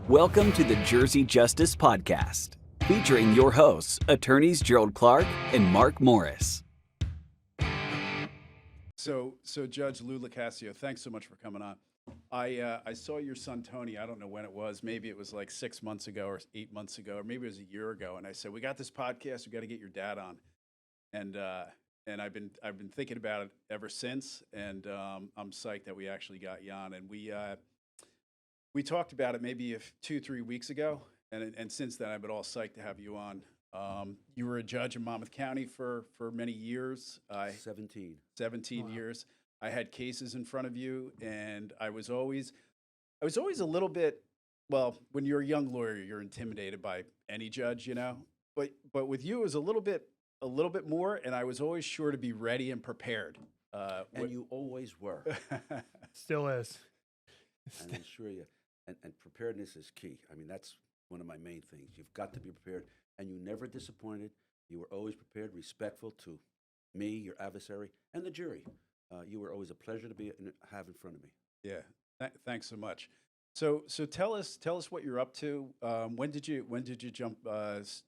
Welcome to the Jersey Justice Podcast, featuring your hosts, attorneys Gerald Clark and Mark Morris. So Judge Locascio, thanks so much for coming on. I saw your son Tony. I don't know when it was. Maybe it was like 6 months ago or 8 months ago, or maybe it was a year ago. And I said, we got this podcast. We got to get your dad on. And I've been thinking about it ever since. And I'm psyched that we actually got you on. And we talked about it maybe 2-3 weeks ago. And since then, I've been all psyched to have you on. You were a judge in Monmouth County for many years. 17 Wow. Years. I had cases in front of you, and I was always a little bit, well, when you're a young lawyer, you're intimidated by any judge, you know. But with you, it was a little bit more, and I was always sure to be ready and prepared. And you always were. Still is. And I'm sure you. And preparedness is key. I mean, that's one of my main things. You've got to be prepared, and you never disappointed. You were always prepared, respectful to me, your adversary, and the jury. You were always a pleasure to have in front of me. Yeah, thanks so much. So tell us what you're up to. When did you jump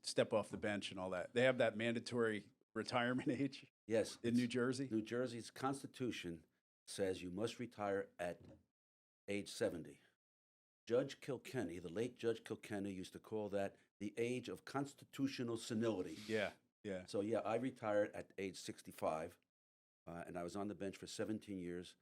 step off the bench and all that? They have that mandatory retirement age. Yes, in New Jersey. New Jersey's Constitution says you must retire at age 70. Judge Kilkenny, the late Judge Kilkenny, used to call that the age of constitutional senility. Yeah. So yeah, I retired at age 65, and I was on the bench for 17 years.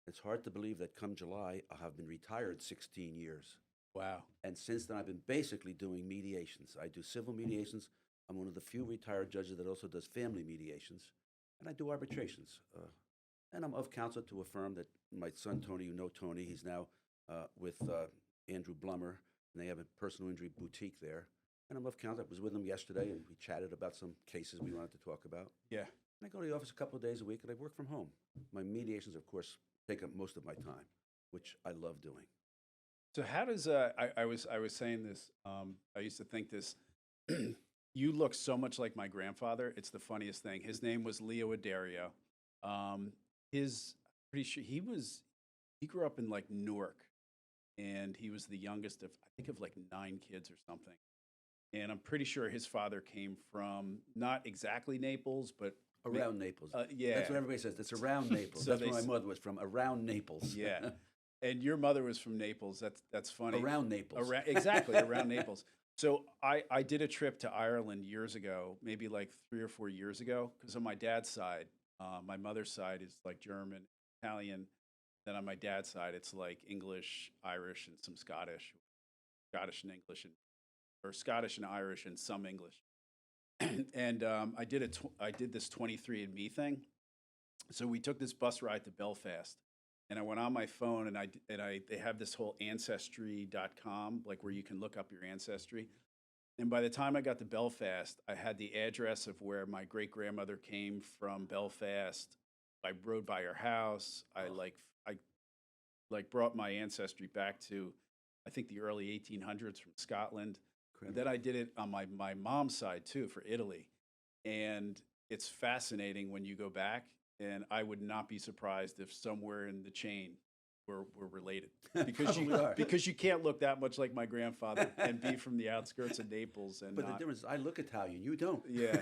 It's hard to believe that come July, I'll have been retired 16 years. Wow. And since then, I've been basically doing mediations. I do civil mediations. I'm one of the few retired judges that also does family mediations, and I do arbitrations. And I'm of counsel to a firm that my son Tony, you know Tony, he's now with Andrew Blummer, and they have a personal injury boutique there. And I'm of counsel. I was with him yesterday, and we chatted about some cases we wanted to talk about. Yeah. And I go to the office a couple of days a week, and I work from home. My mediations, of course, take up most of my time, which I love doing. So how does I was saying this? I used to think this. You look so much like my grandfather. It's the funniest thing. His name was Leo Addario. Pretty sure he grew up in like Newark, and he was the youngest of, I think, of like 9 kids or something. And I'm pretty sure his father came from not exactly Naples, but around Naples. Yeah, that's what everybody says. It's around Naples. So that's where my mother was from. Around Naples. Yeah, and your mother was from Naples. That's funny. Around Naples. Exactly around Naples. So I did a trip to Ireland years ago, maybe like 3 or 4 years ago, because on my dad's side, my mother's side is like German, Italian. Then on my dad's side, it's like English, Irish, and some Scottish and English, or Scottish and Irish and some English. And I did this 23andMe thing. So we took this bus ride to Belfast, and I went on my phone, and they have this whole ancestry.com, like where you can look up your ancestry. And by the time I got to Belfast, I had the address of where my great grandmother came from, Belfast. I rode by her house. I brought my ancestry back to, I think, the early 1800s from Scotland. And then I did it on my mom's side too, for Italy. And it's fascinating when you go back, and I would not be surprised if somewhere in the chain we're related, because you can't look that much like my grandfather and be from the outskirts of Naples. And but the difference is I look Italian, you don't. Yeah.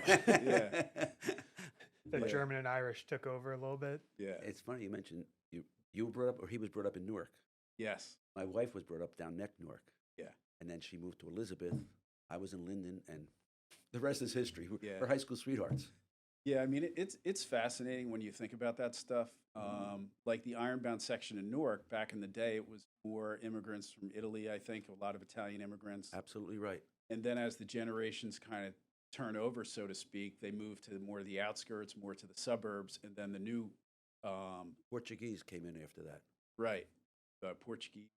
The German and Irish took over a little bit. Yeah. It's funny you mentioned you were brought up, or he was brought up in Newark. Yes. My wife was brought up down Neck, Newark. Yeah. And then she moved to Elizabeth. I was in Linden, and the rest is history. Yeah. We're high school sweethearts. Yeah, I mean, it's fascinating when you think about that stuff. Like the Ironbound section in Newark, back in the day, it was more immigrants from Italy, I think, a lot of Italian immigrants. Absolutely right. And then as the generations kind of turn over, so to speak, they move to more of the outskirts, more to the suburbs, and then the new Portuguese came in after that. Right, Portuguese.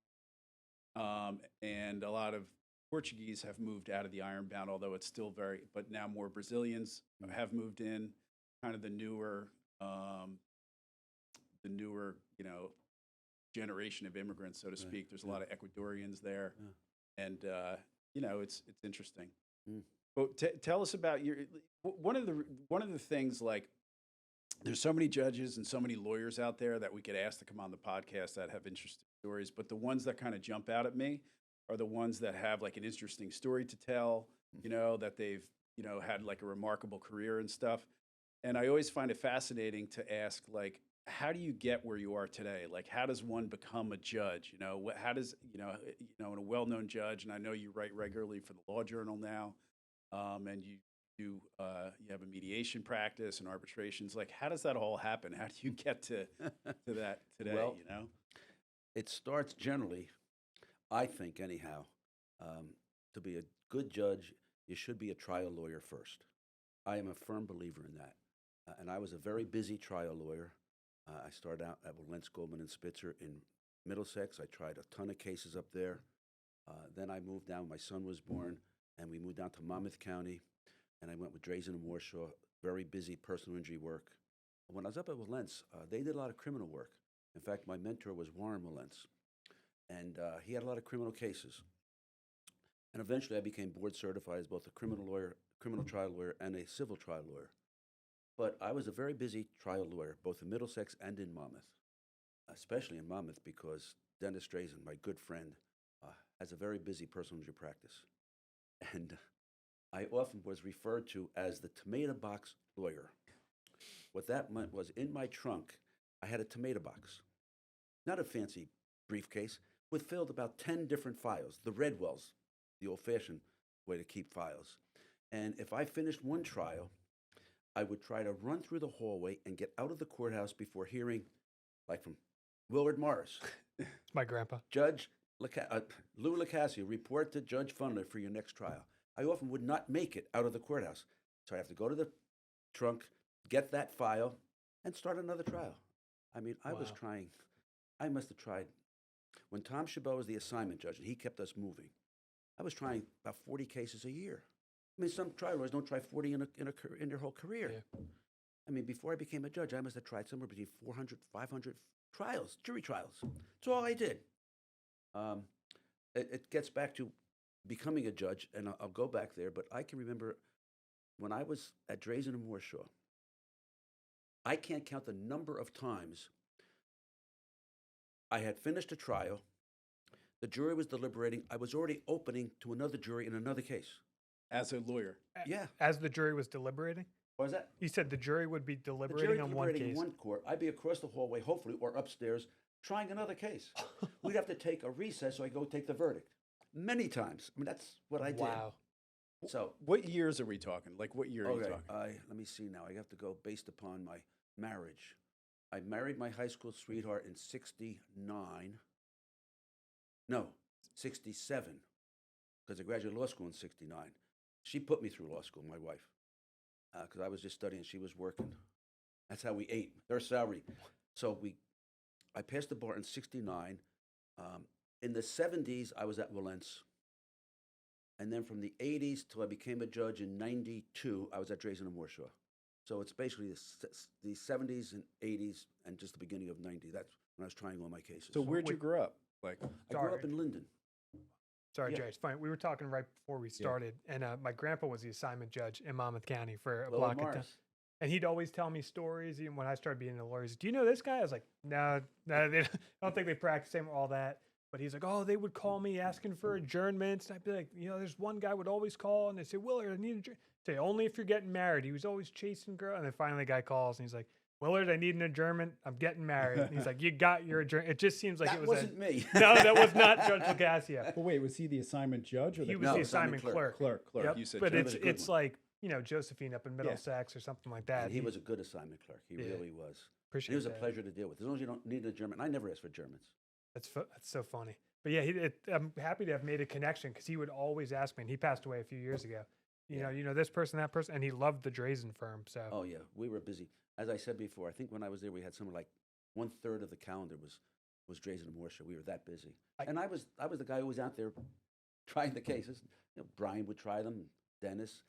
And a lot of Portuguese have moved out of the Ironbound, although it's still but now more Brazilians have moved in, kind of the newer, generation of immigrants, so to speak. There's a lot of Ecuadorians there, and it's interesting. But tell us about one of the things, like, there's so many judges and so many lawyers out there that we could ask to come on the podcast that have interesting stories, but the ones that kind of jump out at me are the ones that have like an interesting story to tell, you know, that they've, you know, had like a remarkable career and stuff. And I always find it fascinating to ask, like, how do you get where you are today? Like, how does one become a judge? You know, how does, and a well-known judge, and I know you write regularly for the Law Journal now, and you have a mediation practice and arbitrations. Like, how does that all happen? How do you get to that today, Well, you know? It starts generally, I think, anyhow, to be a good judge, you should be a trial lawyer first. I am a firm believer in that. And I was a very busy trial lawyer. I started out at Lentz, Goldman, and Spitzer in Middlesex. I tried a ton of cases up there. Then I moved down. My son was born, and we moved down to Monmouth County, and I went with Drazen and Warshaw, very busy personal injury work. When I was up at Lentz, they did a lot of criminal work. In fact, my mentor was Warren Willentz, and he had a lot of criminal cases. And eventually I became board certified as both a criminal lawyer, criminal trial lawyer, and a civil trial lawyer. But I was a very busy trial lawyer, both in Middlesex and in Monmouth, especially in Monmouth because Dennis Drazen, my good friend, has a very busy personal injury practice. And I often was referred to as the tomato box lawyer. What that meant was in my trunk, I had a tomato box, not a fancy briefcase, with filled about 10 different files, the Redwells, the old-fashioned way to keep files. And if I finished one trial, I would try to run through the hallway and get out of the courthouse before hearing, like from Willard Morris, It's my grandpa. Judge Lou Locascio, report to Judge Funler for your next trial. I often would not make it out of the courthouse. So I have to go to the trunk, get that file, and start another trial. I mean, I was Wow. trying, I must have tried, when Tom Chabot was the assignment judge and he kept us moving, I was trying about 40 cases a year. I mean, some trial lawyers don't try 40 in their whole career. Yeah. I mean, before I became a judge, I must have tried somewhere between 400, 500 trials, jury trials. That's all I did. It gets back to becoming a judge, and I'll go back there, but I can remember when I was at Drazen and Warshaw, I can't count the number of times I had finished a trial, the jury was deliberating, I was already opening to another jury in another case. As a lawyer. Yeah. As the jury was deliberating? What was that? You said the jury would be The deliberating jury on one deliberating in case. one court, I'd be across the hallway, hopefully, or upstairs, trying another case. We'd have to take a recess so I go take the verdict. Many times. I mean, that's what I did. Wow. So, What years are we talking? Like, what year are you okay, talking? let me see now. I have to go based upon my marriage. I married my high school sweetheart in 69. No, 67, because I graduated law school in 69. She put me through law school, my wife, because I was just studying, she was working. That's how we ate, her salary. So I passed the bar in 69. In the 70s, I was at Willentz. And then from the 80s till I became a judge in 92, I was at Drazen and Warshaw. So it's basically the 70s and 80s and just the beginning of 90. That's when I was trying all my cases. So where'd you grow up? Like, I grew up in Linden. Sorry, Yeah. Jay. It's fine. We were talking right before we started, and my grandpa was the assignment judge in Monmouth County for a Willard block of time. Morris. And he'd always tell me stories. Even when I started being a lawyer, he's, do you know this guy? I was like, no, I don't think they practice him all that. But he's like, oh, they would call me asking for adjournments. And I'd be like, there's one guy would always call, and they say, Willard, I need an adjournment. Say, only if you're getting married. He was always chasing girls. And then finally the guy calls, and he's like, Willard, I need an adjournment. I'm getting married. And he's like, you got your adjournment. It just seems like That it was wasn't me. No, that was not Judge Locascio. But wait, was he the assignment judge or He the was No, the assignment assignment clerk. clerk? Yep. You said but Judge was a good it's one. like, Josephine up in Middlesex or something like that. And he was a good assignment clerk. He Yeah. really was. And Appreciate he was a that. pleasure to deal with. As long as you don't need an adjournment. I never asked for adjournments. That's so funny. But yeah, I'm happy to have made a connection because he would always ask me, and he passed away a few years ago. You know this person, that person, and he loved the Drazen firm. So Oh, yeah. We were busy. As I said before, I think when I was there, we had something like 1/3 of the calendar was Drazen and Warshaw. We were that busy. And I was the guy who was out there trying the cases. Brian would try them, Dennis.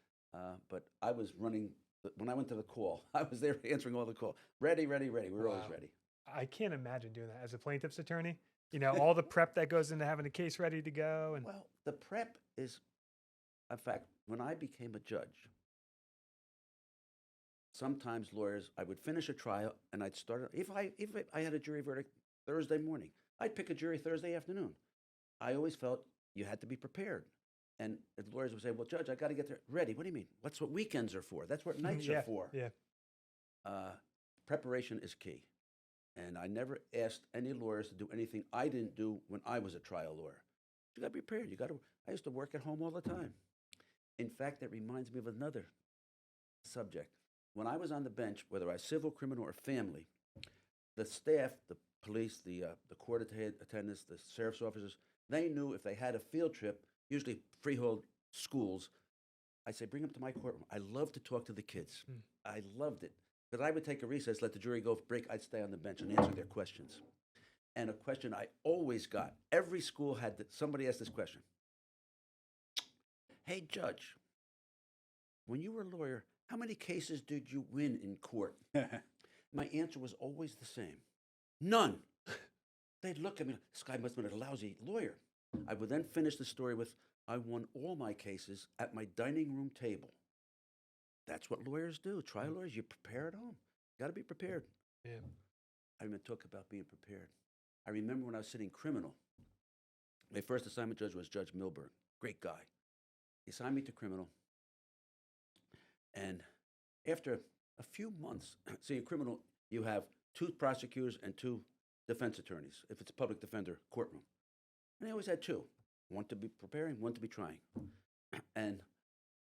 But I was running, when I went to the call, I was there answering all the calls. Ready, ready, ready. We were always Wow. ready. I can't imagine doing that as a plaintiff's attorney. All the prep that goes into having a case ready to go. And Well, the prep is, in fact, when I became a judge, sometimes lawyers, I would finish a trial and I'd start, if I had a jury verdict Thursday morning, I'd pick a jury Thursday afternoon. I always felt you had to be prepared. And the lawyers would say, well, Judge, I got to get there ready. What do you mean? That's what weekends are for. That's what nights yeah, are for. yeah. Preparation is key. And I never asked any lawyers to do anything I didn't do when I was a trial lawyer. You got to be prepared. I used to work at home all the time. In fact, that reminds me of another subject. When I was on the bench, whether I was civil, criminal, or family, the staff, the police, the court attendants, the sheriff's officers, they knew if they had a field trip, usually freehold schools, I'd say, bring them to my courtroom. I love to talk to the kids. I loved it. Because I would take a recess, let the jury go for break, I'd stay on the bench and answer their questions. And a question I always got, every school had somebody asked this question. Hey, Judge, when you were a lawyer, how many cases did you win in court? My answer was always the same. None. They'd look at me, this guy must have been a lousy lawyer. I would then finish the story with, I won all my cases at my dining room table. That's what lawyers do. Trial lawyers, you prepare at home. You got to be prepared. Yeah. I remember talk about being prepared. I remember when I was sitting criminal, my first assignment judge was Judge Milberg, great guy. He assigned me to criminal. And after a few months, see, in criminal, you have 2 prosecutors and 2 defense attorneys, if it's a public defender courtroom. And they always had 2, one to be preparing, one to be trying. And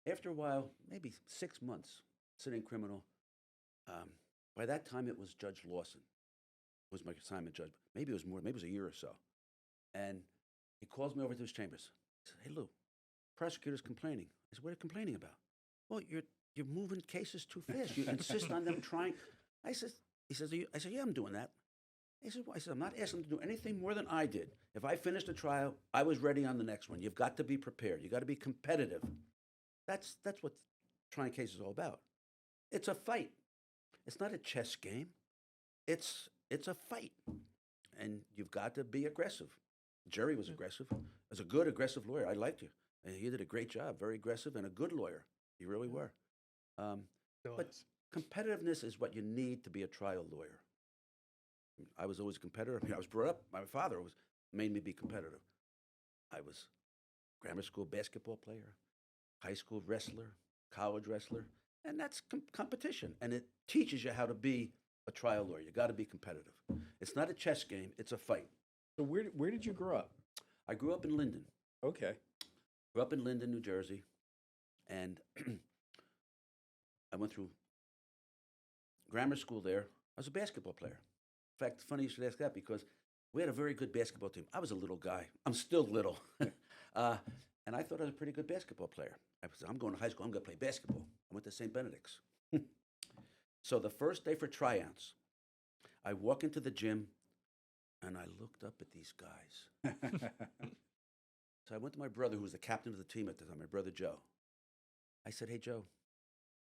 after a while, maybe 6 months, sitting criminal, by that time it was Judge Lawson, who was my assignment judge. Maybe it was more, maybe it was a year or so. And he calls me over to his chambers. He said, hey, Lou, prosecutor's complaining. I said, what are you complaining about? Well, you're moving cases too fast. You insist on them trying. I said, yeah, I'm doing that. He said, well, I said, I'm not asking them to do anything more than I did. If I finished a trial, I was ready on the next one. You've got to be prepared. You've got to be competitive. That's what trying cases is all about. It's a fight. It's not a chess game. It's a fight. And you've got to be aggressive. Jerry was aggressive. As a good, aggressive lawyer, I liked you. And you did a great job, very aggressive and a good lawyer. You really were. But competitiveness is what you need to be a trial lawyer. I was always competitive. I mean, I was brought up, my father made me be competitive. I was grammar school basketball player, high school wrestler, college wrestler, and that's competition. And it teaches you how to be a trial lawyer. You got to be competitive. It's not a chess game, it's a fight. So where did you grow up? I grew up in Linden. Okay. Grew up in Linden, New Jersey, and I went through grammar school there. I was a basketball player. In fact, funny you should ask that because we had a very good basketball team. I was a little guy. I'm still little. And I thought I was a pretty good basketball player. I said, I'm going to high school. I'm going to play basketball. I went to St. Benedict's. So the first day for tryouts, I walk into the gym, and I looked up at these guys. So I went to my brother, who was the captain of the team at the time, my brother Joe. I said, hey, Joe,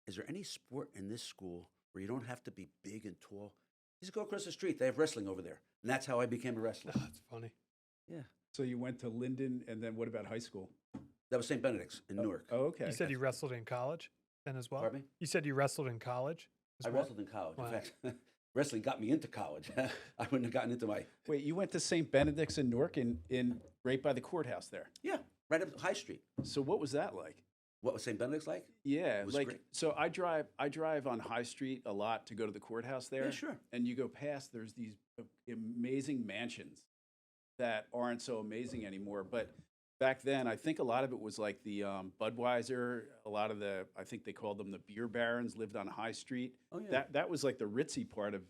is there any sport in this school where you don't have to be big and tall? He said, go across the street. They have wrestling over there. And that's how I became a wrestler. Oh, that's funny. Yeah. So you went to Linden, and then what about high school? That was St. Benedict's in Newark. Oh, okay. You said you wrestled in college then as well? Pardon me? You said you wrestled in college as I well? wrestled in college. Wow. In fact, wrestling got me into college. I wouldn't have gotten into my... Wait, you went to St. Benedict's in Newark, in right by the courthouse there. Yeah, right up High Street. So what was that like? What was St. Benedict's like? Yeah, It was like great. so I drive on High Street a lot to go to the courthouse there. Yeah, sure. And you go past, there's these amazing mansions that aren't so amazing anymore. But back then, I think a lot of it was like the Budweiser. A lot of I think they called them the beer barons, lived on High Street. Oh, yeah. That was like the ritzy part of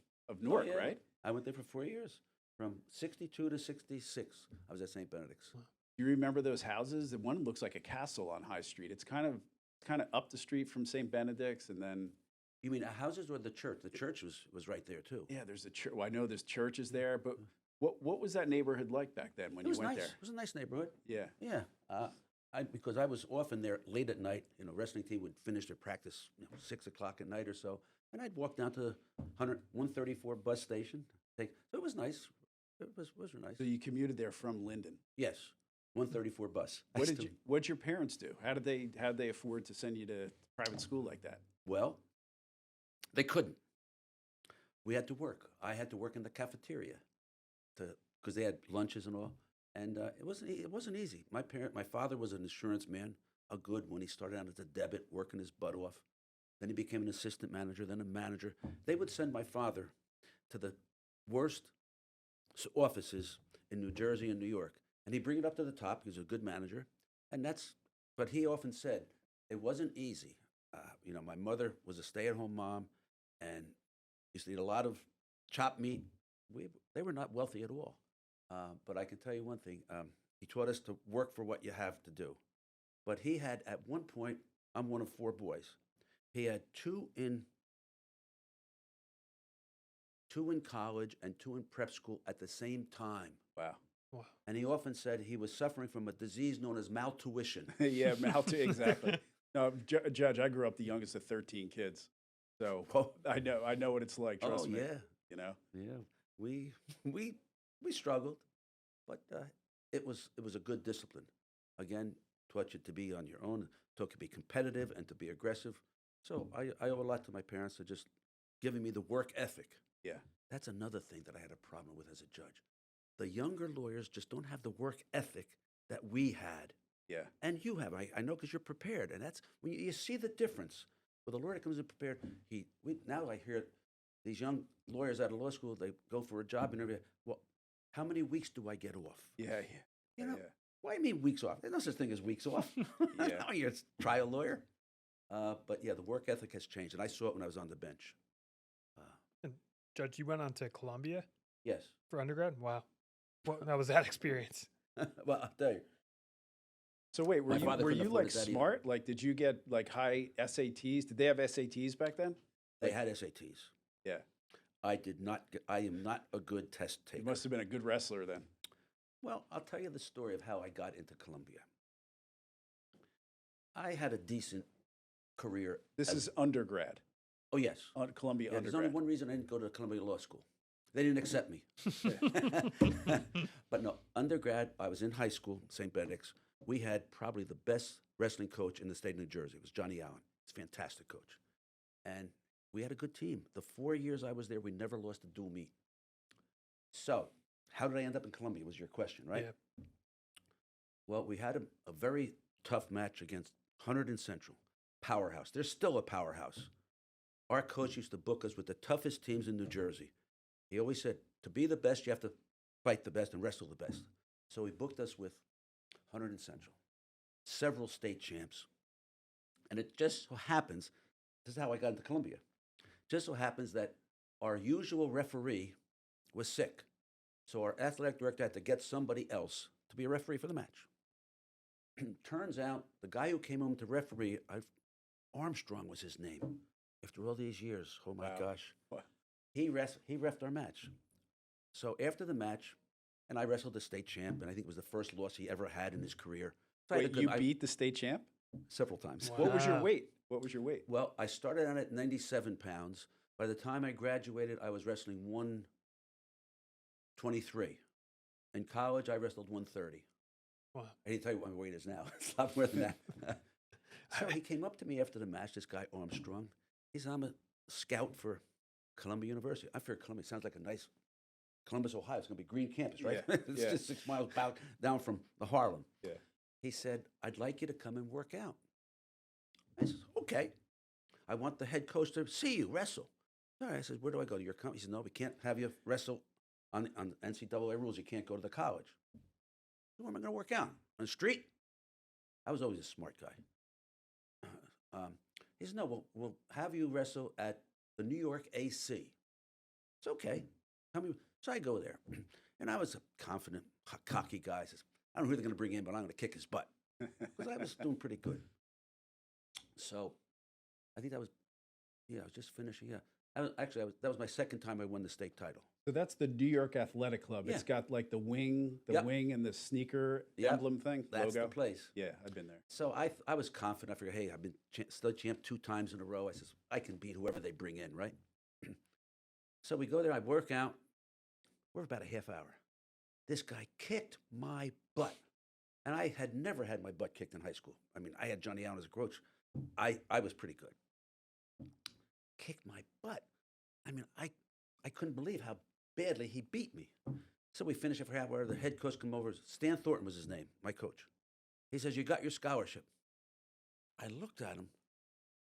Newark, yeah. right? I went there for 4 years. From 62 to 66, I was at St. Benedict's. Do you remember those houses? The one looks like a castle on High Street. It's kind of up the street from St. Benedict's, and then You mean houses or the church? The church was right there, too. yeah, there's a church. Well, I know there's churches there, but what was that neighborhood like back then when It was you went nice. there? It was a nice neighborhood. Yeah. Yeah. Because I was often there late at night. Wrestling team would finish their practice 6 o'clock at night or so, and I'd walk down to 134 bus station. So it was nice. It was nice. So you commuted there from Linden. Yes, 134 bus. What'd your parents do? How did they afford to send you to private school like that? Well, they couldn't. We had to work. I had to work in the cafeteria because they had lunches and all. And it wasn't easy. My father was an insurance man, a good one. He started out as a debit, working his butt off. Then he became an assistant manager, then a manager. They would send my father to the worst offices in New Jersey and New York, and he'd bring it up to the top. He was a good manager, but he often said it wasn't easy. My mother was a stay-at-home mom, and used to eat a lot of chopped meat. They were not wealthy at all. But I can tell you one thing. He taught us to work for what you have to do. But he had, at one point, I'm one of 4 boys. He had two in college and 2 in prep school at the same time. Wow. Wow. And he often said he was suffering from a disease known as maltuition. Yeah, exactly. No, Judge, I grew up the youngest of 13 kids. So I know what it's like, trust me. Yeah. You know? Yeah. We struggled, but it was a good discipline. Again, taught you to be on your own, taught you to be competitive and to be aggressive. So I owe a lot to my parents for just giving me the work ethic. Yeah. That's another thing that I had a problem with as a judge. The younger lawyers just don't have the work ethic that we had. Yeah. And you have. I know because you're prepared. And that's when you see the difference. With a lawyer that comes in prepared, now I hear these young lawyers out of law school, they go for a job interview. Well, how many weeks do I get off? Yeah. You know, Yeah. What do you mean weeks off? There's no such thing as weeks off. Yeah. You're a trial lawyer. But yeah, the work ethic has changed. And I saw it when I was on the bench. And Judge, you went on to Columbia Yes. for undergrad? Wow. How was that experience? Well, I'll tell you. So wait, My father were couldn't you afford like that either. smart? Like, did you get like high SATs? Did they have SATs back then? They had SATs. Yeah. I am not a good test taker. You must have been a good wrestler then. Well, I'll tell you the story of how I got into Columbia. I had a decent career. This as- is undergrad, Oh, yes. Columbia Yeah, there's only undergrad. one reason I didn't go to Columbia Law School. They didn't accept me. But no, undergrad, I was in high school, St. Benedict's. We had probably the best wrestling coach in the state of New Jersey. It was Johnny Allen. He's a fantastic coach. And we had a good team. The 4 years I was there, we never lost a dual meet. So, how did I end up in Columbia was your question, right? Yeah. Well, we had a very tough match against Hunterdon and Central, powerhouse. They're still a powerhouse. Our coach used to book us with the toughest teams in New Jersey. He always said, to be the best, you have to fight the best and wrestle the best. So he booked us with Hunterdon and Central, several state champs. And it just so happens, this is how I got into Columbia, just so happens that our usual referee was sick. So our athletic director had to get somebody else to be a referee for the match. Turns out the guy who came home to referee, Armstrong was his name. After all these years, oh my Wow. gosh, What? he reffed our match. So after the match, and I wrestled the state champ, and I think it was the first loss he ever had in his career. So I had a Wait, good- you I- beat the state champ? several times. Wow. What was your weight? What was your weight? Well, I started out at 97 pounds. By the time I graduated, I was wrestling 123. In college, I wrestled 130. Wow. I didn't tell you what my weight is now. It's a lot more than that. So he came up to me after the match, this guy Armstrong. He said, I'm a scout for Columbia University. I figured Columbia sounds like a nice Columbus, Ohio. It's going to be green campus, right? Yeah, It's yeah. just 6 miles down from the Harlem. Yeah. He said, I'd like you to come and work out. I said, okay. I want the head coach to see you wrestle. All right. I said, where do I go to your company? He said, no, we can't have you wrestle on NCAA rules. You can't go to the college. Where am I going to work out? On the street? I was always a smart guy. He said, no, we'll have you wrestle at the New York AC. It's okay. Tell me. So I go there. And I was a confident, cocky guy. I says, I don't know who they're going to bring in, but I'm going to kick his butt. Because I was doing pretty good. So I think that was, I was just finishing. Yeah. That was my second time I won the state title. So that's the New York Athletic Club. It's Yeah. got like the wing Yep. and the sneaker Yep. emblem thing, That's logo. the place. Yeah, I've been there. So I was confident. I figured, hey, I've been state champ 2 times in a row. I says, I can beat whoever they bring in, right? So we go there. I work out. We're about a half hour. This guy kicked my butt. And I had never had my butt kicked in high school. I mean, I had Johnny Allen as a coach. I was pretty good. Kicked my butt. I mean, I couldn't believe how badly he beat me. So we finished it for half hour. The head coach come over. Stan Thornton was his name, my coach. He says, "You got your scholarship." I looked at him.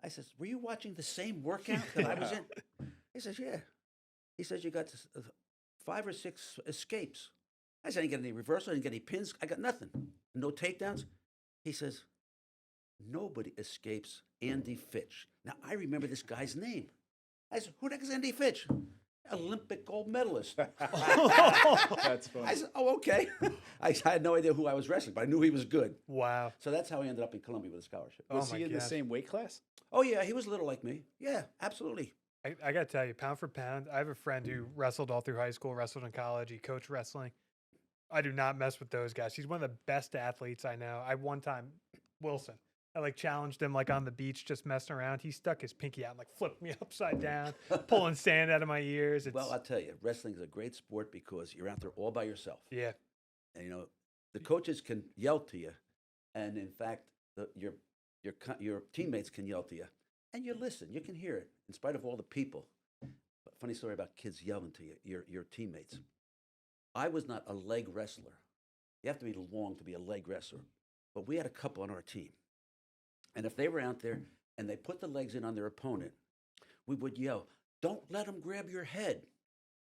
I says, "Were you watching the same workout that I was in?" He says, "Yeah." He says, "You got 5 or 6 escapes." I said, "I didn't get any reversal. I didn't get any pins. I got nothing. No takedowns." He says, "Nobody escapes Andy Fitch." Now, I remember this guy's name. I said, "Who the heck is Andy Fitch?" "Olympic gold medalist." That's funny. I said, "Oh, okay." I had no idea who I was wrestling, but I knew he was good. Wow. So that's how I ended up in Columbia with a scholarship. Was Oh he my in the gosh. same weight class? Oh, yeah, he was a little like me. Yeah, absolutely. I got to tell you, pound for pound, I have a friend who wrestled all through high school, wrestled in college, he coached wrestling. I do not mess with those guys. He's one of the best athletes I know. I one time, Wilson, I like challenged him like on the beach, just messing around. He stuck his pinky out and like flipped me upside down, pulling sand out of my ears. It's, Well, I'll tell you, wrestling is a great sport because you're out there all by yourself. yeah, And, you know, the coaches can yell to you, and in fact, your teammates can yell to you, and you listen. You can hear it in spite of all the people. But funny story about kids yelling to you, your teammates. I was not a leg wrestler. You have to be long to be a leg wrestler. But we had a couple on our team. And if they were out there and they put the legs in on their opponent, we would yell, "Don't let him grab your head."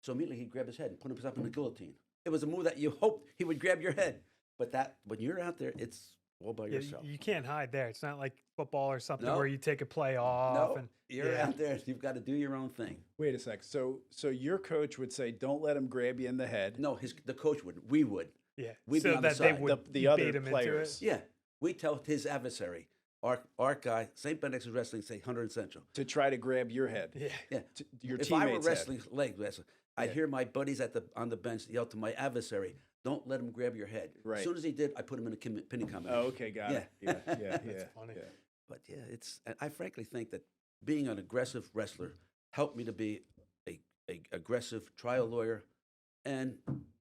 So immediately he'd grab his head and put himself in the guillotine. It was a move that you hoped he would grab your head. But that when you're out there, it's all by yeah, yourself. you can't hide there. It's not like football or something No. where you take a play off. No, And you're yeah. out there. You've got to do your own thing. Wait a sec. So your coach would say, "Don't let him grab you in the head." No, the coach would. We would. Yeah, We'd be so on the that they side. would The you other bait 'em into players. it. Yeah, we tell his adversary, our guy, St. Benedict's Wrestling, say 100 Central. To try to grab your head. Yeah, Yeah. Your If I were teammates' wrestling, leg wrestling, I'd Yeah. hear my buddies on the bench yell to my adversary, "Don't let him grab your head." Right. As soon as he did, I put him in a pinning combination. Oh, okay, got it. Yeah, yeah, yeah. funny. yeah. But yeah, I frankly think that being an aggressive wrestler helped me to be a aggressive trial lawyer and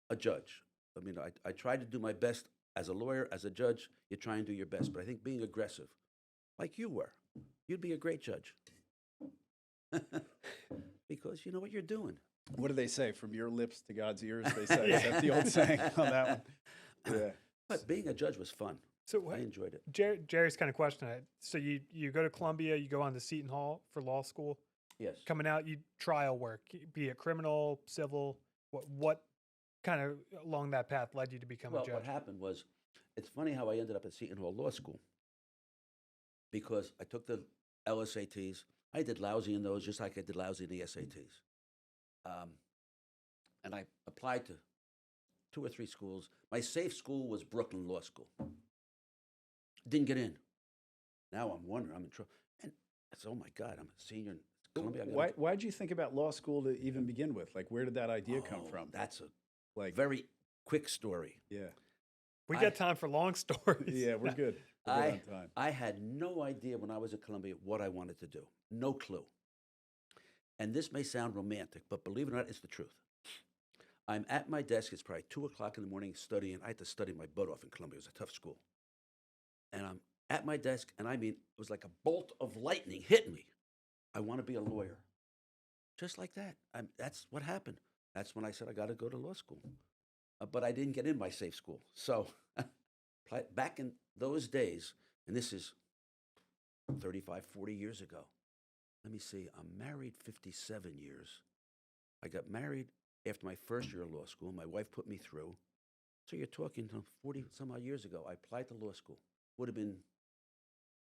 a judge. I mean, I try to do my best as a lawyer, as a judge. You try and do your best, but I think being aggressive, like you were, you'd be a great judge because you know what you're doing. What do they say? From your lips to God's ears, they say. That's the old saying on that one. Yeah. But being a judge was fun. So I what, enjoyed it. Jerry's kind of question it. So you go to Columbia, you go on to Seton Hall for law school. Yes. Coming out, you trial work, be it criminal, civil. What kind of along that path led you to become a Well, judge? what happened was, it's funny how I ended up at Seton Hall Law School because I took the LSATs. I did lousy in those just like I did lousy in the SATs. And I applied to 2 or 3 schools. My safe school was Brooklyn Law School. Didn't get in. Now I'm wondering, I'm in trouble. And I said, oh my God, I'm a senior in Columbia. I gotta Why'd you think about law school to even begin with? Like, where did that idea come Oh, from? That's a Like, very quick story. yeah. We I- got time for long stories. Yeah, we're good. We're good on time. I had no idea when I was at Columbia what I wanted to do. No clue. And this may sound romantic, but believe it or not, it's the truth. I'm at my desk. It's probably 2 o'clock in the morning studying. I had to study my butt off in Columbia. It was a tough school. And I'm at my desk, and I mean, it was like a bolt of lightning hit me. I want to be a lawyer. Just like that. That's what happened. That's when I said I got to go to law school. But I didn't get in my safe school. So back in those days, and this is 35, 40 years ago. Let me see, I'm married 57 years. I got married after my first year of law school. My wife put me through. So you're talking 40 some odd years ago. I applied to law school. Would have been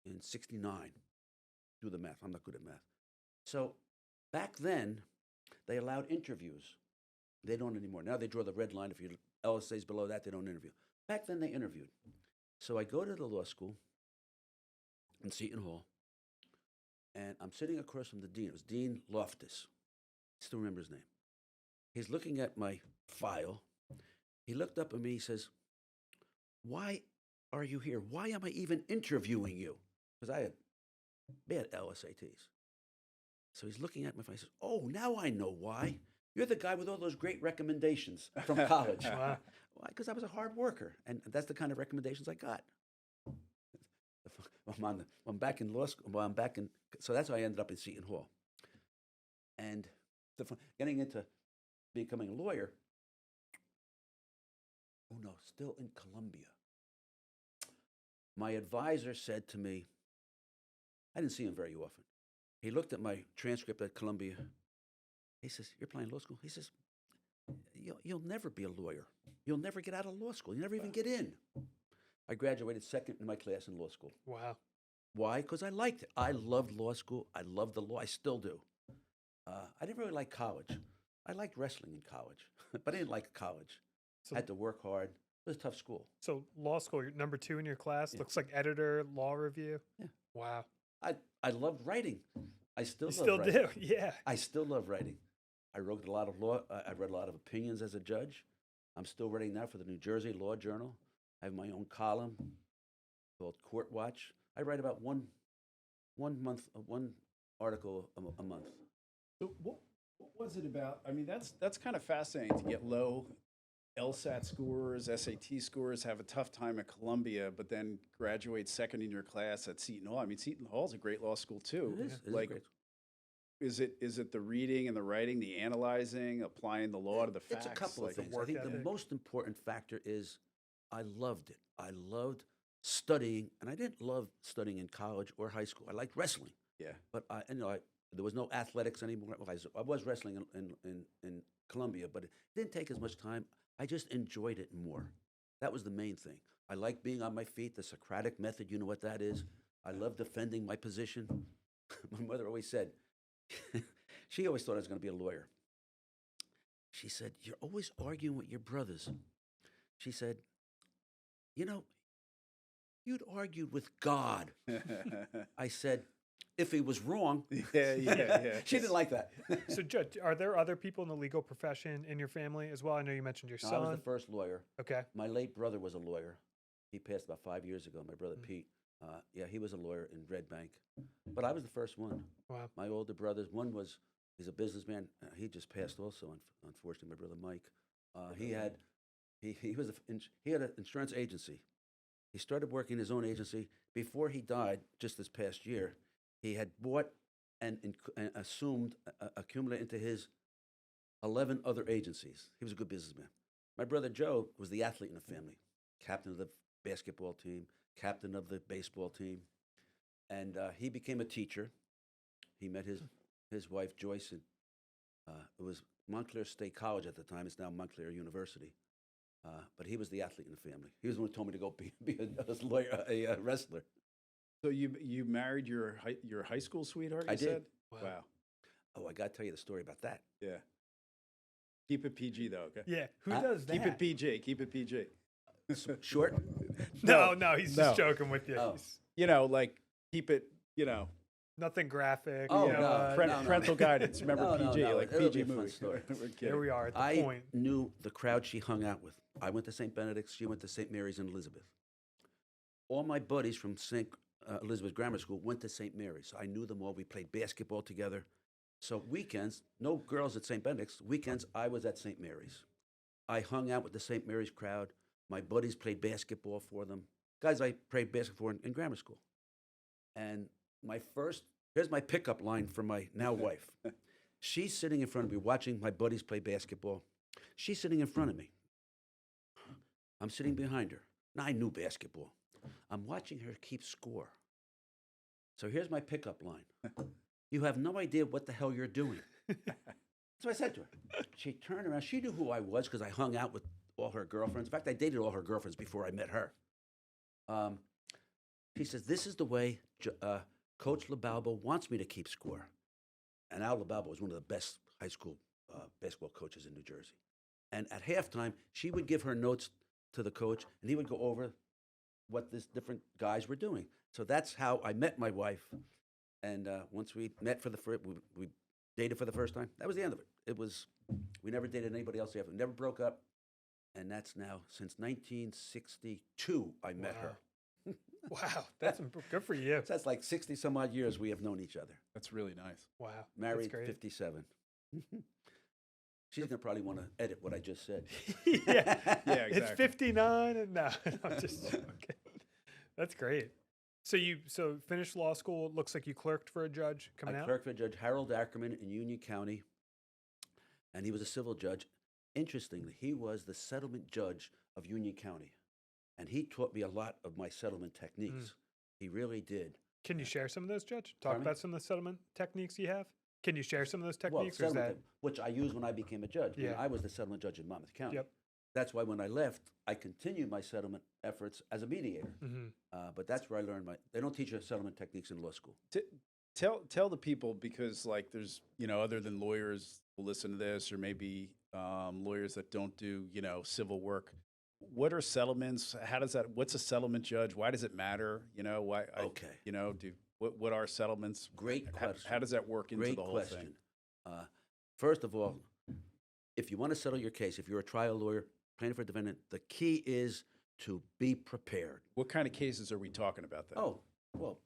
in 69. Do the math. I'm not good at math. So back then, they allowed interviews. They don't anymore. Now they draw the red line. If your LSA's below that, they don't interview. Back then, they interviewed. So I go to the law school in Seton Hall, and I'm sitting across from the dean. It was Dean Loftus. I still remember his name. He's looking at my file. He looked up at me. He says, "Why are you here? Why am I even interviewing you?" Because I had bad LSATs. So he's looking at my file. He says, "Oh, now I know why. You're the guy with all those great recommendations from college." Wow. Why? Because I was a hard worker, and that's the kind of recommendations I got. I'm back in law school. Well, so that's how I ended up in Seton Hall. And getting into becoming a lawyer, Oh no, still in Columbia. My advisor said to me, I didn't see him very often. He looked at my transcript at Columbia. He says, "You're applying law school?" He says, You'll never be a lawyer. You'll never get out of law school. You never even get in." I graduated second in my class in law school. Wow. Why? Because I liked it. I loved law school. I loved the law. I still do. I didn't really like college. I liked wrestling in college, but I didn't like college. So, I had to work hard. It was a tough school. so law school, you're number 2 in your class. Yeah. Looks like editor, law review. Yeah. Wow. I loved writing. I still You love still writing. do. Yeah. I still love writing. I wrote a lot of law. I read a lot of opinions as a judge. I'm still writing now for the New Jersey Law Journal. I have my own column called Court Watch. I write about one article a month. So what was it about? I mean, that's kind of fascinating to get low LSAT scores, SAT scores, have a tough time at Columbia, but then graduate second in your class at Seton Hall. I mean, Seton Hall's a great law school too. It is Like, great. is it the reading and the writing, the analyzing, applying the law to the facts? It's a couple of Like, things. I work think the ethic. most important factor is I loved it. I loved studying, and I didn't love studying in college or high school. I liked wrestling, Yeah. but there was no athletics anymore. Well, I was wrestling in Columbia, but it didn't take as much time. I just enjoyed it more. That was the main thing. I like being on my feet, the Socratic method, you know what that is. I love defending my position. My mother always said, she always thought I was going to be a lawyer. She said, "You're always arguing with your brothers." She said, "You'd argued with God." I said, "If he was wrong." Yeah. She didn't like that. So, Judge, are there other people in the legal profession in your family as well? I know you mentioned your No, I son. was the first lawyer. Okay. My late brother was a lawyer. He passed about 5 years ago, my brother Pete. He was a lawyer in Red Bank. But I was the first one. Wow. My older brothers, he's a businessman. He just passed also, unfortunately, my brother Mike. He had an insurance agency. He started working his own agency. Before he died, just this past year, he had bought and accumulated into his 11 other agencies. He was a good businessman. My brother Joe was the athlete in the family, captain of the basketball team, captain of the baseball team. And he became a teacher. He met his wife, Joyce, and it was Montclair State College at the time. It's now Montclair University. But he was the athlete in the family. He was the one who told me to go be a lawyer, a wrestler. So you married your high school sweetheart? I You did. said? Wow. Oh, I got to tell you the story about that. Yeah. Keep it PG though. Okay. Yeah. Who Huh? does that? Keep it PG. Keep it PG. Short? No, he's No. just joking with you. Oh. He's- Like keep it. Nothing graphic. Oh, you know, no, No. Parental guidance. Remember No, PG, no, like it'll PG be a fun movie. story. We're Here kidding. we are at the I point. knew the crowd she hung out with. I went to St. Benedict's. She went to St. Mary's in Elizabeth. All my buddies from St. Elizabeth Grammar School went to St. Mary's. So I knew them all. We played basketball together. So weekends, no girls at St. Benedict's. Weekends, I was at St. Mary's. I hung out with the St. Mary's crowd. My buddies played basketball for them. Guys I played basketball for in grammar school. And here's my pickup line for my now wife. She's sitting in front of me watching my buddies play basketball. She's sitting in front of me. I'm sitting behind her. Now, I knew basketball. I'm watching her keep score. So here's my pickup line. "You have no idea what the hell you're doing." That's what I said to her. She turned around. She knew who I was because I hung out with all her girlfriends. In fact, I dated all her girlfriends before I met her. She says, "This is the way Coach LaBalbo wants me to keep score." And Al LaBalbo was one of the best high school basketball coaches in New Jersey. And at halftime, she would give her notes to the coach, and he would go over what these different guys were doing. So that's how I met my wife. And once we met we dated for the first time. That was the end of it. We never dated anybody else after. We never broke up. And that's now since 1962 I met her. Wow. That's good for you. So that's like 60 some odd years we have known each other. That's really nice. Wow. Married That's great. 57. She's going to probably want to edit what I just said. Yeah. Yeah, It's exactly. 59 and no, I'm just joking. That's great. So you finished law school. It looks like you clerked for a judge coming I out. clerked for Judge Harold Ackerman in Union County, and he was a civil judge. Interestingly, he was the settlement judge of Union County, and he taught me a lot of my settlement techniques. He really did. Can you share some of those, Judge? Talk Pardon me? about some of the settlement techniques you have. Can you share some of those Well, techniques, or is settlement, that? which I used when I became a judge. When Yeah. I was the settlement judge in Monmouth County. Yep. That's why when I left, I continued my settlement efforts as a mediator. Mm-hmm. But that's where I learned they don't teach you settlement techniques in law school. Tell the people, because like there's, other than lawyers who listen to this, or maybe lawyers that don't do, civil work. What are settlements? What's a settlement judge? Why does it matter? Why? Okay. What are settlements? Great question. How does that work into Great the whole question. thing? First of all, if you want to settle your case, if you're a trial lawyer, plaintiff or defendant, the key is to be prepared. What kind of cases are we talking about then? Oh, well,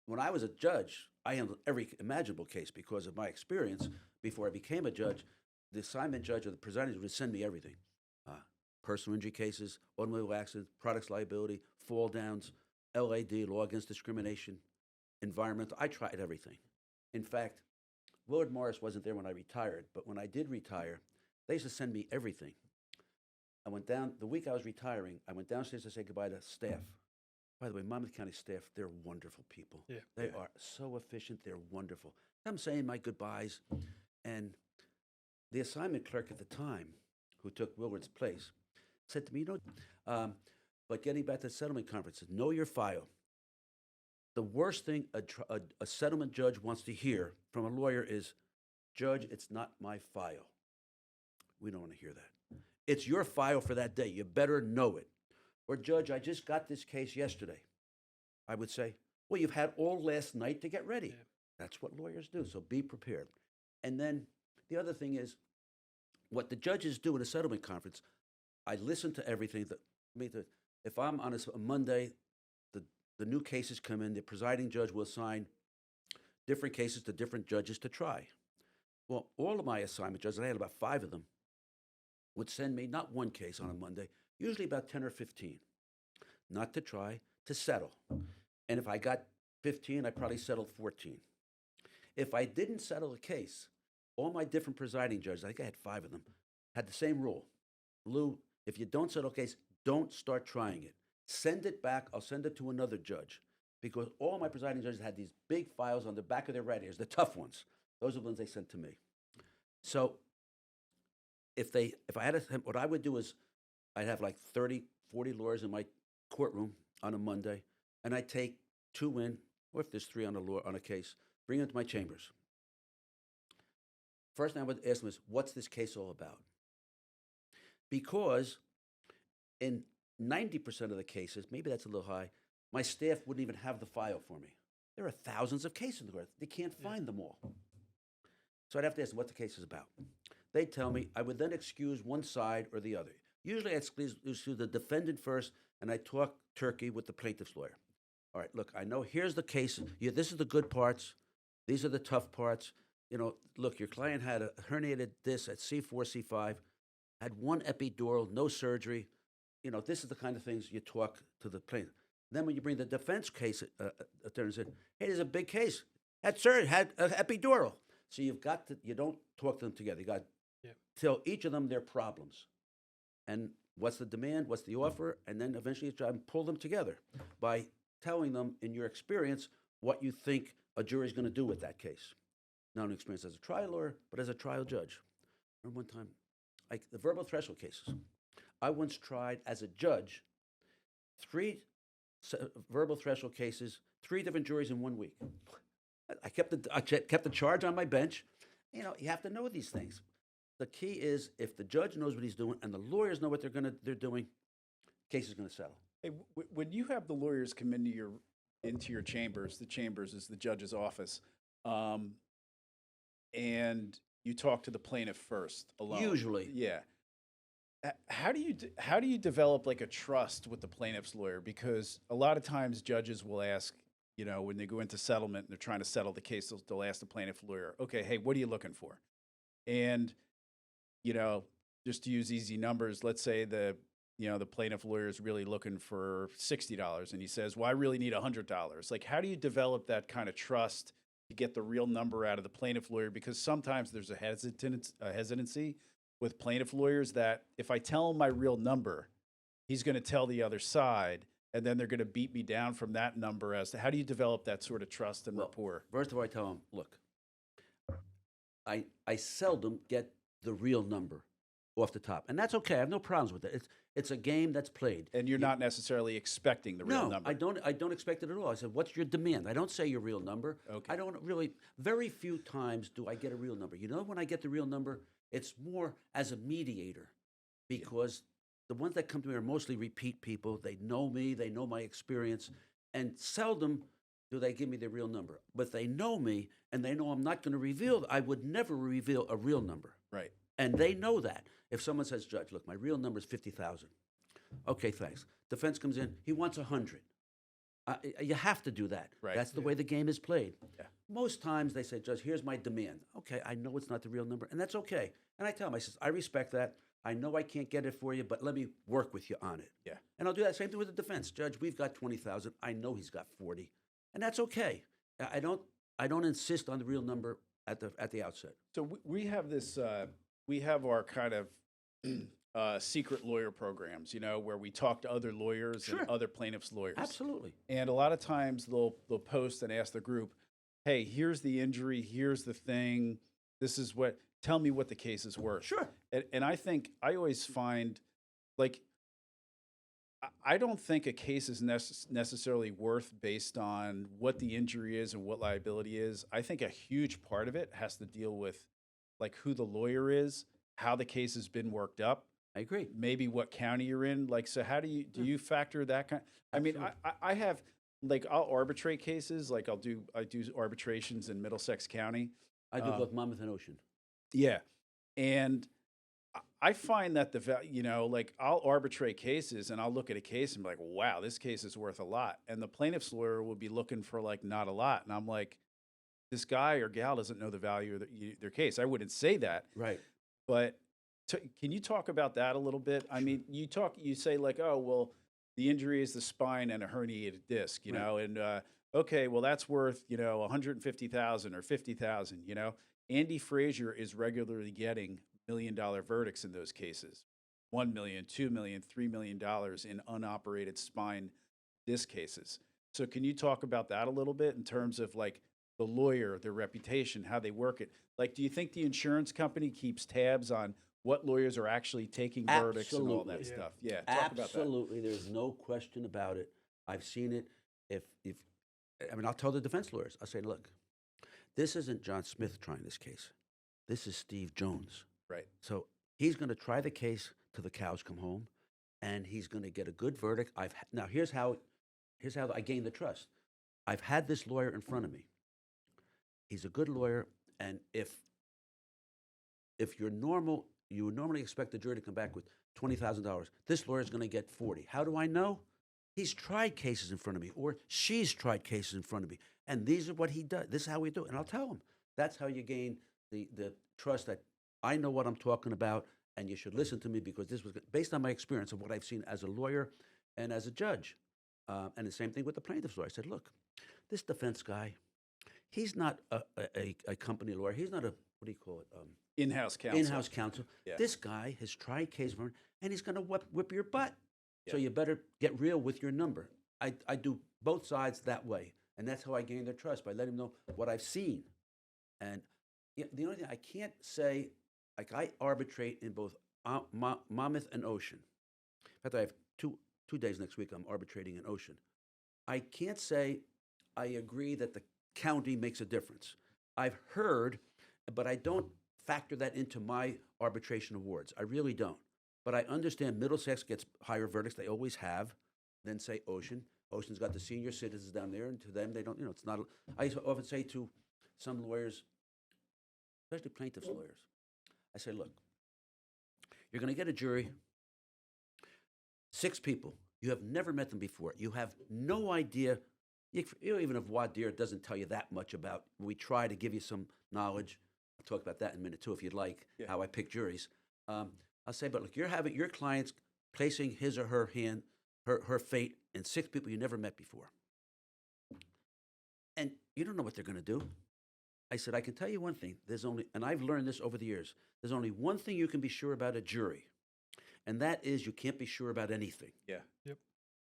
when I was a judge, I handled every imaginable case because of my experience. Before I became a judge, the assignment judge or the presiding judge would send me everything. Personal injury cases, automobile accidents, products liability, fall downs, LAD, law against discrimination, environmental. I tried everything. In fact, Willard Morris wasn't there when I retired, but when I did retire, they used to send me everything. I went down, the week I was retiring, I went downstairs to say goodbye to staff. By the way, Monmouth County staff, they're wonderful people. Yeah. They are so efficient, they're wonderful. I'm saying my goodbyes, and the assignment clerk at the time, who took Willard's place, said to me, but getting back to the settlement conferences, know your file. The worst thing a settlement judge wants to hear from a lawyer is, Judge, it's not my file. We don't want to hear that. It's your file for that day. You better know it. Or, Judge, I just got this case yesterday. I would say, well, you've had all last night to get ready. Yeah. That's what lawyers do, so be prepared. And then the other thing is, what the judges do in a settlement conference, I listen to everything. If I'm on a Monday, the new cases come in, the presiding judge will assign different cases to different judges to try. Well, all of my assignment judges, I had about 5 of them, would send me not one case on a Monday, usually about 10 or 15, not to try, to settle. And if I got 15, I probably settled 14. If I didn't settle a case, all my different presiding judges, I think I had 5 of them, had the same rule. Lou, if you don't settle a case, don't start trying it. Send it back. I'll send it to another judge. Because all my presiding judges had these big files on the back of their right ears, the tough ones. Those are the ones they sent to me. So if I had what I would do is I'd have like 30, 40 lawyers in my courtroom on a Monday, and I'd take 2 in, or if there's 3 on a case, bring them to my chambers. First thing I would ask them is, what's this case all about? Because in 90% of the cases, maybe that's a little high, my staff wouldn't even have the file for me. There are thousands of cases in the court. They can't find them all. So I'd have to ask them what the case is about. They'd tell me. I would then excuse one side or the other. Usually I'd excuse the defendant first, and I'd talk turkey with the plaintiff's lawyer. All right, look, I know here's the case. This is the good parts. These are the tough parts. Look, your client had a herniated disc at C4, C5, had 1 epidural, no surgery. This is the kind of things you talk to the plaintiff. Then when you bring the defense case attorney and say, hey, there's a big case. Had surgery, had an epidural. So you don't talk to them together. You got to tell each of them their problems. And what's the demand, what's the offer, and then eventually you try and pull them together by telling them, in your experience, what you think a jury's going to do with that case. Not only experience as a trial lawyer, but as a trial judge. I remember one time, the verbal threshold cases. I once tried as a judge 3 verbal threshold cases, 3 different juries in 1 week. I kept the charge on my bench. You have to know these things. The key is if the judge knows what he's doing and the lawyers know what they're doing, case is going to settle. Hey, when you have the lawyers come into your chambers, the chambers is the judge's office, and you talk to the plaintiff first alone. Usually, yeah. How do you develop like a trust with the plaintiff's lawyer? Because a lot of times judges will ask, when they go into settlement and they're trying to settle the case, they'll ask the plaintiff lawyer, okay, hey, what are you looking for? And, just to use easy numbers, let's say the plaintiff lawyer is really looking for $60 and he says, well, I really need $100. Like, how do you develop that kind of trust to get the real number out of the plaintiff lawyer? Because sometimes there's a hesitancy with plaintiff lawyers that if I tell them my real number, he's going to tell the other side, and then they're going to beat me down from that number. As to how do you develop that sort of trust and Well, rapport? First of all, I tell them, look, I seldom get the real number off the top, and that's okay. I have no problems with it. It's a game that's played. And you're not necessarily expecting the real No, number. I don't expect it at all. I said, what's your demand? I don't say your real number. Okay. I don't really, very few times do I get a real number. You know, when I get the real number, it's more as a mediator, because the ones that come to me are mostly repeat people. They know me, they know my experience, and seldom do they give me the real number. But they know me, and they know I'm not going to reveal, I would never reveal a real number. Right. And they know that. If someone says, Judge, look, my real number is 50,000. Okay, thanks. Defense comes in, he wants 100. You have to do that. Right. That's the way the game is played. Yeah. Most times they say, Judge, here's my demand. Okay, I know it's not the real number, and that's okay. And I tell them, I says, I respect that. I know I can't get it for you, but let me work with you on it. Yeah. And I'll do that same thing with the defense. Judge, we've got 20,000. I know he's got 40, and that's okay. I don't insist on the real number at the outset. So we have this. We have our kind of secret lawyer programs, where we talk to other lawyers Sure. and other plaintiffs' lawyers. Absolutely. And a lot of times they'll post and ask the group, "Hey, here's the injury. Here's the thing. This is what. Tell me what the case is worth." Sure. And I think I always find, like, I don't think a case is necessarily worth based on what the injury is and what liability is. I think a huge part of it has to deal with, like, who the lawyer is, how the case has been worked up, I agree. maybe what county you're in. Like, so how do you factor that kind? I mean, Absolutely. I have, like, I'll arbitrate cases. Like, I do arbitrations in Middlesex County. I do both Monmouth and Ocean. Yeah. And I find that like, I'll arbitrate cases and I'll look at a case and be like, wow, this case is worth a lot. And the plaintiff's lawyer will be looking for, like, not a lot. And I'm like, this guy or gal doesn't know the value of their case. I wouldn't say that. Right. But can you talk about that a little bit? I mean, you say, like, oh, well, the injury is the spine and a herniated disc, Right. and okay, well, that's worth, 150,000 or 50,000, Andy Frazier is regularly getting $1 million verdicts in those cases. $1 million, $2 million, $3 million in unoperated spine disc cases. So can you talk about that a little bit in terms of, like, the lawyer, their reputation, how they work it? Like, do you think the insurance company keeps tabs on what lawyers are actually taking verdicts and all that Absolutely. stuff? Yeah, talk about that. Absolutely. There's no question about it. I've seen it. I'll tell the defense lawyers, I'll say, look, this isn't John Smith trying this case. This is Steve Jones. Right. So he's going to try the case till the cows come home, and he's going to get a good verdict. Now here's how I gain the trust. I've had this lawyer in front of me. He's a good lawyer, and if you would normally expect the jury to come back with $20,000. This lawyer is going to get 40. How do I know? He's tried cases in front of me, or she's tried cases in front of me, and these are what he does. This is how we do it, and I'll tell him. That's how you gain the trust that I know what I'm talking about, and you should listen to me, because this was based on my experience of what I've seen as a lawyer and as a judge. And the same thing with the plaintiff's lawyer. I said, look, this defense guy, he's not a company lawyer. He's not a, what do you call it? In-house counsel. In-house counsel. Yeah. This guy has tried cases, and he's going to whip your butt. So you better get real with your number. I do both sides that way, and that's how I gain their trust, by letting them know what I've seen. And the only thing I can't say, like, I arbitrate in both Monmouth and Ocean. In fact, I have two days next week I'm arbitrating in Ocean. I can't say I agree that the county makes a difference. I've heard, but I don't factor that into my arbitration awards. I really don't. But I understand Middlesex gets higher verdicts, they always have, than, say, Ocean. Ocean's got the senior citizens down there, and to them, they don't, it's not, I often say to some lawyers, especially plaintiffs' lawyers, I say, look, you're going to get a jury, 6 people. You have never met them before. You have no idea, even if voir dire doesn't tell you that much about, we try to give you some knowledge. I'll talk about that in a minute, too, if you'd like, how I pick juries. I'll say, but look, you're having your client's placing his or her hand, her fate in 6 people you never met before. And you don't know what they're going to do. I said, I can tell you one thing. And I've learned this over the years, there's only one thing you can be sure about a jury. and that is you can't be sure about anything. Yeah.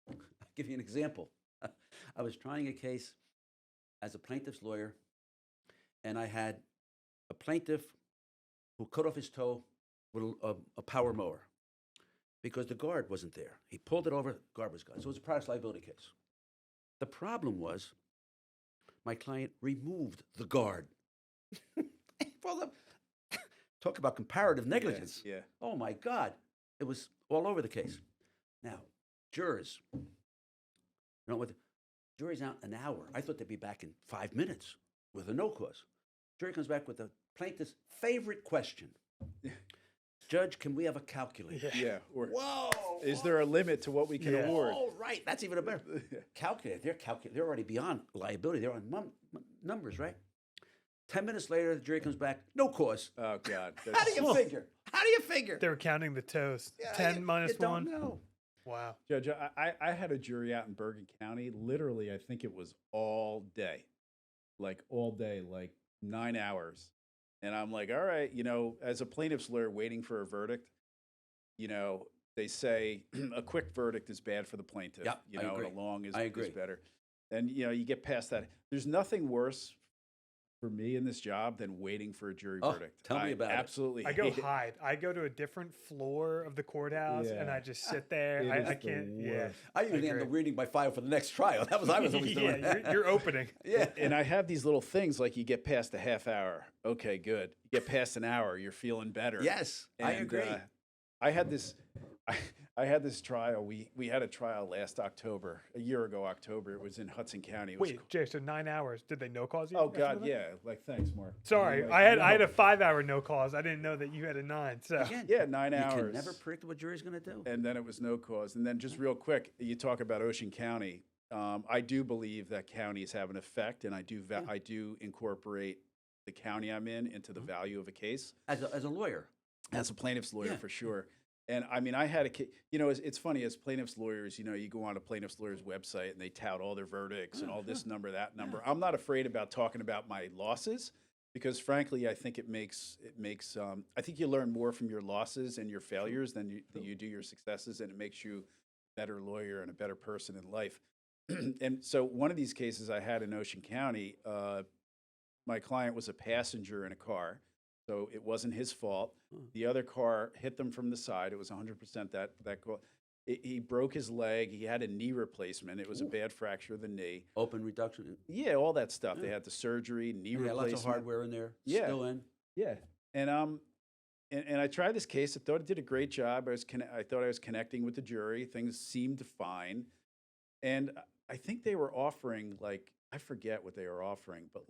I'll give you an example. I was trying a case as a plaintiff's lawyer, and I had a plaintiff who cut off his toe with a power mower because the guard wasn't there. He pulled it over, guard was gone. So it was a product liability case. The problem was my client removed the guard. Well, talk about comparative negligence. Yeah. Oh, my God. It was all over the case. Now, jurors, you know what? Jury's out an hour. I thought they'd be back in 5 minutes with a no cause. Jury comes back with the plaintiff's favorite question. Judge, can we have a calculator? Yeah. Or Whoa! is there a limit to what we can award? Oh, right. That's even a better calculator. They're already beyond liability. They're on numbers, right? 10 minutes later, the jury comes back, no cause. Oh, God. How do you figure? How do you figure? They were counting the toast. Yeah, 10 minus you don't 1. know. Wow. Judge, I had a jury out in Bergen County. Literally, I think it was all day. Like 9 hours. And I'm like, all right, as a plaintiff's lawyer waiting for a verdict, they say a quick verdict is bad for the plaintiff. Yep, I agree. And a long is I agree. better. And, you get past that. There's nothing worse for me in this job than waiting for a jury verdict. Tell me about it. Absolutely I go hate it. hide. I go to a different floor of the courthouse and Yeah. I just sit there. It I is the can't. Yeah. worst. I usually end up reading my file for the next trial. That was I was always doing. Yeah, you're opening. Yeah. And I have these little things like you get past a half hour. Okay, good. You get past an hour, you're feeling better. Yes, I And, agree. I had this I had this trial. We had a trial last October, a year ago October. It was in Hudson County. It was Wait, Jay, so 9 hours. Did they no cause you? Oh after God, that? yeah. Like thanks, Mark. Sorry, Like, I had no. a 5-hour no cause. I didn't know that you had a 9. So Again, Yeah, 9 you hours. can never predict what jury's going to do. And then it was no cause. And then just real quick, you talk about Ocean County. I do believe that counties have an effect, and I do incorporate the county I'm in into the value of a case. As a lawyer. As a plaintiff's lawyer, Yeah. for sure. And I mean, I had a case, it's funny, as plaintiff's lawyers, you go on a plaintiff's lawyer's website and they tout all their verdicts and all this number, that number. I'm not afraid about talking about my losses because frankly, I think I think you learn more from your losses and your failures than you do your successes, and it makes you a better lawyer and a better person in life. And so one of these cases I had in Ocean County, my client was a passenger in a car. So it wasn't his fault. The other car hit them from the side. It was 100% that car. He broke his leg. He had a knee replacement. It was a bad fracture of the knee. Open reduction. Yeah, all that stuff. They had the surgery, knee Yeah, replacement. lots of hardware in there. Yeah. Still in. Yeah, and I tried this case. I thought it did a great job. I thought I was connecting with the jury. Things seemed fine, and I think they were offering I forget what they were offering, but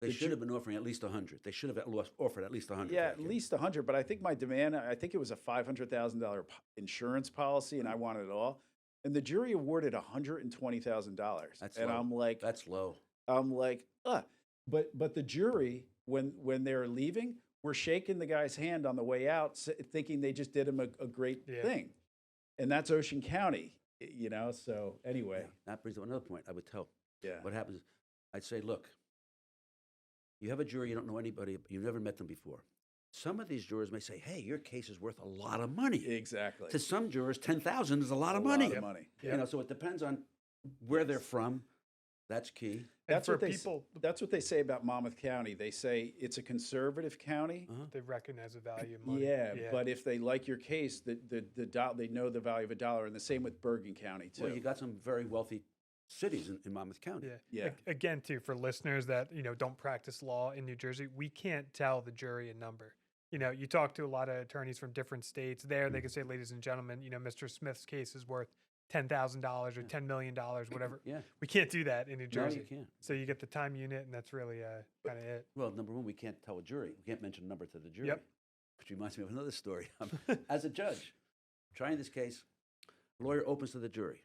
They should have been offering at least 100. They should have offered at least 100. Yeah, at least 100. But I think my demand, I think it was a $500,000 insurance policy, and I wanted it all. And the jury awarded $120,000. That's and low. I'm like, That's low. But the jury, when they're leaving, were shaking the guy's hand on the way out, thinking they just did him a great thing. And that's Ocean County, So anyway, That brings up another point. I would tell. yeah, What happens is, I'd say, look, you have a jury, you don't know anybody, you've never met them before. Some of these jurors may say, hey, your case is worth a lot of money. exactly. To some jurors, 10,000 is a lot of A money. lot of money. So it depends on where they're from. That's key. That's for what they people- That's what they say about Monmouth County. They say it's a conservative county. they recognize the value of money. Yeah, but if they like your case, they know the value of a dollar, and the same with Bergen County too. Well, you got some very wealthy cities in Monmouth County. Yeah. Again, too, for listeners that don't practice law in New Jersey, we can't tell the jury a number. You talk to a lot of attorneys from different states. There, they can say, "Ladies and gentlemen, Mr. Smith's case is worth $10,000 or $10 million, whatever." Yeah. We can't do that in New No, Jersey. you can't. So you get the time unit, and that's really kind of it. Well, number one, we can't tell a jury. We can't mention a number to the jury. Yep. Which reminds me of another story. As a judge, trying this case, a lawyer opens to the jury.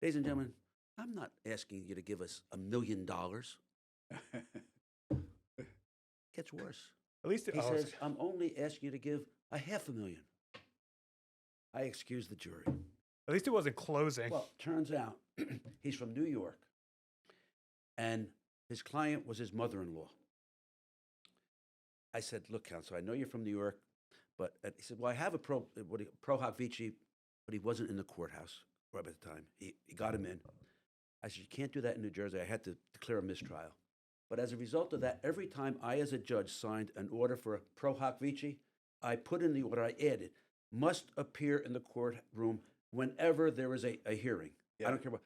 Ladies and gentlemen, I'm not asking you to give us $1 million. Gets worse. At least He says, I'm only asking you to give $500,000. I excuse the jury. at least it wasn't closing. Well, turns out he's from New York, and his client was his mother-in-law. I said, look, counsel, I know you're from New York, But he said, well, I have a pro hoc vici, but he wasn't in the courthouse right at the time. He got him in. I said, you can't do that in New Jersey. I had to declare a mistrial. But as a result of that, every time I, as a judge, signed an order for a pro hoc vici, I put in the order, I added, must appear in the courtroom whenever there is a hearing. Yeah. I don't care what,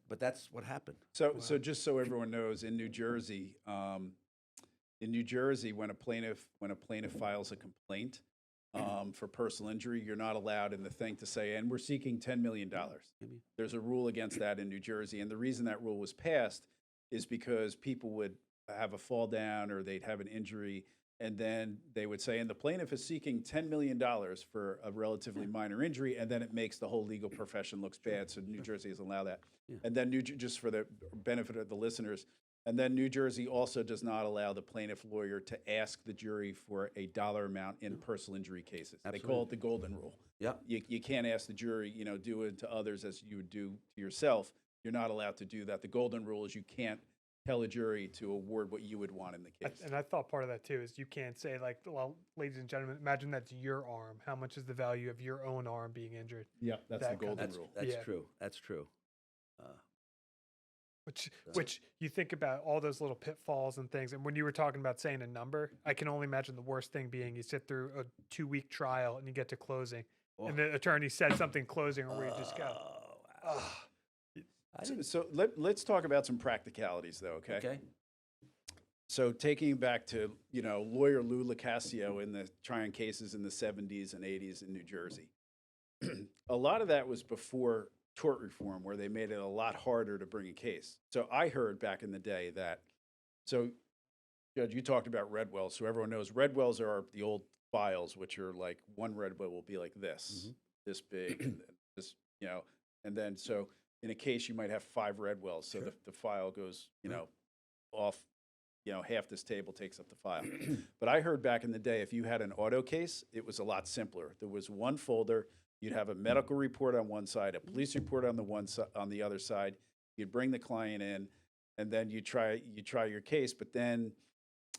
but that's what happened. So just so everyone knows, in New Jersey, when a plaintiff files a complaint for personal injury, you're not allowed in the thing to say, and we're seeking $10 million. There's a rule against that in New Jersey, and the reason that rule was passed is because people would have a fall down or they'd have an injury, and then they would say, and the plaintiff is seeking $10 million for a relatively minor injury, and then it makes the whole legal profession looks bad. So New Jersey doesn't allow that. Yeah. And then just for the benefit of the listeners, and then New Jersey also does not allow the plaintiff lawyer to ask the jury for a dollar amount in personal injury cases. Absolutely. They call it the golden rule. Yep. You can't ask the jury, do it to others as you would do to yourself. You're not allowed to do that. The golden rule is you can't tell a jury to award what you would want in the case. And I thought part of that too is you can't say like, well, ladies and gentlemen, imagine that's your arm. How much is the value of your own arm being injured? Yeah, that's the golden That's rule. That's Yeah. true. That's true. Which you think about all those little pitfalls and things. And when you were talking about saying a number, I can only imagine the worst thing being you sit through a 2-week trial and you get to closing, and the attorney said something closing, where you just go, Wow. So let's talk about some practicalities, though, okay? Okay. So taking you back to, lawyer Lou Locascio in the trying cases in the 70s and 80s in New Jersey. A lot of that was before tort reform, where they made it a lot harder to bring a case. So I heard back in the day that, so Judge, you talked about red wells. So everyone knows red wells are the old files, which are like one red well will be like this, this big, and this, and then so in a case you might have 5 red wells. So the file goes, off, half this table takes up the file. But I heard back in the day, if you had an auto case, it was a lot simpler. There was one folder. You'd have a medical report on one side, a police report on the other side. You'd bring the client in, and then you try your case. But then,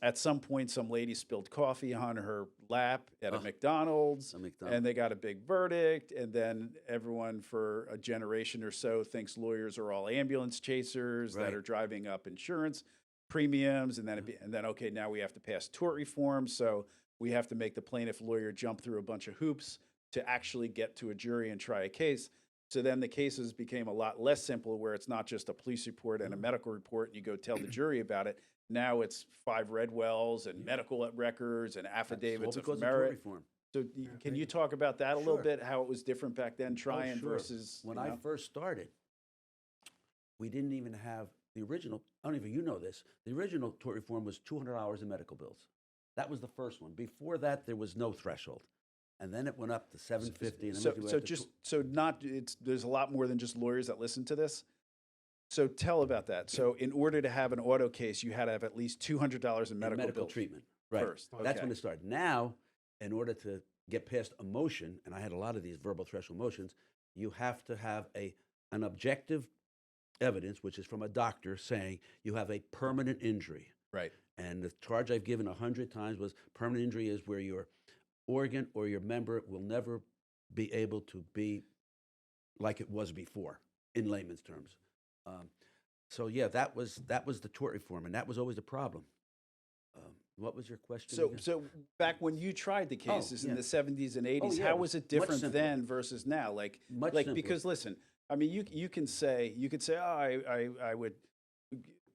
at some point, some lady spilled coffee on her lap at a McDonald's, and they got a big verdict. And then everyone for a generation or so thinks lawyers are all ambulance chasers that are driving up insurance premiums, and then okay, now we have to pass tort reform, so we have to make the plaintiff lawyer jump through a bunch of hoops to actually get to a jury and try a case. So then the cases became a lot less simple, where it's not just a police report and a medical report, and you go tell the jury about it. Now it's 5 red wells and medical records and affidavits of merit. So can you talk about that a little bit, how it was different back then, trying versus... When I first started, we didn't even have the original, I don't even, this, the original tort reform was $200 in medical bills. That was the first one. Before that, there was no threshold. And then it went up to $750. There's a lot more than just lawyers that listen to this. So tell about that. So in order to have an auto case, you had to have at least $200 in medical bills treatment. Right. First. That's when it started. Now, in order to get past a motion, and I had a lot of these verbal threshold motions, you have to have an objective evidence, which is from a doctor saying you have a permanent injury. Right. And the charge I've given 100 times was permanent injury is where your organ or your member will never be able to be like it was before, in layman's terms. So yeah, that was the tort reform, and that was always the problem. What was your question? So back when you tried the cases in the 70s and 80s, how was it different then versus now? Much simpler. Because listen, I mean, you could say, oh, I would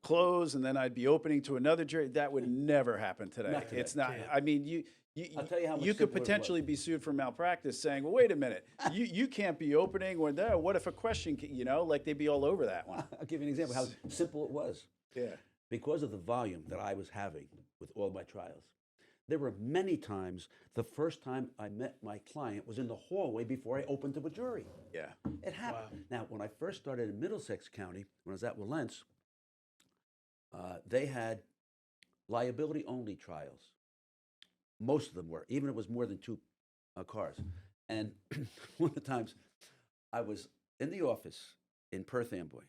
close and then I'd be opening to another jury. That would never happen today. Not today. It's not. I mean, I'll tell you how much you could simpler it potentially be sued for malpractice, saying, "Well, wait a minute, you can't be opening when there. What if a question, they'd be all over that one." I'll give you an example how simple it was. Yeah. Because of the volume that I was having with all my trials, there were many times the first time I met my client was in the hallway before I opened to a jury. Yeah. It happened. Wow. Now, when I first started in Middlesex County, when I was at Wilentz, they had liability-only trials. Most of them were, even if it was more than 2 cars. And one of the times I was in the office in Perth Amboy.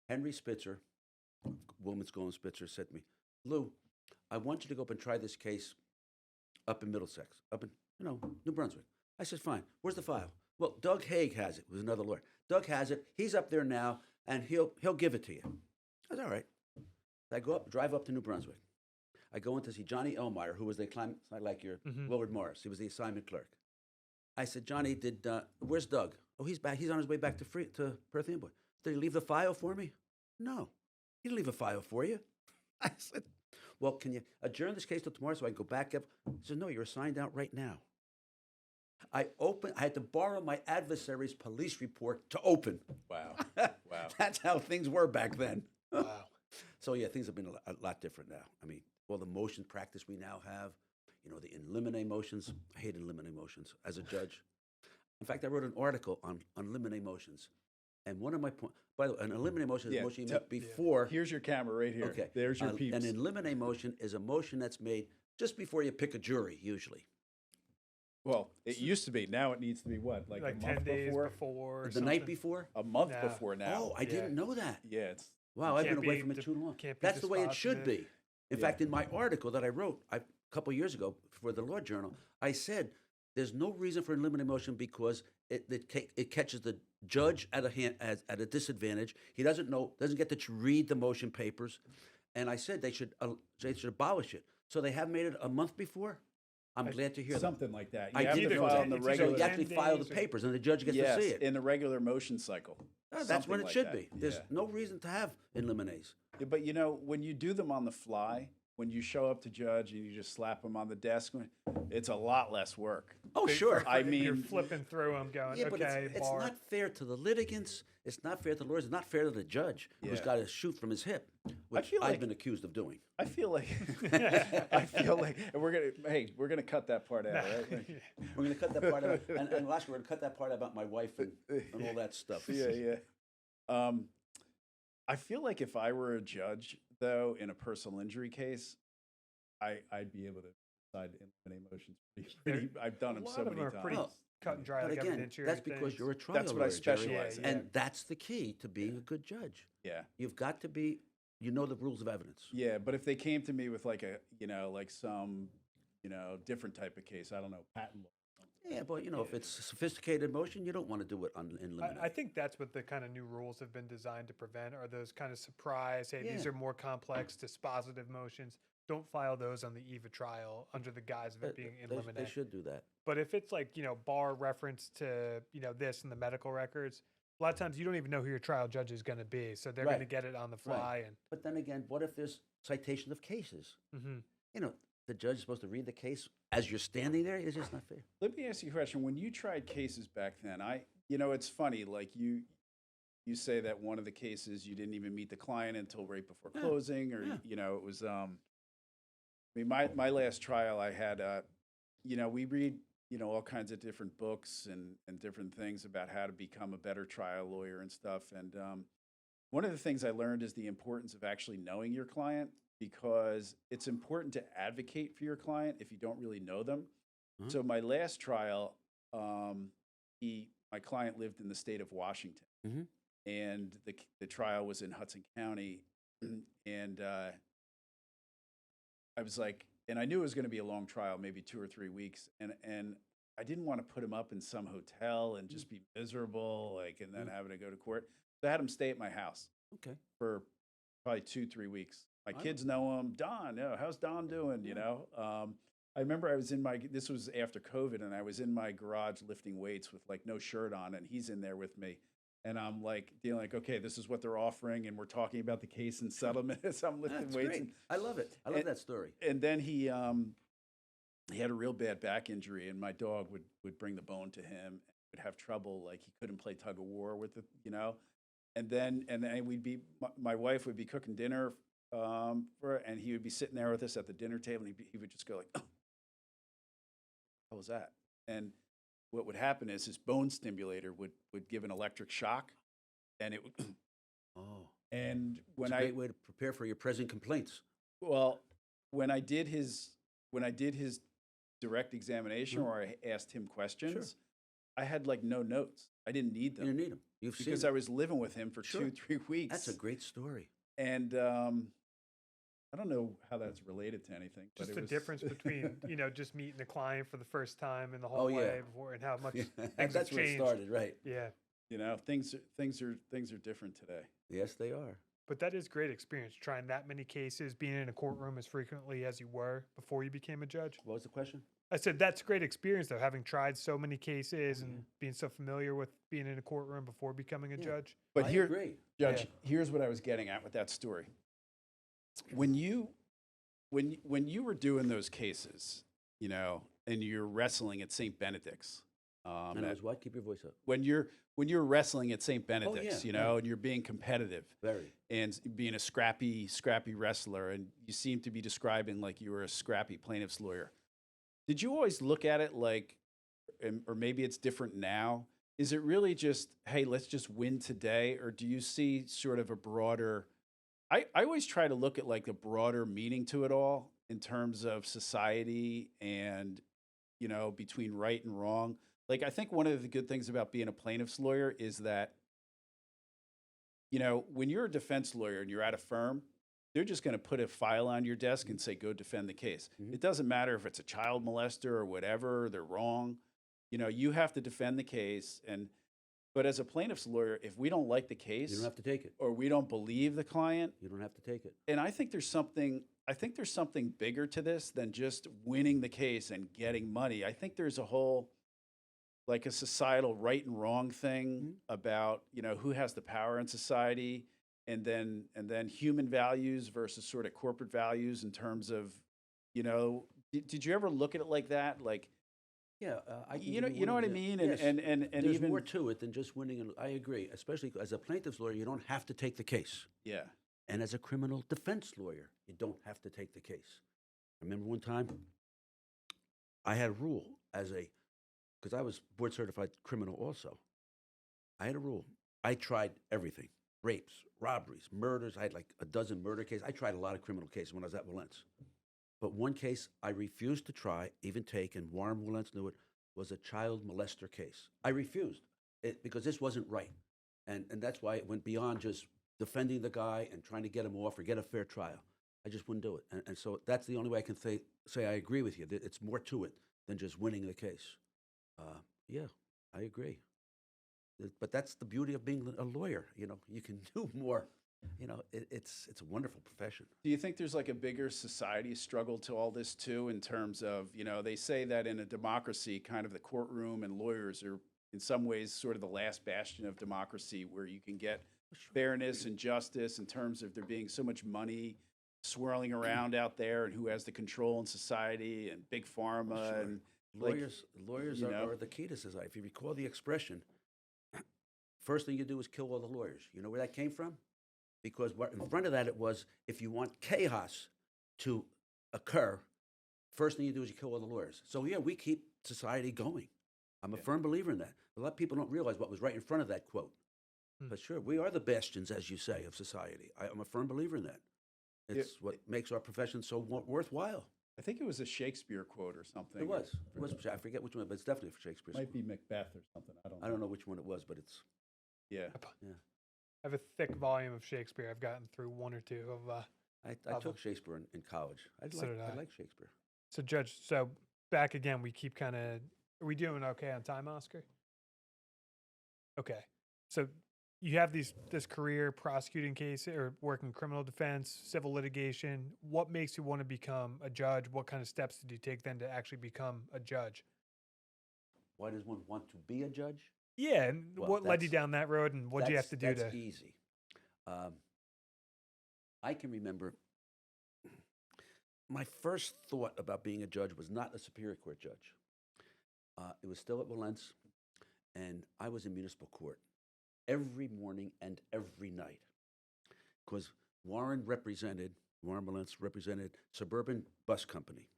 Henry Spitzer, Wilman School and Spitzer, said to me, "Lou, I want you to go up and try this case up in Middlesex, up in, New Brunswick. I said, fine. Where's the file? Well, Doug Haig has it. Was another lawyer. Doug has it. He's up there now, and he'll give it to you. I said, all right. I drive up to New Brunswick. I go in to see Johnny Elmeyer, who was like your Willard Morris. He was the assignment clerk. I said, Johnny, where's Doug? Oh, he's back. He's on his way back to Perth Amboy. Did he leave the file for me? No, he didn't leave a file for you. I said, well, can you adjourn this case till tomorrow so I can go back up? He said, no, you're assigned out right now. I had to borrow my adversary's police report to open. Wow. Wow. That's how things were back then. Wow. So yeah, things have been a lot different now. I mean, all the motion practice we now have, the in limine motions. I hate in limine motions as a judge. In fact, I wrote an article on limine motions. And one of my points, by the way, an in limine motion is a motion you make before. Here's your camera right here. Okay. There's your peeps. An in limine motion is a motion that's made just before you pick a jury, usually. Well, it used to be. Now it needs to be what? Like a 10 month days before? before. Or The night before? A month No. before now. Oh, I didn't know that. Yeah, it's Wow, I've been Can't away be from it di- too long. can't be That's the way it should dispositive. be. In Yeah. fact, in my article that I wrote a couple years ago for the Law Journal, I said there's no reason for an eliminate motion because it catches the judge at a disadvantage. He doesn't get to read the motion papers, and I said they should abolish it. So they have made it a month before. I'm glad to hear that. something like that. I You have did to know file that. in the It's So regular. you 10 actually file the days or- papers, and the judge gets Yes, to see it. in the regular motion cycle. That's Something when it like should that. be. There's Yeah. no reason to have eliminates. Yeah, but when you do them on the fly, when you show up to judge and you just slap them on the desk, it's a lot less work. Oh, sure. I you're mean- flipping through them, going, Yeah, but okay, it's bar. not fair to the litigants. It's not fair to the lawyers. It's not fair to the judge who's Yeah. got to shoot from his hip, which feel I've like- been accused of doing. I feel like and we're gonna cut that part out, right? Like, We're going to cut that part out, and last we're going to cut that part about my wife and all that stuff. yeah. I feel like if I were a judge, though, in a personal injury case, I'd be able to decide to eliminate motions. I've done them A lot so of many them are times. pretty Well, cut and dry, But like again, evidentiary that's because things. you're a trial That's what I lawyer, Jerry. specialize in. Yeah. And that's the key to being a good judge. Yeah. You've got to be, the rules of evidence. Yeah, but if they came to me with like some, different type of case, I don't know, patent law. Yeah, but if it's a sophisticated motion, you don't want to do it in limine. I think that's what the kind of new rules have been designed to prevent, are those kind of surprise, hey, these Yeah. are more complex, dispositive motions. Don't file those on the eve of trial under the guise of it being in They limine. should do that. But if it's like, bar reference to, this in the medical records, a lot of times you don't even know who your trial judge is going to be. So they're going to Right. get it on the Right. fly. But then again, what if there's citation of cases? And The judge is supposed to read the case as you're standing there. It's just not fair. Let me ask you a question. When you tried cases back then, it's funny, like you say that one of the cases you didn't even meet the client until right before Yeah. closing, or, Yeah. it was, I mean, my last trial I had, we read, all kinds of different books and different things about how to become a better trial lawyer and stuff. And one of the things I learned is the importance of actually knowing your client, because it's important to advocate for your client if you don't really know them. Mhm. So my last trial, my client lived in the state of Washington, Mhm. and the trial was in Hudson County, and I was like, and I knew it was going to be a long trial, maybe 2 or 3 weeks, and I didn't want to put him up in some hotel and just be miserable, like, and then having to go to court. So I had him stay at my house Okay. for probably 2-3 weeks. My Wow. kids know him. Don, how's Don doing? I remember I was this was after COVID, and I was in my garage lifting weights with like no shirt on, and he's in there with me. And I'm like dealing like, okay, this is what they're offering, and we're talking about the case and settlement as I'm lifting That's weights. great. I love it. I love that story. And then he had a real bad back injury, and my dog would bring the bone to him and would have trouble, like he couldn't play tug of war with it, And then my wife would be cooking dinner and he would be sitting there with us at the dinner table, and he would just go like, oh, what was that? And what would happen is his bone stimulator would give an electric shock, and it would. Oh, And it's when a great way to prepare for your present complaints. when I did his direct examination, or I asked him questions, I had like no notes. I didn't need You them didn't need them. You've seen because it. I was living with him for Sure. 2-3 weeks. That's a great story. And I don't know how that's related to anything. But Just it the was, difference between, just meeting the client for the first time in the Oh, yeah. hallway before and how much Yeah, things have that's where it changed. started, right? Yeah. things are different today. Yes, they are. But that is great experience, trying that many cases, being in a courtroom as frequently as you were before you became a judge. What was the question? I said that's great experience though, having tried so many cases and yeah. being so familiar with being in a courtroom before becoming a Yeah. judge. But I here, agree. Judge, here's what I was getting at with that story. When you were doing those cases, and you're wrestling at St. Benedict's, And it was what? Keep your voice up. when you're wrestling at St. Benedict's, yeah. and you're being competitive Very. and being a scrappy wrestler, and you seem to be describing like you were a scrappy plaintiff's lawyer. Did you always look at it like, or maybe it's different now? Is it really just, hey, let's just win today, or do you see sort of a broader? I always try to look at like a broader meaning to it all in terms of society and between right and wrong. Like, I think one of the good things about being a plaintiff's lawyer is that, when you're a defense lawyer and you're at a firm, they're just going to put a file on your desk and say, go defend the case. Mhm. It doesn't matter if it's a child molester or whatever, they're wrong. You have to defend the case. But as a plaintiff's lawyer, if we don't like the You case don't have to take it. or we don't believe the client, You don't have to take it. and I think there's something bigger to this than just winning the case and getting money. I think there's a whole, like, a societal right and wrong thing about, who has the power in society, and then human values versus sort of corporate values in terms of, did you ever look at it like that? Like, Yeah, I can you give know what I one mean? example. And, Yes. and There's even more to it than just winning. And I agree, especially as a plaintiff's lawyer, you don't have to take the case. yeah. And as a criminal defense lawyer, you don't have to take the case. I remember one time I had a rule because I was board certified criminal also. I had a rule. I tried everything: rapes, robberies, murders. I had like a dozen murder cases. I tried a lot of criminal cases when I was at Valence. But one case I refused to try, even take, and Warren Valence knew it, was a child molester case. I refused it because this wasn't right. And that's why it went beyond just defending the guy and trying to get him off or get a fair trial. I just wouldn't do it. And so that's the only way I can say I agree with you. That it's more to it than just winning the case. Yeah, I agree. But that's the beauty of being a lawyer. You can do more. It's a wonderful profession. Do you think there's like a bigger society struggle to all this too, in terms of, they say that in a democracy, kind of the courtroom and lawyers are in some ways sort of the last bastion of democracy, where you can get fairness and justice in terms of there being so much money swirling around out there, and who has the control in society, and big pharma. Sure. And like, Lawyers are the key to society. If you recall the expression, first thing you do is kill all the lawyers. You know where that came from? Because in front of that it was, if you want chaos to occur, first thing you do is you kill all the lawyers. So yeah, we keep society going. I'm a firm believer in that. A lot of people don't realize what was right in front of that quote. But sure, we are the bastions, as you say, of society. I'm a firm believer in that. It's what makes our profession so worthwhile. I think it was a Shakespeare quote or something. It was. I forget which one, but it's definitely for Shakespeare. Might be Macbeth or something. I don't know which one it was, but it's. Yeah. Yeah. I have a thick volume of Shakespeare. I've gotten through one or two of. I took Shakespeare in college. I like Shakespeare. So, Judge, back again, we keep kind of. Are we doing okay on time, Oscar? Okay. So you have this career prosecuting cases or working criminal defense, civil litigation. What makes you want to become a judge? What kind of steps did you take then to actually become a judge? Why does one want to be a judge? Yeah, and Well, what led you down that road, and what did you have to do That's to? easy. I can remember my first thought about being a judge was not a Superior Court judge. It was still at Valence, and I was in municipal court every morning and every night, because Warren Valence represented Suburban Bus Company,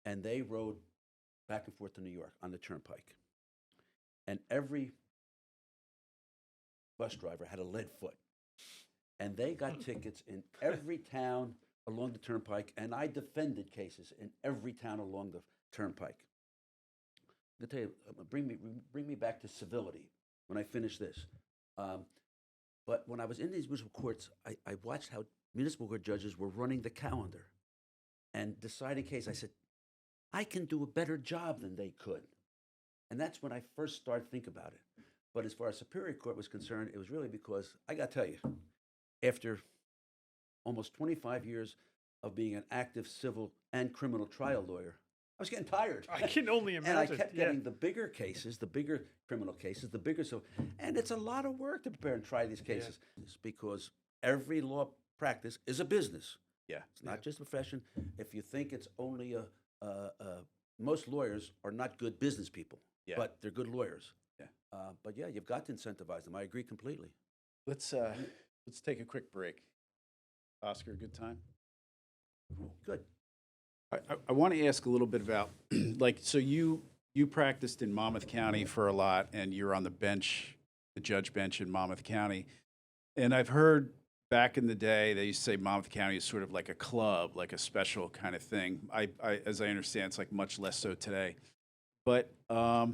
and they rode back and forth to New York on the Turnpike. And every bus driver had a lead foot. And they got tickets in every town along the Turnpike, and I defended cases in every town along the Turnpike. I'm going to tell you, bring me back to civility when I finish this. But when I was in these municipal courts, I watched how municipal court judges were running the calendar and deciding case. I said, I can do a better job than they could. And that's when I first started to think about it. But as far as Superior Court was concerned, it was really because, I got to tell you, after almost 25 years of being an active civil and criminal trial lawyer, I was getting tired. I can only imagine. And I kept getting the bigger cases, the bigger criminal cases, the bigger so, and it's a lot of work to prepare and try these cases. It's because every law practice is a business. Yeah. It's not just a profession. If you think it's only most lawyers are not good business people, but they're good lawyers. Yeah. But yeah, you've got to incentivize them. I agree completely. Let's take a quick break. Oscar, good time? Good. I want to ask a little bit about, like, so you practiced in Monmouth County for a lot, and you're on the bench, the judge bench in Monmouth County. And I've heard back in the day, they used to say Monmouth County is sort of like a club, like a special kind of thing. As I understand, it's like much less so today. But how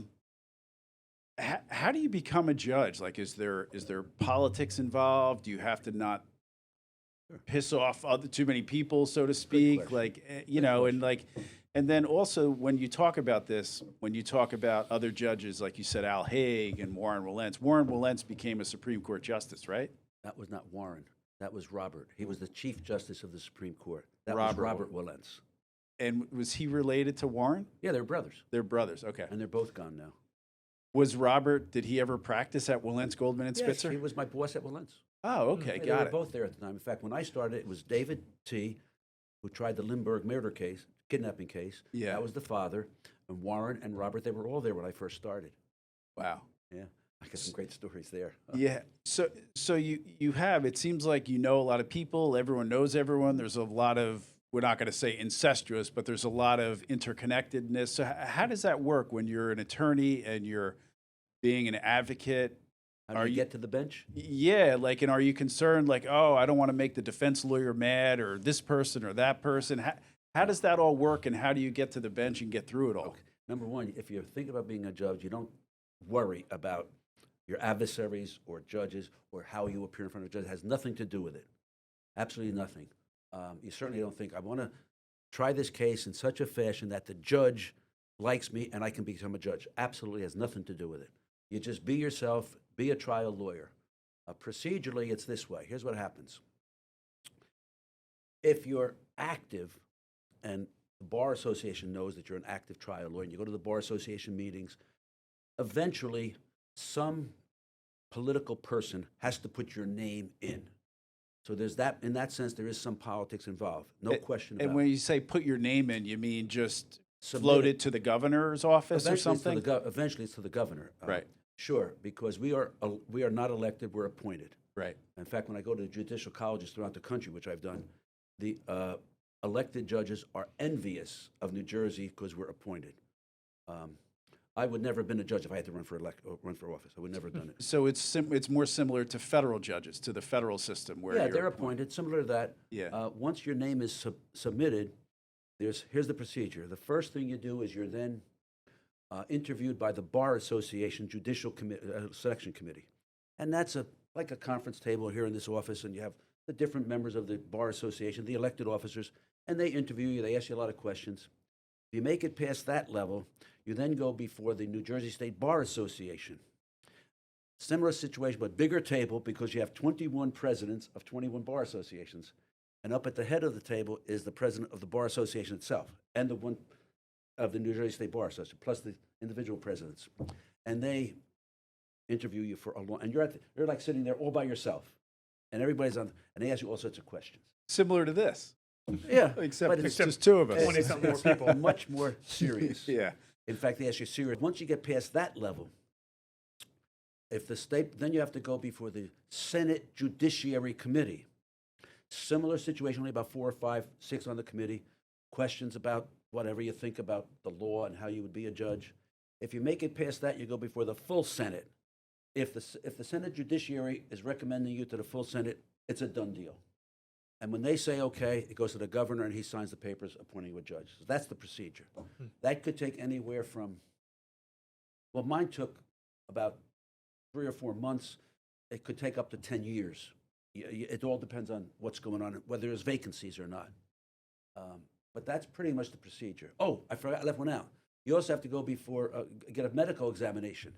do you become a judge? Like, is there politics involved? Do you have to not piss off too many people, so to speak? Like, you know, and like, and then also when you talk about this, when you talk about other judges, like you said, Al Haig and Warren Willents. Warren Willents became a Supreme Court justice, right? That was not Warren. That was Robert. He was the Chief Justice of the Supreme Court. That Robert. was Robert Willents. And was he related to Warren? Yeah, they're brothers. They're brothers. Okay. And they're both gone now. Was Robert? Did he ever practice at Willents, Goldman, and Spitzer? Yes, he was my boss at Willents. Oh, okay, They got were it. both there at the time. In fact, when I started, it was David T., who tried the Lindbergh murder case, kidnapping case. Yeah. That was the father. And Warren and Robert, they were all there when I first started. Wow. Yeah. I got some great stories there. Yeah. So you have, it seems like you know a lot of people, everyone knows everyone. There's a lot of, we're not going to say incestuous, but there's a lot of interconnectedness. So how does that work when you're an attorney and you're being an advocate? How do you get to the bench? Yeah, like, and are you concerned, like, oh, I don't want to make the defense lawyer mad, or this person or that person? How does that all work, and how do you get to the bench and get through it all? Okay. Number one, if you're thinking about being a judge, you don't worry about your adversaries or judges or how you appear in front of a judge. It has nothing to do with it. Absolutely nothing. You certainly don't think, I want to try this case in such a fashion that the judge likes me and I can become a judge. Absolutely has nothing to do with it. You just be yourself, be a trial lawyer. Procedurally, it's this way. Here's what happens. If you're active, and the Bar Association knows that you're an active trial lawyer, and you go to the Bar Association meetings, eventually some political person has to put your name in. So there's that, in that sense, there is some politics involved. No question about it. And when you say put your name in, you mean just Submit float it. it to the governor's office or Eventually it's to something? eventually it's to the governor. Right. Sure, because we are not elected, we're appointed. Right. In fact, when I go to the judicial colleges throughout the country, which I've done, the elected judges are envious of New Jersey because we're appointed. I would never have been a judge if I had to run for office. I would never have done it. So it's more similar to federal judges, to the federal system where Yeah, you're they're appointed, similar to that. Yeah. Once your name is submitted, here's the procedure. The first thing you do is you're then interviewed by the Bar Association Judicial Selection Committee. And that's like a conference table here in this office, and you have the different members of the Bar Association, the elected officers, and they interview you, they ask you a lot of questions. If you make it past that level, you then go before the New Jersey State Bar Association. Similar situation, but bigger table because you have 21 presidents of 21 bar associations. And up at the head of the table is the president of the Bar Association itself and the one of the New Jersey State Bar Association, plus the individual presidents. And they interview you for a long, and you're like sitting there all by yourself. And everybody's on, and they ask you all sorts of questions. similar to this. Yeah. Except but it's just two of us. 20-something more people. Much more serious. Yeah. In fact, they ask you serious. Once you get past that level, if the state, then you have to go before the Senate Judiciary Committee. Similar situation, only about 4 or 5, 6 on the committee. Questions about whatever you think about the law and how you would be a judge. If you make it past that, you go before the full Senate. If the Senate Judiciary is recommending you to the full Senate, it's a done deal. And when they say okay, it goes to the governor and he signs the papers appointing you a judge. So that's the procedure. That could take anywhere from, well, mine took about 3 or 4 months it could take up to 10 years. It all depends on what's going on, whether there's vacancies or not. But that's pretty much the procedure. Oh, I forgot, I left one out. You also have to go before, get a medical examination.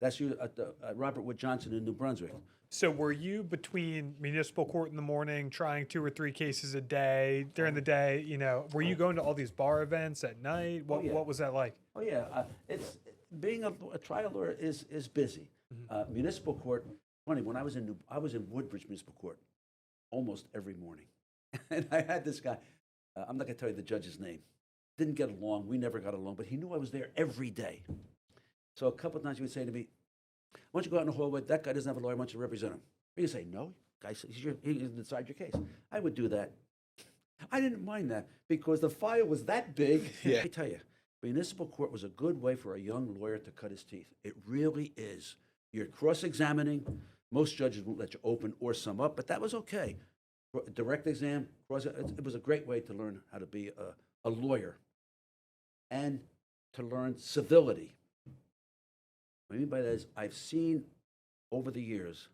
That's you at the Robert Wood Johnson in New Brunswick. So were you between municipal court in the morning, trying 2 or 3 cases a day during the day? You know, were you going to all these bar events at night? What yeah. what was that like? Oh yeah, it's being a trial lawyer is busy. Municipal court. Funny, when I was in Woodbridge Municipal Court almost every morning, and I had this guy. I'm not going to tell you the judge's name. Didn't get along. We never got along, but he knew I was there every day. So a couple of times he would say to me, "Why don't you go out in the hallway? That guy doesn't have a lawyer. I want you to represent him." You say, "No, guy, he can decide your case." I would do that. I didn't mind that because the file was that big. Let me tell you, municipal court was a good way for a young lawyer to cut his teeth. It really is. You're cross-examining. Most judges won't let you open or sum up, but that was okay. Direct exam, it was a great way to learn how to be a lawyer and to learn civility. What I mean by that is I've seen over the years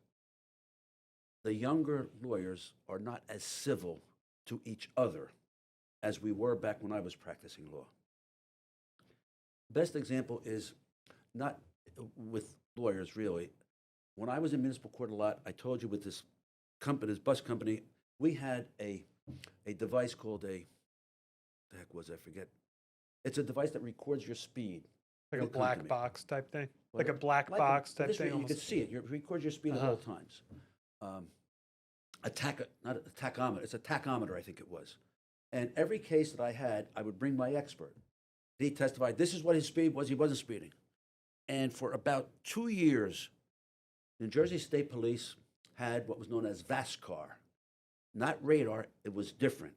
the younger lawyers are not as civil to each other as we were back when I was practicing law. Best example is not with lawyers, really. When I was in municipal court a lot, I told you with this company, this bus company, we had a device called the heck was I forget. It's a device that records your speed. Like a It'll come to black me. box type thing? Well, Like a black box type this way thing? you could see it. You record your speed at all times. Not a tachometer. It's a tachometer, I think it was. And every case that I had, I would bring my expert. He testified, this is what his speed was. He wasn't speeding. And for about 2 years, New Jersey State Police had what was known as VASCAR. Not radar, it was different.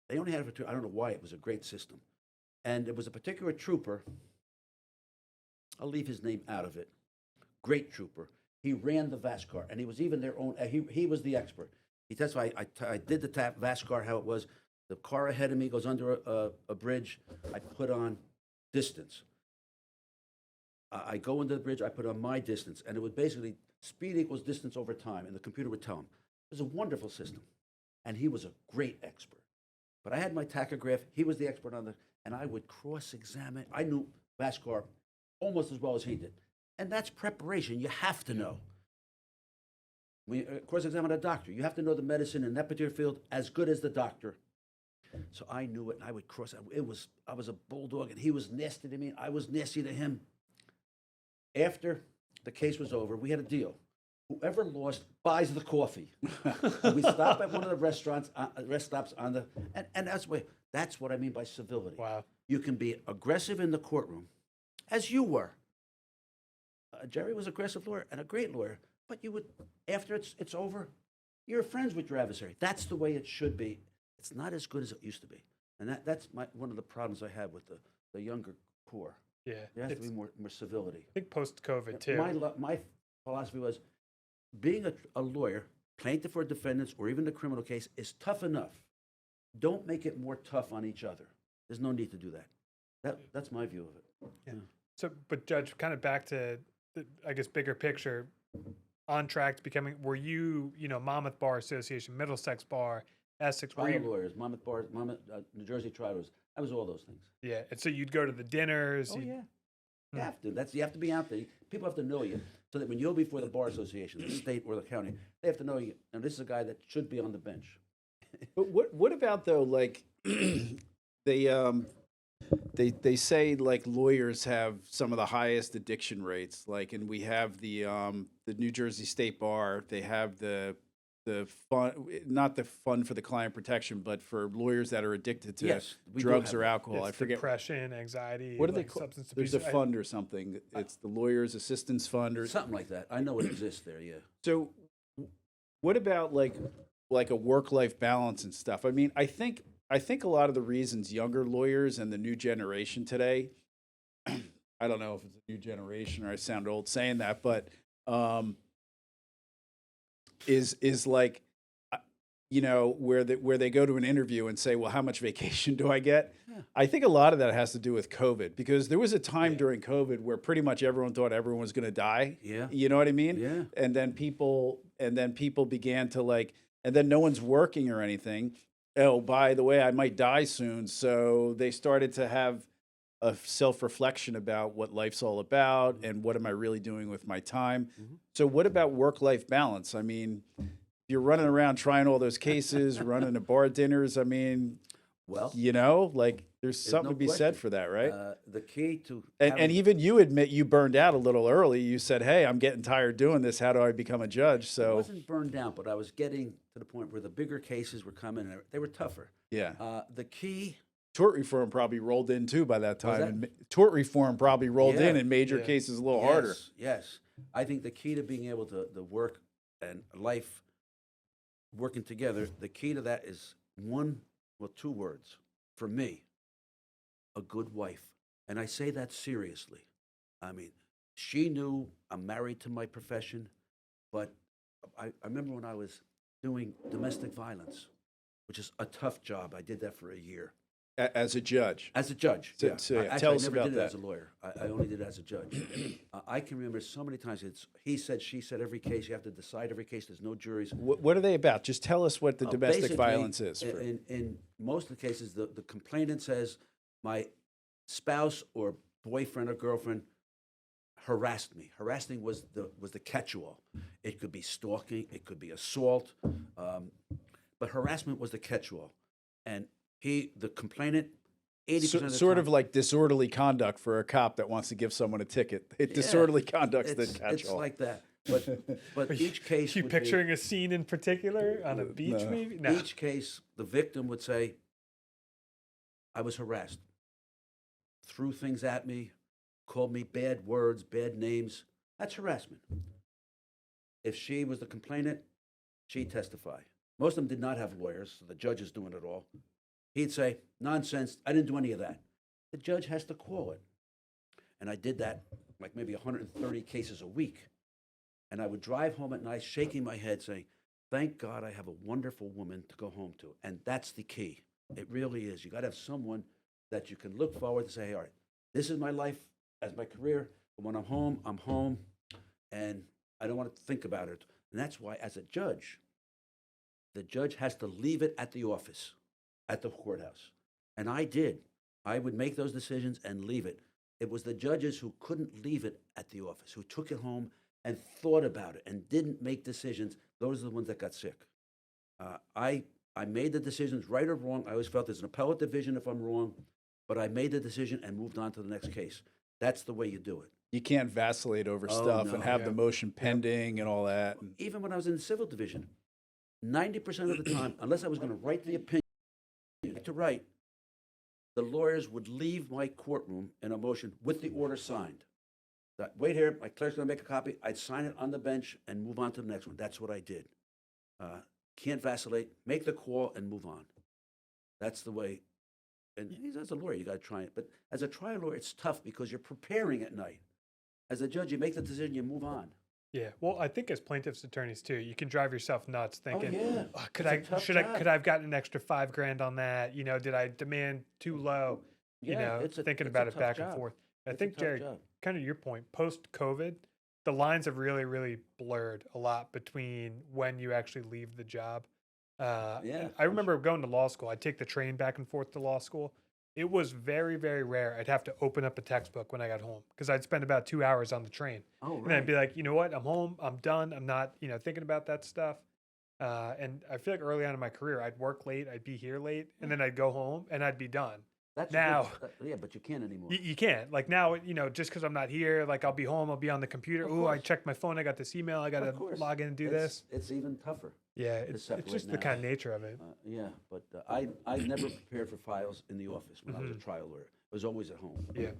They only had it for 2, I don't know why, it was a great system. And it was a particular trooper, I'll leave his name out of it, great trooper. He ran the VASCAR, and he was even their own, he was the expert. He testified, I did the VASCAR, how it was. The car ahead of me goes under a bridge, I put on distance. I go into the bridge, I put on my distance, and it would basically speed equals distance over time, and the computer would tell him. It was a wonderful system, and he was a great expert. But I had my tachograph, he was the expert on the, and I would cross-examine. I knew VASCAR almost as well as he did. And that's preparation, you have to know. When you cross-examine a doctor, you have to know the medicine in that particular field as good as the doctor. So I knew it, and I would cross. I was a bulldog, and he was nasty to me, and I was nasty to him. After the case was over, we had a deal. Whoever lost buys the coffee. So we stop at one of the rest stops on the, and that's what I mean by civility. Wow. You can be aggressive in the courtroom, as you were. Jerry was an aggressive lawyer and a great lawyer, but you would, after it's over, you're friends with your adversary. That's the way it should be. It's not as good as it used to be. And that's one of the problems I have with the younger core. Yeah. There has to be more civility. I think post-COVID, too. My philosophy was being a lawyer, plaintiff or defendants, or even a criminal case is tough enough. Don't make it more tough on each other. There's no need to do that. That's my view of it. Yeah. So, but Judge, kind of back to, I guess, bigger picture, on track to becoming, were you, Monmouth Bar Association, Middlesex Bar, Essex? Trial lawyers, Monmouth Bar, New Jersey trial lawyers. I was all those things. Yeah, and so you'd go to the dinners. Oh, yeah. You have to. You have to be out there. People have to know you, so that when you're before the bar association, the state or the county, they have to know you. And this is a guy that should be on the bench. But what about though? Like they say like lawyers have some of the highest addiction rates. Like, and we have the New Jersey State Bar. They have the fund, not the fund for the client protection, but for lawyers that are addicted to Yes, we do drugs have or that. alcohol. I It's forget depression, anxiety. what do they like call. substance abuse. There's a fund or something. It's the Lawyers Assistance Fund or Something like that. I know it exists there, yeah. So, what about like a work-life balance and stuff? I mean, I think a lot of the reasons younger lawyers and the new generation today, I don't know if it's a new generation or I sound old saying that, but is like you know, where they go to an interview and say, well, how much vacation do I get? Yeah. I think a lot of that has to do with COVID, because there was a time Yeah. during COVID where pretty much everyone thought everyone was going to die. Yeah. You know what I mean? Yeah. And then people began to like, and then no one's working or anything. Oh, by the way, I might die soon. So they started to have a self-reflection about what life's all about and what am I really doing with my time. Mhm. So what about work-life balance? I mean, you're running around trying all those cases, running to bar dinners. I mean, Well, you know, like there's there's something no to be said question. for that, right? The key to And having- even you admit you burned out a little early. You said, "Hey, I'm getting tired doing this. How do I become a judge?" I So wasn't burned out, but I was getting to the point where the bigger cases were coming, and they were tougher. yeah, The key, tort reform probably rolled in too by that time. that? And tort reform probably rolled in, Yeah, and major yeah. cases a little harder. yes, yes. I think the key to being able to the work and life working together, the key to that is two words for me: a good wife. And I say that seriously. I mean, she knew I'm married to my profession, but I remember when I was doing domestic violence, which is a tough job. I did that for a year As a judge. as a judge. So- yeah. so, yeah, Actually, tell I us never about did it that. as a lawyer. I only did it as a judge. I can remember so many times. It's he said, she said. Every case you have to decide. Every case. There's no juries. What are they about? Just tell us what the domestic Basically, violence is. In most of the cases, the complainant says, my spouse or boyfriend or girlfriend harassed me. Harassing was the catch-all. It could be stalking, it could be assault, but harassment was the catch-all. And the complainant, 80% of the Sort of time- like disorderly conduct for a cop that wants to give someone a ticket. Disorderly conduct's the it's catch-all. like that. But each case You would be- picturing a scene in particular on a beach, No. maybe? No. each case, the victim would say, I was harassed, threw things at me, called me bad words, bad names. That's harassment. If she was the complainant, she'd testify. Most of them did not have lawyers, so the judge is doing it all. He'd say, nonsense, I didn't do any of that. The judge has to call it. And I did that like maybe 130 cases a week. And I would drive home at night shaking my head saying, thank God I have a wonderful woman to go home to. And that's the key. It really is. You got to have someone that you can look forward to say, hey, all right, this is my life as my career. But when I'm home, and I don't want to think about it. And that's why, as a judge, the judge has to leave it at the office, at the courthouse. And I did. I would make those decisions and leave it. It was the judges who couldn't leave it at the office, who took it home and thought about it and didn't make decisions. Those are the ones that got sick. I made the decisions, right or wrong. I always felt there's an appellate division if I'm wrong, but I made the decision and moved on to the next case. That's the way you do it. You can't vacillate over Oh, stuff no. and have Yeah. the motion pending and all that. Even when I was in the civil division, 90% of the time, unless I was going to write the opinion to write, the lawyers would leave my courtroom in a motion with the order signed. That, wait here, my clerk's going to make a copy. I'd sign it on the bench and move on to the next one. That's what I did. Can't vacillate, make the call and move on. That's the way. And as a lawyer, you got to try it. But as a trial lawyer, it's tough because you're preparing at night. As a judge, you make the decision, you move on. Yeah. Well, I think as plaintiffs' attorneys too, you can drive yourself nuts thinking, yeah. "Oh, It's a tough job. could I have gotten an extra $5,000 on that? You know, did I demand too low? You Yeah, know, it's a- thinking it's a about it tough back job. and forth. I It's a think, tough Jerry, job. kind of your point, post COVID, the lines have really, really blurred a lot between when you actually leave the job. Yeah, I remember going to law school. I'd take the train back and forth to law school. It was very, very rare. I'd have to open up a textbook when I got home because I'd spend about 2 hours on the train. Oh, And I'd be like, you know what? I'm home. I'm done. I'm not, thinking about that stuff. And I feel like early on in my career, I'd work late. I'd be here late. And then I'd go home and I'd be done. That's now- yeah, but you can't anymore. You can't. Like now, just because I'm not here, like I'll be home. I'll be on the computer. Of Ooh, I course. checked my phone. I got this email. I got to Of course. log in and do It's- this. It's even tougher. Yeah, it's separate just the now. kind of nature of it. Yeah, but I never prepared for files in the office when I was a trial lawyer. It was always at home. Yeah.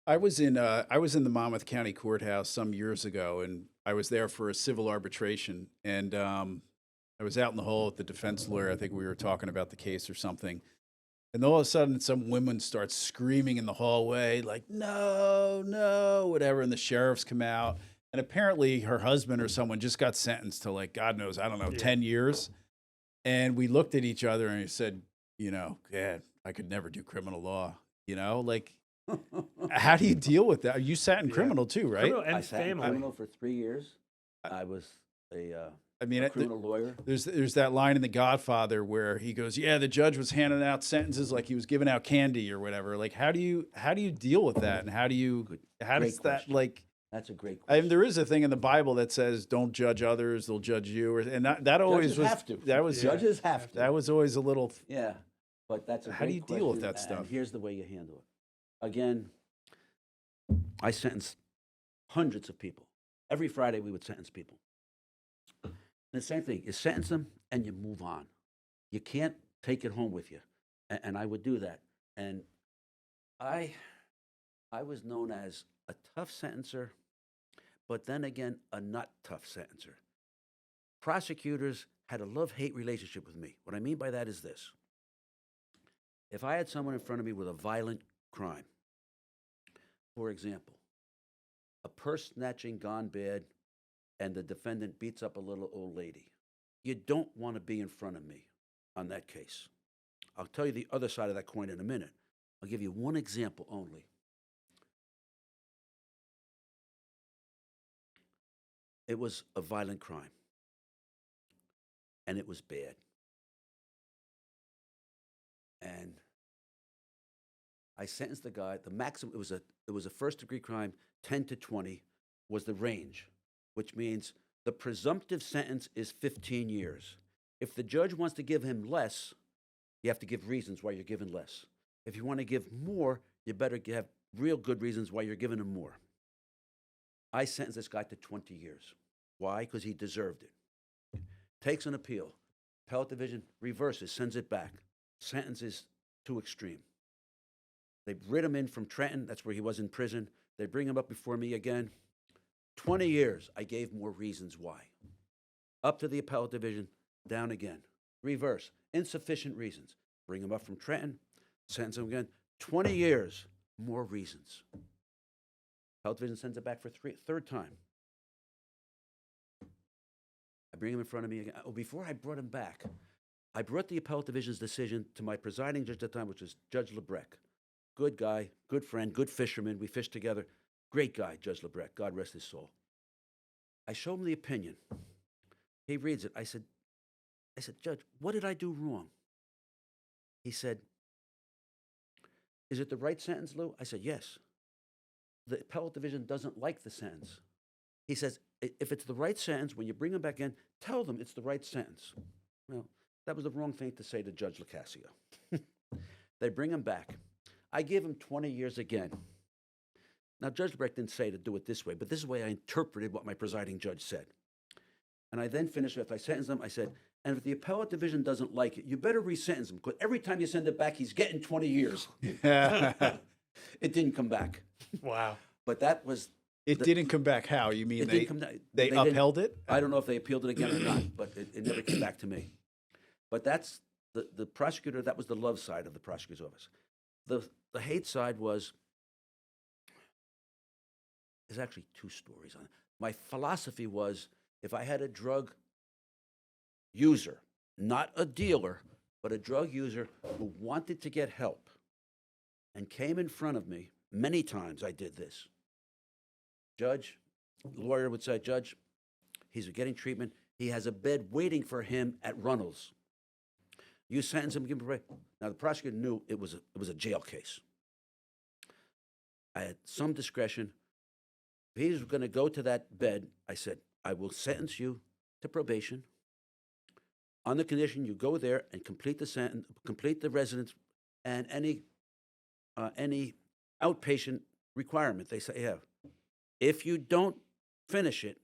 I was in the Monmouth County Courthouse some years ago, and I was there for a civil arbitration. And I was out in the hall with the defense lawyer. I think we were talking about the case or something. And all of a sudden, some women start screaming in the hallway, like, no, no, whatever. And the sheriffs come out. And apparently her husband or someone just got sentenced to, like, God knows, I don't know, Yeah. 10 years. And we looked at each other and he said, you know, yeah, I could never do criminal law. You know, like, how do you deal with that? You sat in Yeah. criminal too, right? Criminal I and sat in family. criminal for 3 years. I was I mean, a criminal lawyer. there's that line in The Godfather where he goes, "Yeah, the judge was handing out sentences like he was giving out candy or whatever." Like, how do you deal with that, and how Great does that question. like? That's a great I mean, question. there is a thing in the Bible that says, "Don't judge others; they'll judge you," and that always Judges was have to. that was Judges have to. that was always a little. Yeah, but that's a How do great you deal with question, that stuff? And here's the way you handle it. Again, I sentence hundreds of people. Every Friday we would sentence people. And the same thing, you sentence them and you move on. You can't take it home with you. And I would do that. And I was known as a tough sentencer, but then again, a not tough sentencer. Prosecutors had a love-hate relationship with me. What I mean by that is this. If I had someone in front of me with a violent crime, for example, a purse snatching gone bad, and the defendant beats up a little old lady, you don't want to be in front of me on that case. I'll tell you the other side of that coin in a minute. I'll give you one example only. It was a violent crime, and it was bad. And I sentenced the guy. The maximum, it was a first-degree crime. 10 to 20 was the range, which means the presumptive sentence is 15 years. If the judge wants to give him less, you have to give reasons why you're giving less. If you want to give more, you better have real good reasons why you're giving him more. I sentenced this guy to 20 years. Why? Because he deserved it. Takes an appeal. Appellate division reverses, sends it back. Sentence is too extreme. They writ him in from Trenton. That's where he was in prison. They bring him up before me again. 20 years. I gave more reasons why. Up to the appellate division, down again. Reverse. Insufficient reasons. Bring him up from Trenton. Sentence him again. 20 years. More reasons. Appellate division sends it back for third time. I bring him in front of me again. Oh, before I brought him back, I brought the appellate division's decision to my presiding judge at the time, which was Judge Lebrecht. Good guy, good friend, good fisherman. We fished together. Great guy, Judge Lebrecht. God rest his soul. I show him the opinion. He reads it. I said, Judge, what did I do wrong? He said, is it the right sentence, Lou? I said, yes. The appellate division doesn't like the sentence. He says, if it's the right sentence, when you bring them back in, tell them it's the right sentence. Well, that was the wrong thing to say to Judge Locascio. They bring him back. I give him 20 years again. Now, Judge Lebrecht didn't say to do it this way, but this is the way I interpreted what my presiding judge said. And I then finished with, I sentenced him, I said, and if the appellate division doesn't like it, you better resentence him, because every time you send it back, he's getting 20 years. It didn't come back. Wow. But that was... It didn't come back how? You mean they they upheld it? I don't know if they appealed it again or not, but it never came back to me. But that's the prosecutor, that was the love side of the prosecutor's office. The hate side was, there's actually two stories on it. My philosophy was, if I had a drug user, not a dealer, but a drug user who wanted to get help and came in front of me, many times I did this. Judge, lawyer would say, Judge, he's getting treatment. He has a bed waiting for him at Runnels. You sentence him, give him probation. Now, the prosecutor knew it was a jail case. I had some discretion. If he was going to go to that bed, I said, I will sentence you to probation on the condition you go there and complete the sentence, complete the residence, and any outpatient requirement they say you have. If you don't finish it,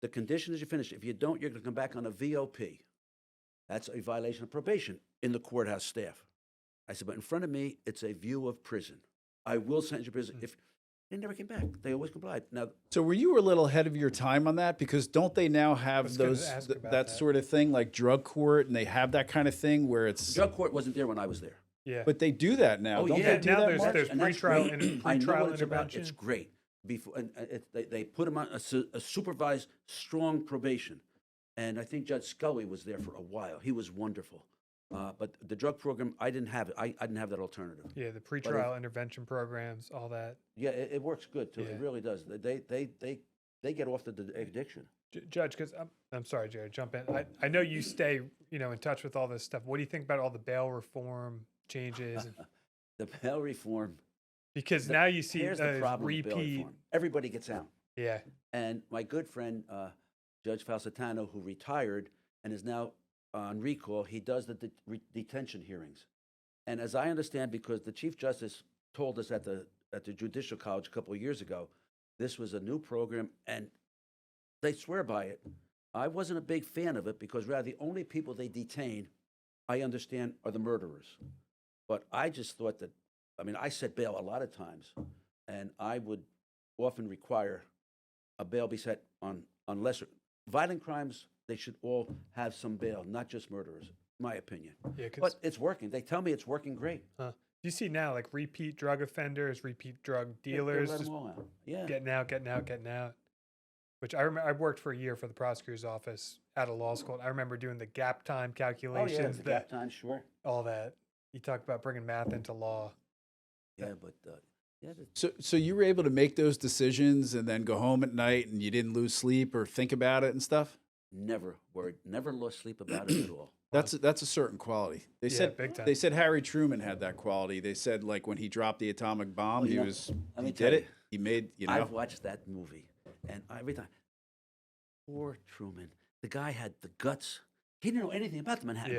the condition is you finish it. If you don't, you're going to come back on a VOP. That's a violation of probation in the courthouse staff. I said, but in front of me, it's a view of prison. I will sentence you to prison. If they never came back, they always complied. Now, So were you a little ahead of your time on that? Because don't they now have was gonna those ask that about that. sort of thing like drug court, and they have that kind of thing where it's. drug court wasn't there when I was there. Yeah. But they do that now. Oh, Don't yeah, they do now that, there's- Mark? there's And that's pretrial great. and I know pretrial what it's about. intervention. It's great. Before, they put him on a supervised, strong probation. And I think Judge Scully was there for a while. He was wonderful. But the drug program, I didn't have it. I didn't have that alternative. Yeah, the pretrial intervention programs, all that. Yeah, it works good too. Yeah. It really does. They get off the addiction. Judge, because I'm sorry, Jared, jump in. I know you stay, in touch with all this stuff. What do you think about all the bail reform changes? The bail reform. Because now you see Here's the problem with bail repeat. reform. Everybody gets out. Yeah, And my good friend, Judge Falsitano, who retired and is now on recall, he does the detention hearings. And as I understand, because the Chief Justice told us at the Judicial College a couple of years ago, this was a new program, and they swear by it. I wasn't a big fan of it because rather the only people they detain, I understand, are the murderers. But I just thought that, I set bail a lot of times, and I would often require a bail be set on lesser violent crimes. They should all have some bail, not just murderers, my opinion. yeah. But it's working. They tell me it's working great. You see now, like repeat drug offenders, repeat drug They dealers, let just 'em all out. Yeah. getting out. Which I remember, I worked for a year for the prosecutor's office at a law school. And I remember doing the gap time Oh yeah, calculations, the gap time, sure. all that. You talk about bringing math into law. Yeah, but yeah. So you were able to make those decisions and then go home at night and you didn't lose sleep or think about it and stuff? Never worried. Never lost sleep about it at all. That's a certain quality. They Yeah, said big time. they said Harry Truman had that quality. They said like when he dropped the atomic bomb, Well, he let me he tell did you, it. He made, I've watched that movie, and every time, poor Truman, the guy had the guts. He didn't know anything about the Manhattan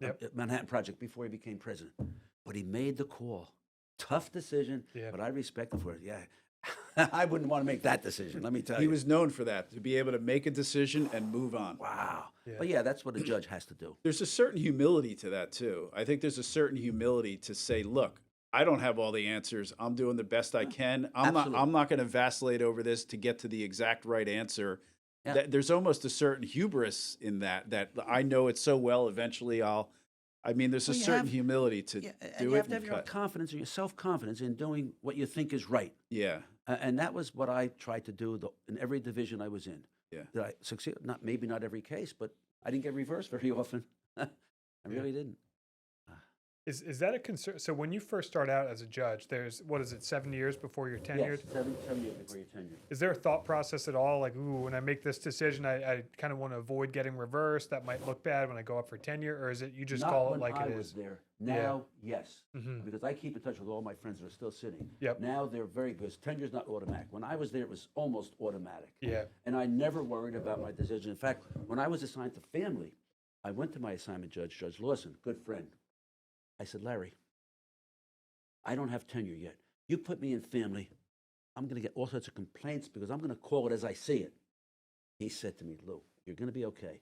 Yep. Manhattan Project before he became president, but he made the call. Tough decision, Yeah. but I respect him for it. Yeah, I wouldn't want to make that decision. Let me tell he you. was known for that, to be able to make a decision and move on. Wow. Yeah. But yeah, that's what a judge has to do. There's a certain humility to that too. I think there's a certain humility to say, look, I don't have all the answers. I'm doing the best I can. Absolutely. I'm not going to vacillate over this to get to the exact right answer. Yeah. There's almost a certain hubris in that I know it so well. Eventually, there's a Well, you certain have- humility to Yeah, and do you it have to have and your cut. confidence and your self-confidence in doing what you think is right. Yeah, And that was what I tried to do in every division I was in. Yeah. Did I succeed? Maybe not every case, but I didn't get reversed very often. I really didn't. Is that a concern? So when you first start out as a judge, there's, 7 years before you're tenured? Yes, 7 years before you're tenured. Is there a thought process at all? Like, ooh, when I make this decision, I kind of want to avoid getting reversed. That might look bad when I go up for tenure. Or is it you just Not call it when like I it was is? there. Now, yes, Mhm. because I keep in touch with all my friends that are still sitting. Yep. Now they're very good. Tenure's not automatic. When I was there, it was almost automatic. Yeah. And I never worried about my decision. In fact, when I was assigned to family, I went to my assignment judge, Judge Lawson, good friend. I said, Larry, I don't have tenure yet. You put me in family, I'm going to get all sorts of complaints because I'm going to call it as I see it. He said to me, Lou, you're going to be okay.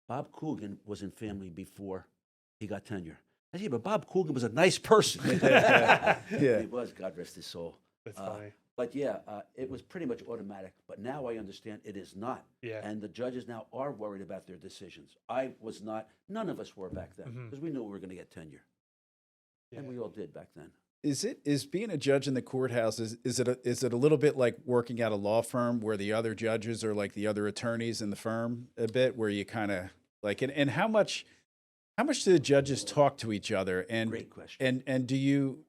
Bob Coogan was in family before he got tenure. I said, but Bob Coogan was a nice person. Yeah. He was, God rest his soul. That's funny. But yeah, it was pretty much automatic. But now I understand it is not. Yeah. And the judges now are worried about their decisions. I was not. None of us were back then because we knew we were going to get tenure. Yeah. And we all did back then. Is being a judge in the courthouse, is it a little bit like working at a law firm where the other judges are like the other attorneys in the firm a bit, where you kind of like, and how much do the judges talk to each other? And Great question. And do you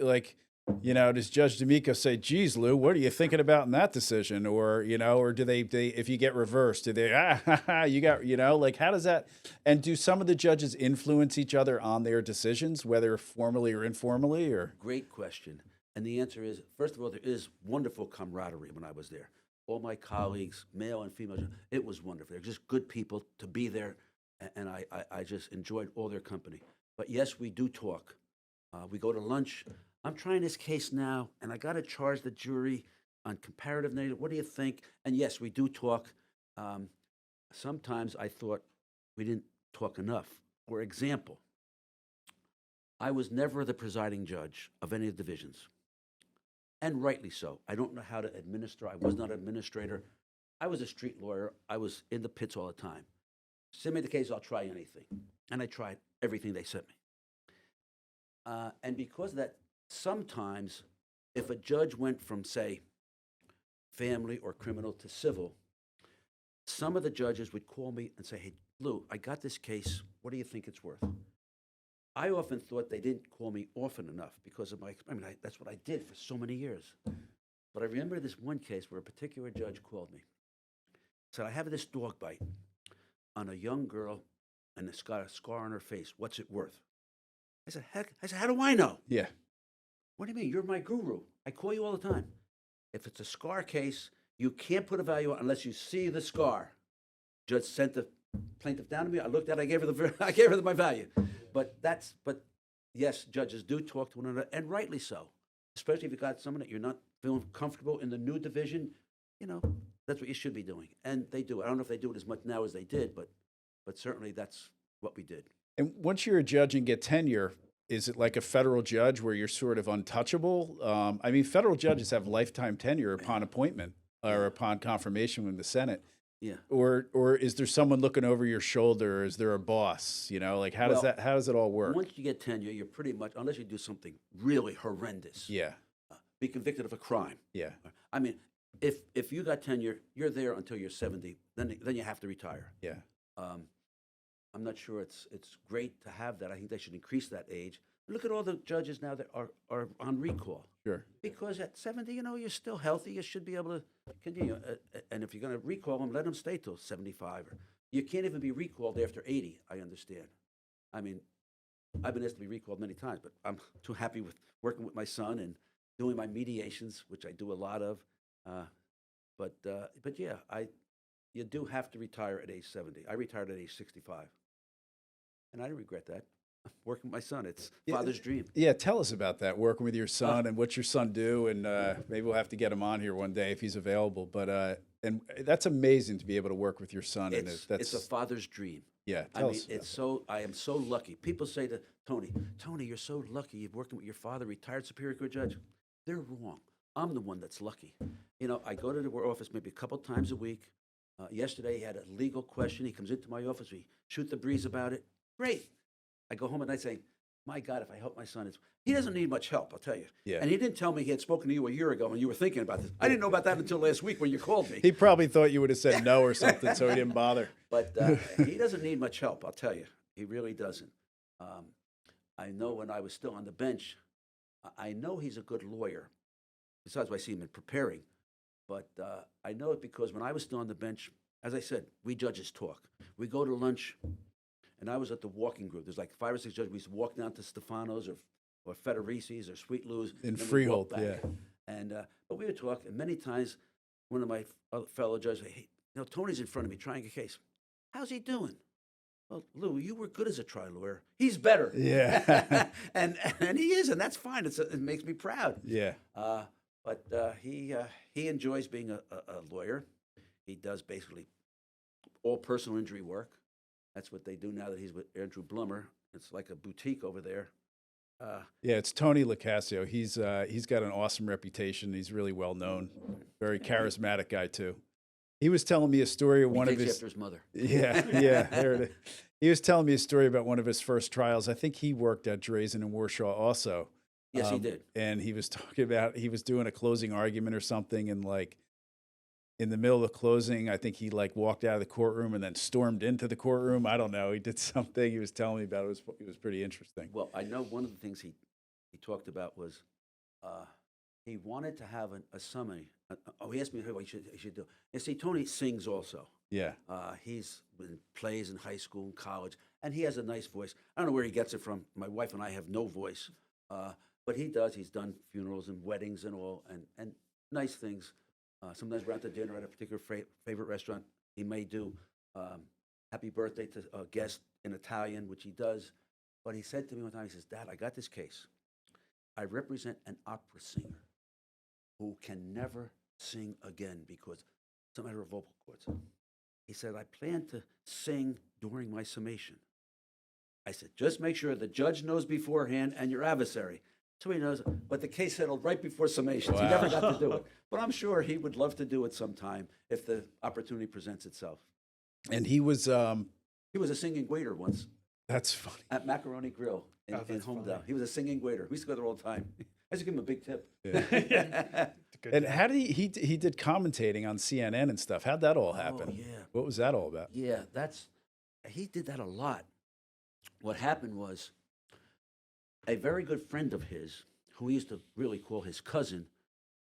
like, does Judge D'Amico say, geez, Lou, what are you thinking about in that decision? Or, or do they if you get reversed, do they, you got, like, how does that, and do some of the judges influence each other on their decisions, whether formally or informally, or? Great question. And the answer is, first of all, there is wonderful camaraderie when I was there. All my colleagues, male and female, it was wonderful. They're just good people to be there, and I just enjoyed all their company. But yes, we do talk. We go to lunch. I'm trying this case now, and I got to charge the jury on comparative nature. What do you think? And yes, we do talk. Sometimes I thought we didn't talk enough. For example, I was never the presiding judge of any of the divisions, and rightly so. I don't know how to administer. I was not an administrator. I was a street lawyer. I was in the pits all the time. Send me the case, I'll try anything. And I tried everything they sent me. And because of that, sometimes if a judge went from, say, family or criminal to civil, some of the judges would call me and say, hey, Lou, I got this case. What do you think it's worth? I often thought they didn't call me often enough because of that's what I did for so many years. But I remember this one case where a particular judge called me. Said, I have this dog bite on a young girl, and it's got a scar on her face. What's it worth? I said, how do I know? Yeah. What do you mean? You're my guru. I call you all the time. If it's a scar case, you can't put a value on unless you see the scar. Judge sent the plaintiff down to me. I looked at it. I gave her my value. But yes, judges do talk to one another, and rightly so. Especially if you got someone that you're not feeling comfortable in the new division, that's what you should be doing. And they do. I don't know if they do it as much now as they did, but certainly that's what we did. And once you're a judge and get tenure, is it like a federal judge where you're sort of untouchable? I mean, federal judges have lifetime tenure upon appointment or upon confirmation with the Senate. Yeah. Or is there someone looking over your shoulder? Or is there a boss? Like how does it all work? Once you get tenure, you're pretty much, unless you do something really horrendous. Yeah. Be convicted of a crime. Yeah. I mean, if you got tenure, you're there until you're 70. Then you have to retire. Yeah. I'm not sure it's great to have that. I think they should increase that age. Look at all the judges now that are on recall. Sure. Because at 70, you're still healthy. You should be able to continue. And if you're going to recall them, let them stay till 75. You can't even be recalled after 80, I understand. I mean, I've been asked to be recalled many times, but I'm too happy with working with my son and doing my mediations, which I do a lot of. But yeah, you do have to retire at age 70. I retired at age 65. And I didn't regret that. Working with my son, it's father's dream. Yeah, tell us about that, working with your son and what's your son do, and maybe we'll have to get him on here one day if he's available. But and that's amazing to be able to work with your son. It's a father's dream. Yeah, I am so lucky. People say to Tony, you're so lucky you're working with your father, retired Superior Court judge. They're wrong. I'm the one that's lucky. I go to the office maybe a couple times a week. Yesterday he had a legal question. He comes into my office. We shoot the breeze about it. Great. I go home at night saying, my God, if I help my son, he doesn't need much help, I'll tell you. Yeah. And he didn't tell me he had spoken to you a year ago and you were thinking about this. I didn't know about that until last week when you called me. He probably thought you would have said no or something, so he didn't bother. But he doesn't need much help, I'll tell you. He really doesn't. I know when I was still on the bench, I know he's a good lawyer. Besides, I see him in preparing. But I know it because when I was still on the bench, as I said, we judges talk. We go to lunch. And I was at the walking group. There's like 5 or 6 judges. We used to walk down to Stefano's or Federici's or Sweet Lou's. In Freehold, yeah. And but we would talk, and many times one of my fellow judges would say, hey, Tony's in front of me trying a case. How's he doing? Well, Lou, you were good as a trial lawyer. He's better. Yeah. and he is, and that's fine. It makes me proud. Yeah. But he enjoys being a lawyer. He does basically all personal injury work. That's what they do now that he's with Andrew Blummer. It's like a boutique over there. Yeah, it's Tony Locascio. He's got an awesome reputation. He's really well known. Very charismatic guy too. He was telling me a story of one of his after his mother. Yeah, there it is. He was telling me a story about one of his first trials. I think he worked at Drazen and Warshaw also. Yes, he did. And he was talking about he was doing a closing argument or something, and like in the middle of the closing, I think he like walked out of the courtroom and then stormed into the courtroom. I don't know. He did something. He was telling me about it. It was pretty interesting. Well, I know one of the things he talked about was he wanted to have a summary. He asked me what he should do. And see, Tony sings also. Yeah. He's in plays in high school and college, and he has a nice voice. I don't know where he gets it from. My wife and I have no voice. But he does. He's done funerals and weddings and all, and nice things. Sometimes we're out to dinner at a particular favorite restaurant. He may do happy birthday to a guest in Italian, which he does. But he said to me one time, he says, Dad, I got this case. I represent an opera singer who can never sing again because it's a matter of vocal cords. He said, I plan to sing during my summation. I said, just make sure the judge knows beforehand and your adversary. So he knows, but the case settled right before summations. Wow. He never got to do it. But I'm sure he would love to do it sometime if the opportunity presents itself. And he was a singing waiter once that's funny. at Macaroni Grill in Homedale. He was a singing waiter. We used to go there all the time. I just give him a big tip. Good And job. how did he did commentating on CNN and stuff? How'd that all happen? yeah. What was that all about? Yeah, he did that a lot. What happened was a very good friend of his, who he used to really call his cousin,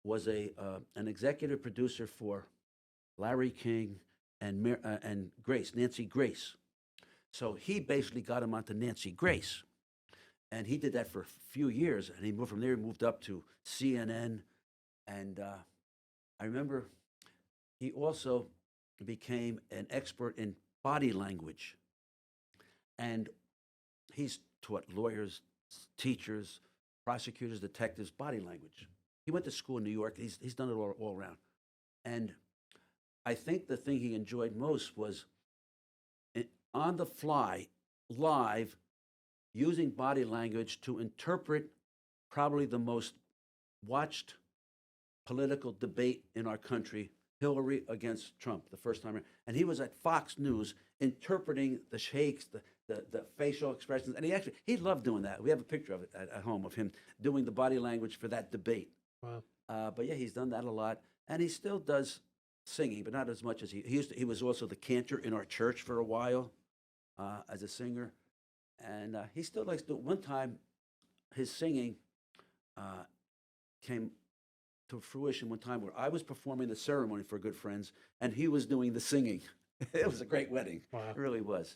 was an executive producer for Larry King and Grace, Nancy Grace. So he basically got him onto Nancy Grace. And he did that for a few years, and he moved from there, he moved up to CNN. And I remember he also became an expert in body language. And he's taught lawyers, teachers, prosecutors, detectives, body language. He went to school in New York. He's done it all around. And I think the thing he enjoyed most was on the fly, live, using body language to interpret probably the most watched political debate in our country, Hillary against Trump, the first time around. And he was at Fox News interpreting the shakes, the facial expressions, and he loved doing that. We have a picture of it at home of him doing the body language for that debate. Wow. But yeah, he's done that a lot, and he still does singing, but not as much as he used to. He was also the cantor in our church for a while as a singer, and he still likes to. One time, his singing came to fruition one time where I was performing the ceremony for Good Friends, and he was doing the singing. It was a great wedding. Wow. It really was.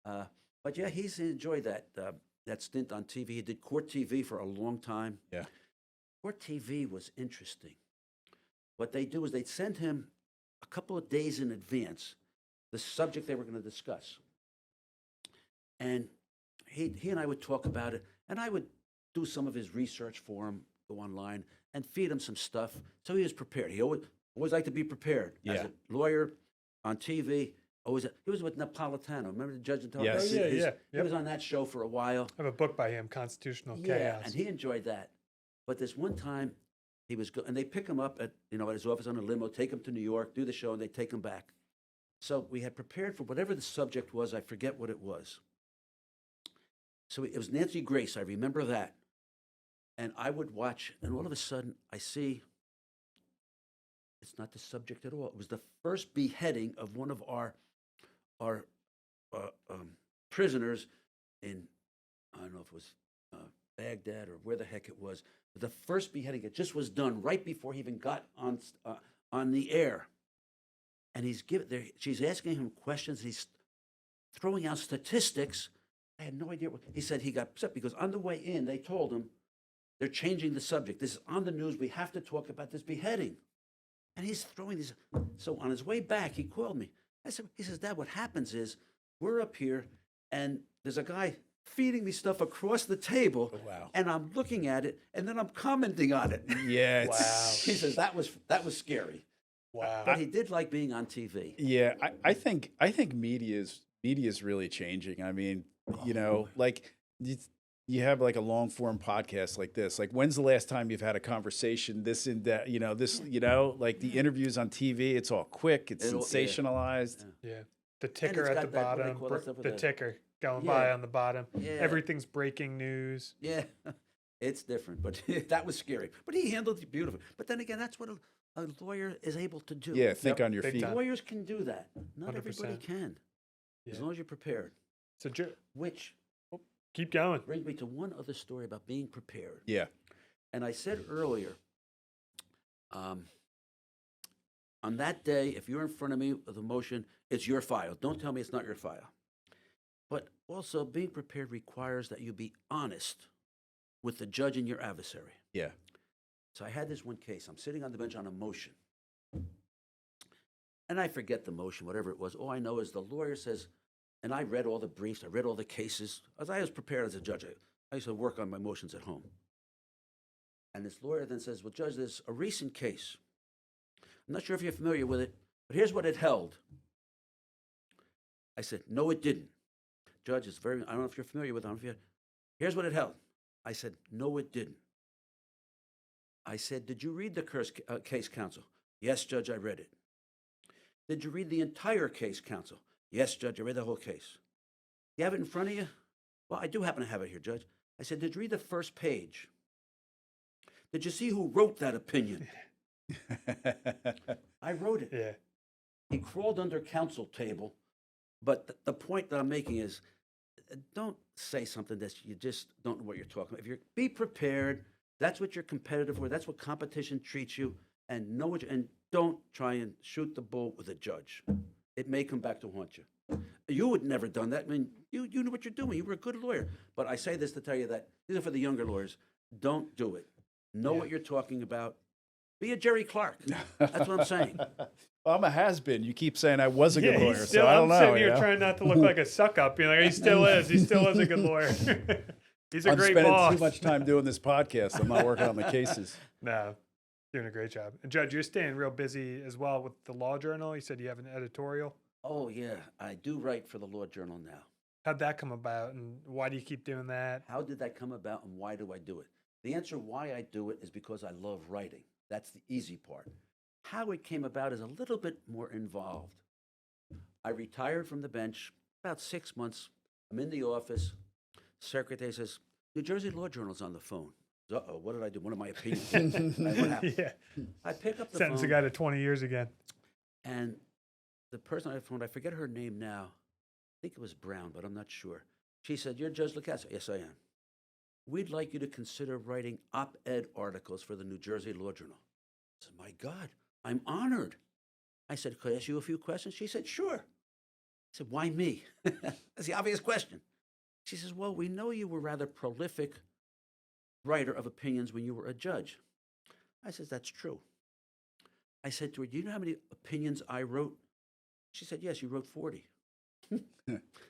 But yeah, he's enjoyed that stint on TV. He did Court TV for a long time. Yeah. Court TV was interesting. What they do is they'd send him a couple of days in advance the subject they were going to discuss. And he and I would talk about it, and I would do some of his research for him, go online, and feed him some stuff. So he was prepared. He always liked to be prepared. As Yeah. a lawyer on TV, he was with Napolitano. Remember the Judge Hon? Yes. Oh, yeah, yeah. He was on that show for a while. I have a book by him, Constitutional Yeah, Chaos. and he enjoyed that. But this one time, he was and they pick him up at his office on a limo, take him to New York, do the show, and they take him back. So we had prepared for whatever the subject was. I forget what it was. So it was Nancy Grace. I remember that. And I would watch, and all of a sudden, I see it's not the subject at all. It was the first beheading of one of our prisoners in, I don't know if it was Baghdad or where the heck it was. But the first beheading, it just was done right before he even got on the air. And she's asking him questions. He's throwing out statistics. I had no idea. He said he got upset because on the way in, they told him, they're changing the subject. This is on the news. We have to talk about this beheading. And he's throwing these. So on his way back, he called me. He says, Dad, what happens is we're up here and there's a guy feeding me stuff across the table. Oh, wow. And I'm looking at it and then I'm commenting on it. Yeah. Wow. He says that was scary. Wow. But he did like being on TV. Yeah, I think media is really changing. I mean, like you have like a long form podcast like this. Like, when's the last time you've had a conversation this in that? Like the interviews on TV. It's all quick. It's sensationalized. Yeah. The ticker it's at the got that, what do they bottom, call that stuff with the the- ticker going Yeah. by on the bottom. Yeah. Everything's breaking news. Yeah, it's different, but that was scary. But he handled it beautifully. But then again, that's what a lawyer is able to do. Yeah, think Yep, on your big feet. time. Lawyers can do that. Not everybody 100%. can, as Yeah. long as you're prepared. So Which keep going. brings me to one other story about being prepared. Yeah. And I said earlier, on that day, if you're in front of me with a motion, it's your file. Don't tell me it's not your file. But also, being prepared requires that you be honest with the judge and your adversary. Yeah. So I had this one case. I'm sitting on the bench on a motion. And I forget the motion, whatever it was. All I know is the lawyer says, and I read all the briefs, I read all the cases. As I was prepared as a judge, I used to work on my motions at home. And this lawyer then says, well, Judge, there's a recent case. I'm not sure if you're familiar with it, but here's what it held. I said, no, it didn't. Judge, I don't know if you're familiar with it. Here's what it held. I said, no, it didn't. I said, did you read the case, counsel? Yes, Judge, I read it. Did you read the entire case, counsel? Yes, Judge, I read the whole case. You have it in front of you? Well, I do happen to have it here, Judge. I said, did you read the first page? did you see who wrote that opinion? I wrote it. Yeah. He crawled under counsel table. But the point that I'm making is, don't say something that you just don't know what you're talking about. If you're, be prepared. That's what you're competitive for. That's what competition treats you. And know what and don't try and shoot the bull with a judge. It may come back to haunt you. You would never done that. I mean, you knew what you're doing. You were a good lawyer. But I say this to tell you that these are for the younger lawyers. Don't do it. Know what you're talking about. Be a Jerry Clark. That's what I'm saying. Well, I'm a has-been. You keep saying I was a good lawyer, Still, so I don't know. I'm sitting here you know? trying not to look like a suck-up. Like, he still is. He still is a good lawyer. He's a I'm great spending boss. too much time doing this podcast. I'm not working on the cases. No, doing a great job. And Judge, you're staying real busy as well with the Law Journal. You said you have an editorial. Oh, yeah. I do write for the Law Journal now. How'd that come about, and why do you keep doing that? How did that come about, and why do I do it? The answer why I do it is because I love writing. That's the easy part. How it came about is a little bit more involved. I retired from the bench about 6 months. I'm in the office. Secretary says, New Jersey Law Journal's on the phone. Uh-oh, what did I do? One of my opinions. What happened? Yeah. I pick up the Sentence a phone, guy to 20 years again. and the person I phoned, I forget her name now. I think it was Brown, but I'm not sure. She said, you're Judge Locascio. Yes, I am. We'd like you to consider writing op-ed articles for the New Jersey Law Journal. I said, my God, I'm honored. I said, could I ask you a few questions? She said, sure. I said, why me? That's the obvious question. She says, well, we know you were rather prolific writer of opinions when you were a judge. I said, that's true. I said to her, do you know how many opinions I wrote? She said, yes, you wrote 40.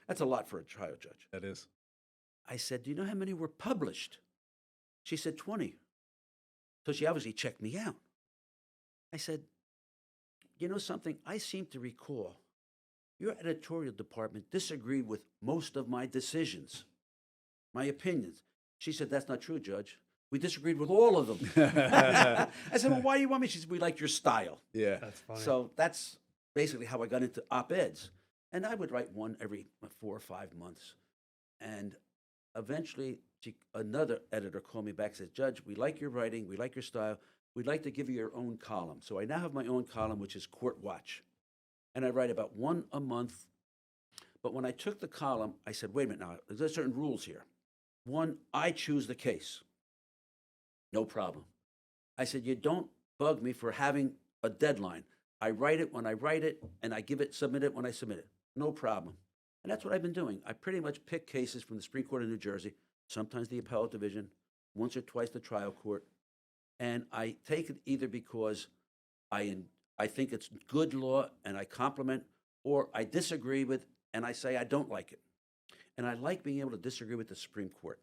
That's a lot for a trial judge. That is. I said, do you know how many were published? She said 20. So she obviously checked me out. I said, you know something? I seem to recall your editorial department disagreed with most of my decisions, my opinions. She said, that's not true, Judge. We disagreed with all of them. I said, well, why do you want me? She said, we like your style. Yeah. That's funny. So that's basically how I got into op-eds. And I would write one every 4 or 5 months. And eventually, another editor called me back and said, Judge, we like your writing, we like your style. We'd like to give you your own column. So I now have my own column, which is Court Watch. And I write about one a month. But when I took the column, I said, wait a minute now, there's certain rules here. One, I choose the case. No problem. I said, you don't bug me for having a deadline. I write it when I write it, and I submit it when I submit it. No problem. And that's what I've been doing. I pretty much pick cases from the Supreme Court of New Jersey, sometimes the appellate division, once or twice the trial court. And I take it either because I think it's good law and I compliment, or I disagree with and I say I don't like it. And I like being able to disagree with the Supreme Court.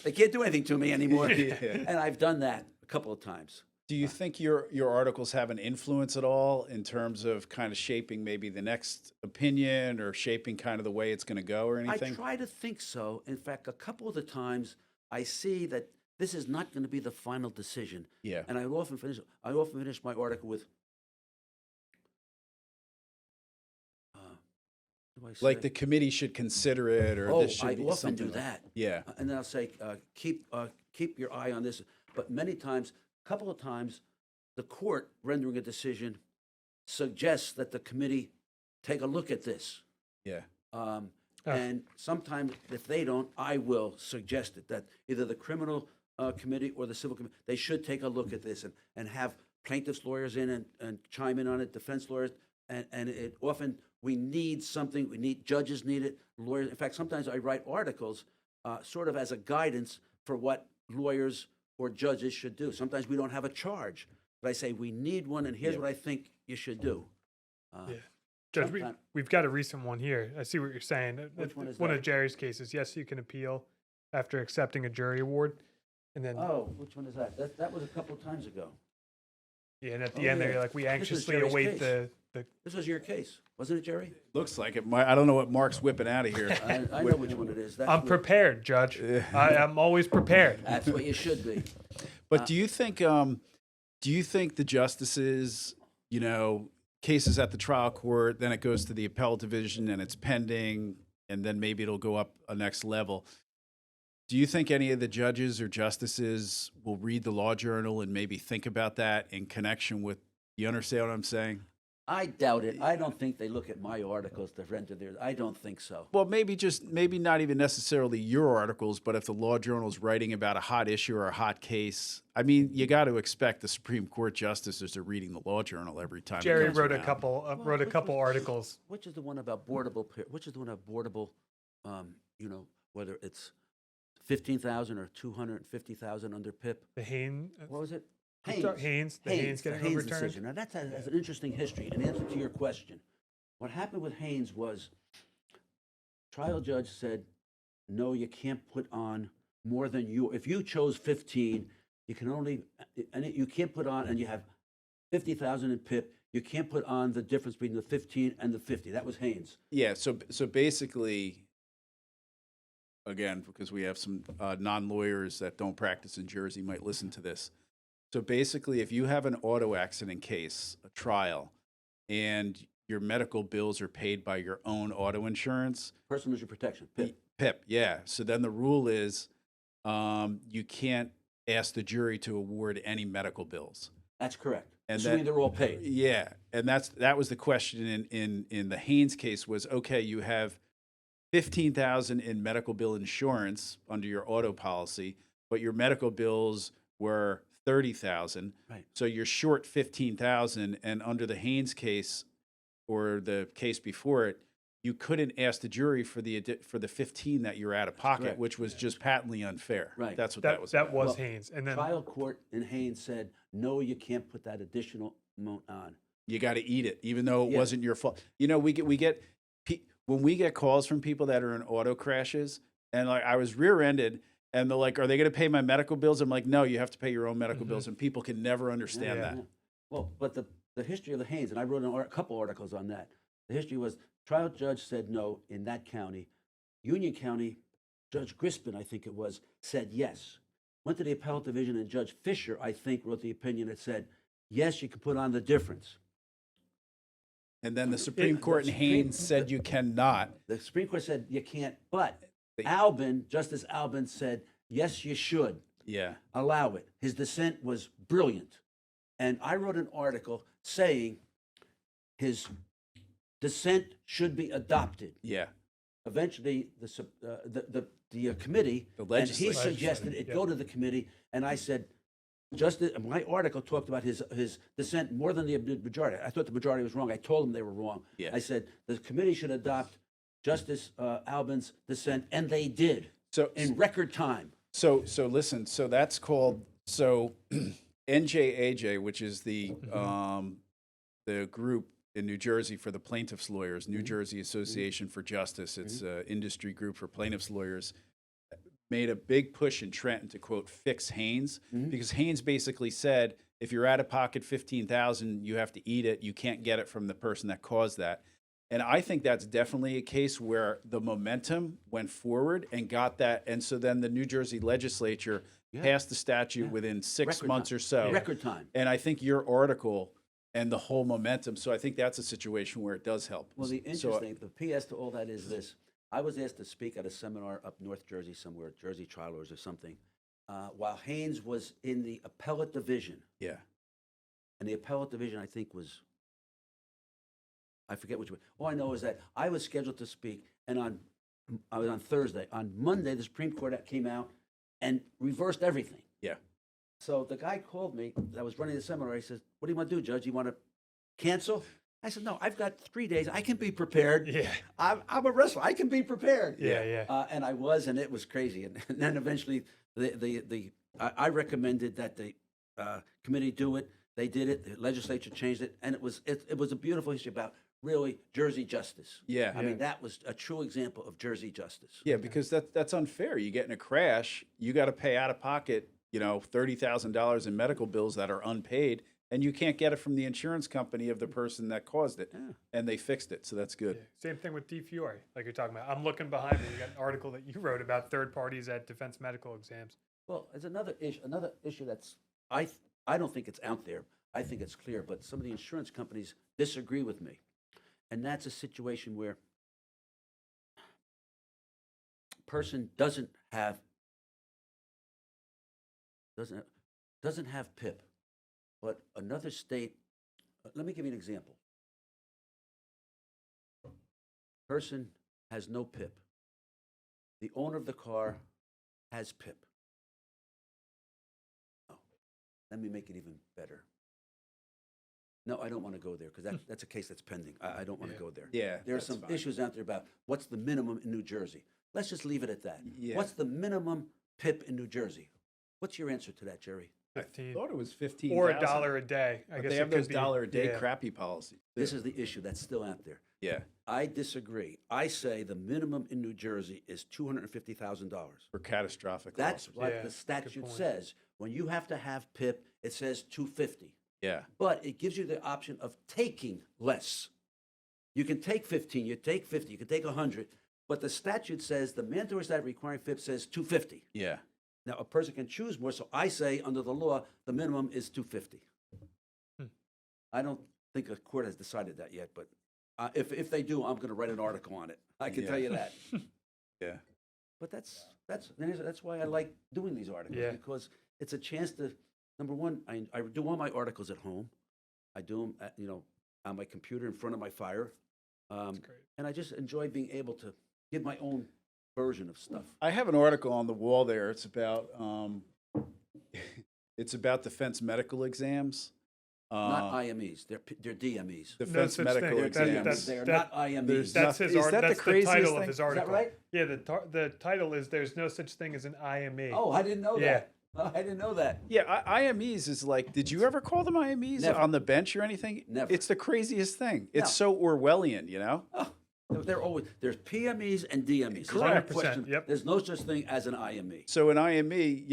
They can't do anything to me anymore. Yeah. And I've done that a couple of times. Do you think your articles have an influence at all in terms of kind of shaping maybe the next opinion or shaping kind of the way it's going to go or anything? I try to think so. In fact, a couple of the times I see that this is not going to be the final decision. Yeah. And I often finish my article with, do I say? Like the committee should consider it, or Oh, this should I be often something do like- that. Yeah. And then I'll say, keep your eye on this. But many times, a couple of times, the court rendering a decision suggests that the committee take a look at this. Yeah. And sometimes, if they don't, I will suggest it, that either the criminal committee or the civil committee, they should take a look at this and have plaintiffs' lawyers in and chime in on it, defense lawyers. And it often, we need something, judges need it, lawyers. In fact, sometimes I write articles sort of as a guidance for what lawyers or judges should do. Sometimes we don't have a charge, but I say, we need one, and here's Yeah. what I think you should do. Yeah. Judge, sometime- we've got a recent one here. I see what you're saying. Which one is one that? of Jerry's cases. Yes, you can appeal after accepting a jury award. And then, Oh, which one is that? That was a couple of times ago. yeah, and at the Oh, end there, yeah. you're like, we This was anxiously Jerry's await case. the This was your case, wasn't it, Jerry? Looks like it. I don't know what Mark's whipping out of here. I know which one it is. That's I'm what- prepared, Judge. I'm always prepared. That's what you should be. But do you think the justices, cases at the trial court, then it goes to the appellate division and it's pending, and then maybe it'll go up a next level. Do you think any of the judges or justices will read the law journal and maybe think about that in connection with, you understand what I'm saying? I doubt it. I don't think they look at my articles to render theirs. I don't think so. Well, maybe not even necessarily your articles, but if the law journal is writing about a hot issue or a hot case, I mean, you got to expect the Supreme Court justices are reading the law journal every time. Jerry it comes wrote a around. couple articles. Which is the one about boardable? Which is the one about boardable? Whether it's 15,000 or 250,000 under PIP. The Haynes. What was it? Haynes. The Haynes getting overturned. Decision. Now that's an interesting history. In answer to your question, what happened with Haynes was, trial judge said, no, you can't put on more than you. If you chose 15, you can only, and you can't put on, and you have 50,000 in PIP. You can't put on the difference between the 15 and the 50. That was Haynes. Yeah. So basically, again, because we have some non-lawyers that don't practice in Jersey might listen to this. So basically, if you have an auto accident case, a trial, and your medical bills are paid by your own auto insurance, Personal injury protection, PIP. PIP, yeah. So then the rule is you can't ask the jury to award any medical bills. That's correct. And Assuming they're all paid. Yeah, and that was the question in the Haynes case was, okay, you have 15,000 in medical bill insurance under your auto policy, but your medical bills were 30,000. Right. So you're short 15,000, and under the Haynes case or the case before it, you couldn't ask the jury for the 15 that you're out of pocket, correct. which was just patently unfair. Right. That's what that was. That was Well, Haynes, and then Trial court in Haynes said, no, you can't put that additional amount on. You got to eat it, even though it Yeah. wasn't your fault. You know, when we get calls from people that are in auto crashes, and like I was rear-ended, and they're like, "Are they going to pay my medical bills?" I'm like, "No, you have to pay your own medical bills," and people can never understand that. Yeah. Well, but the history of the Haynes, and I wrote a couple articles on that. The history was trial judge said no in that county. Union County, Judge Crispin, I think it was, said yes. Went to the appellate division, and Judge Fisher, I think, wrote the opinion that said, yes, you can put on the difference. And then the Supreme Court in Haynes said you cannot. The Supreme Court said you can't, but They- Justice Albin said, yes, you should. Yeah. Allow it. His dissent was brilliant. And I wrote an article saying his dissent should be adopted. Yeah. Eventually, the committee, The and he legislature. suggested it Yeah. go to the committee, and I said, my article talked about his dissent more than the majority. I thought the majority was wrong. I told them they were wrong. Yeah. I said the committee should adopt Justice Albin's dissent, and they did So in record time. So listen. So that's called NJAJ, which is the group in New Jersey for the plaintiffs' lawyers, New Jersey Association for Justice. It's an industry group for plaintiffs' lawyers. Made a big push in Trenton to quote fix Haynes because Haynes basically said if you're out of pocket 15,000, you have to eat it. You can't get it from the person that caused that. And I think that's definitely a case where the momentum went forward and got that. And so then the New Jersey legislature passed the statute within 6 Record months time. or so. Record time. And I think your article and the whole momentum. So I think that's a situation where it does help. Well, the So, interesting, the PS to all that is this. I was asked to speak at a seminar up North Jersey somewhere, Jersey Trial Lawyers or something, while Haynes was in the appellate division. yeah. And the appellate division, I think, was, I forget which one. All I know is that I was scheduled to speak, and I was on Thursday. On Monday, the Supreme Court came out and reversed everything. Yeah. So the guy called me that was running the seminar. He says, what do you want to do, Judge? You want to cancel? I said, no, I've got 3 days. I can be prepared. Yeah. I'm a wrestler. I can be prepared. Yeah. And I was, and it was crazy. And then eventually, I recommended that the committee do it. They did it. The legislature changed it, and it was a beautiful history about really Jersey justice. Yeah. I mean, that was a true example of Jersey justice. Yeah, because that's unfair. You get in a crash, you got to pay out of pocket, $30,000 in medical bills that are unpaid, and you can't get it from the insurance company of the person that caused it. Yeah. And they fixed it, so that's good. Yeah. Same thing with DFUI, like you're talking about. I'm looking behind me. You got an article that you wrote about third parties at defense medical exams. Well, there's another issue that's I don't think it's out there. I think it's clear, but some of the insurance companies disagree with me, and that's a situation where a person doesn't have doesn't have PIP, but another state. Let me give you an example. Person has no PIP. The owner of the car has PIP. Oh, let me make it even better. No, I don't want to go there because that's a case that's pending. I don't want to go there. Yeah, There are that's some fine. issues out there about what's the minimum in New Jersey. Let's just leave it at that. Yeah. What's the minimum PIP in New Jersey? What's your answer to that, Jerry? 15 I thought it was 15 or $1 a day. I But guess they it have could those be, dollar a day yeah. crappy policies. This is the issue that's still out there. Yeah, I disagree. I say the minimum in New Jersey is $250,000. for catastrophic That's losses. what Yeah, the good statute point. says. When you have to have PIP, it says 250. Yeah, But it gives you the option of taking less. You can take 15, you take 50, you can take 100, but the statute says, the mandatory statute requiring PIP says 250. yeah. Now, a person can choose more, so I say, under the law, the minimum is 250. Hmm. I don't think a court has decided that yet, but if they do, I'm going to write an article on it. I can tell Yeah. you that. Yeah. But that's why I like doing these articles, Yeah. because it's a chance to, number one, I do all my articles at home. I do them on my computer in front of my fire. That's great. And I just enjoy being able to give my own version of stuff. I have an article on the wall there. It's about defense medical exams. Not IMEs, they're DMEs. Defense such medical thing. exams. They are that- not IMEs. there's That's nothing- his is art. that the That's the craziest title thing? of his Is that article. right? Yeah, the title is "There's no such thing as an IME." Oh, I didn't know Yeah. that. Oh, I didn't know that. Yeah, IMEs is like, did you ever call them IMEs Never. on the bench or anything? Never. It's the craziest thing. It's No. so Orwellian, you know? Oh, there's PMEs and DMEs. There's no 100%, question. yep. There's no such thing as an IME. So an IME,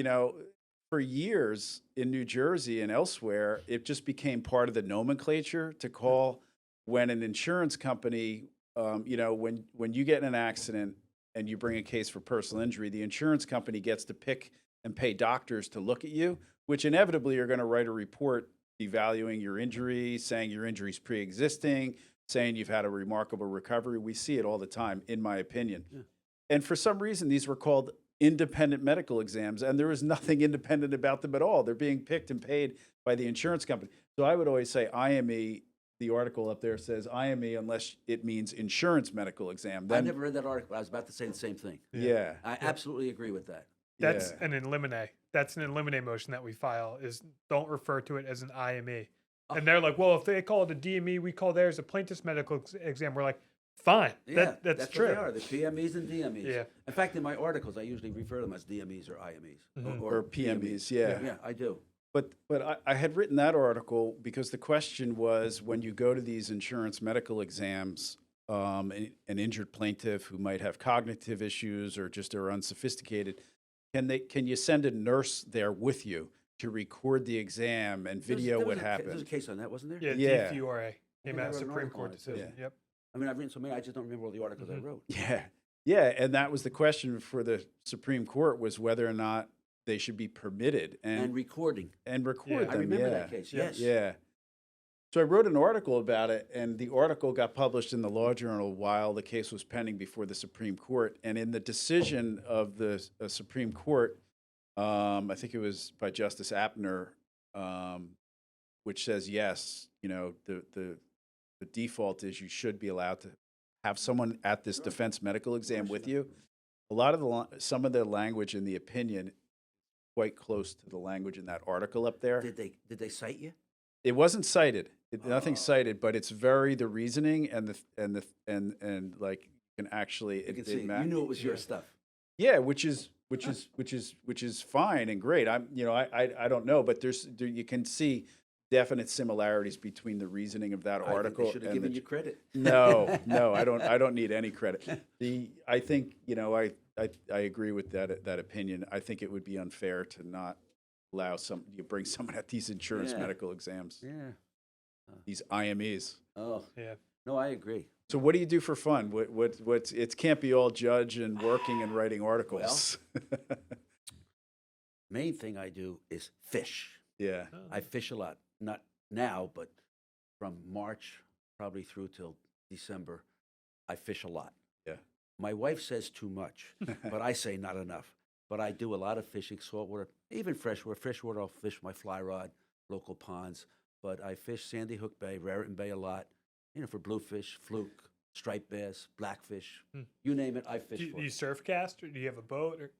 for years in New Jersey and elsewhere, it just became part of the nomenclature to call when an insurance company, when you get in an accident and you bring a case for personal injury, the insurance company gets to pick and pay doctors to look at you, which inevitably are going to write a report devaluing your injury, saying your injury's pre-existing, saying you've had a remarkable recovery. We see it all the time, in my opinion. Yeah. And for some reason, these were called independent medical exams, and there was nothing independent about them at all. They're being picked and paid by the insurance company. So I would always say IME. The article up there says IME unless it means insurance medical exam. I Then, never read that article. I was about to say the same thing. yeah, I absolutely agree with that. That's yeah. an eliminate. That's an eliminate motion that we file. Is don't refer to it as an IME. And they're like, well, if they call it a DME, we call theirs a plaintiff's medical exam. We're like, fine. Yeah, That's what true. they are. The PMEs and DMEs. Yeah. In fact, in my articles, I usually refer to them as DMEs or IMEs. Mhm. Or PMEs, yeah. Yeah, I do. But I had written that article because the question was, when you go to these insurance medical exams, an injured plaintiff who might have cognitive issues or just are unsophisticated, can you send a nurse there with you to record the exam and video what There was happened? a case on that, wasn't there? Yeah, Yeah. DFURA came I out wrote an Supreme article on Court it, too. decision. Yep. I mean, I've written so many, I just don't remember all the articles I wrote. Yeah, yeah, and that was the question for the Supreme Court, was whether or not they should be permitted And recording. record Yeah. them. I remember yeah. that case, Yeah. yes. Yeah. So I wrote an article about it, and the article got published in the Law Journal while the case was pending before the Supreme Court. And in the decision of the Supreme Court, I think it was by Justice Apner, which says yes, the default is you should be allowed to have someone at this defense medical exam with you. A lot of some of the language in the opinion quite close to the language in that article up there. Did they cite you? It wasn't cited. Nothing Oh. cited, but it's the reasoning and like you can actually You can see, you knew it was your stuff. yeah, which is fine and great. I don't know, but you can see definite similarities between the reasoning of that I think article they should have and given you credit. no, I don't need any credit. I think I agree with that opinion. I think it would be unfair to not allow you bring someone at these insurance Yeah. medical exams, Yeah. these IMEs. Oh, Yeah. no, I agree. So what do you do for fun? It can't be all judge and working and writing articles. Main thing I do is fish. Yeah. I fish a lot. Not now, but from March probably through till December, I fish a lot. Yeah. My wife says too much, but I say not enough. But I do a lot of fishing, saltwater, even freshwater. Freshwater, I'll fish my fly rod, local ponds. But I fish Sandy Hook Bay, Raritan Bay a lot, for bluefish, fluke, striped bass, blackfish, you name it, I fish Do for. you surf cast, or do you have a boat? Or?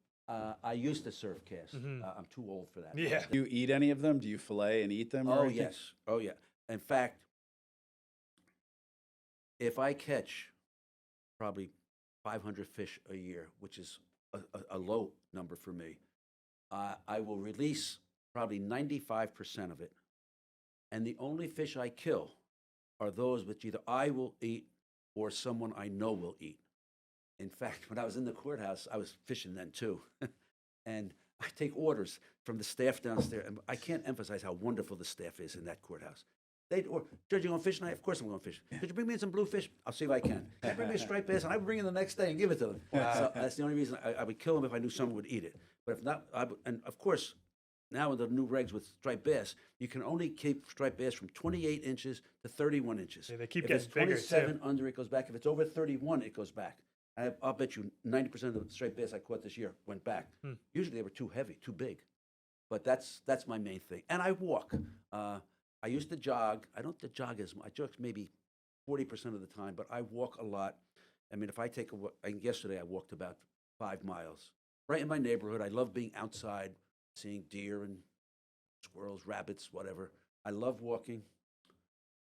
I used to surf cast. I'm too old for that. Yeah. Do you eat any of them? Do you fillet and eat them? or Oh, anything? yes. Oh, yeah. In fact, if I catch probably 500 fish a year, which is a low number for me, I will release probably 95% of it. And the only fish I kill are those which either I will eat or someone I know will eat. In fact, when I was in the courthouse, I was fishing then too. And I take orders from the staff downstairs. And I can't emphasize how wonderful the staff is in that courthouse. Judge, you going fish tonight? Of course I'm going fish. Could you bring me in some bluefish? I'll see if I can. Could you bring me a striped bass? And I would bring it the next day and give it to them. So that's the only reason I would kill them if I knew someone would eat it. But if not, and of course, now with the new regs with striped bass, you can only keep striped bass from 28 inches to 31 inches. Yeah, they keep if getting it's bigger, 27 under, it goes back. If it's over 31, it goes back. I'll bet you 90% of the striped bass I caught this year went back. Usually they were too heavy, too big. But that's my main thing. And I walk. I used to jog. I don't jog as much. I jog maybe 40% of the time, but I walk a lot. I mean, if I take a walk, yesterday I walked about 5 miles. Right in my neighborhood. I love being outside, seeing deer and squirrels, rabbits, whatever. I love walking.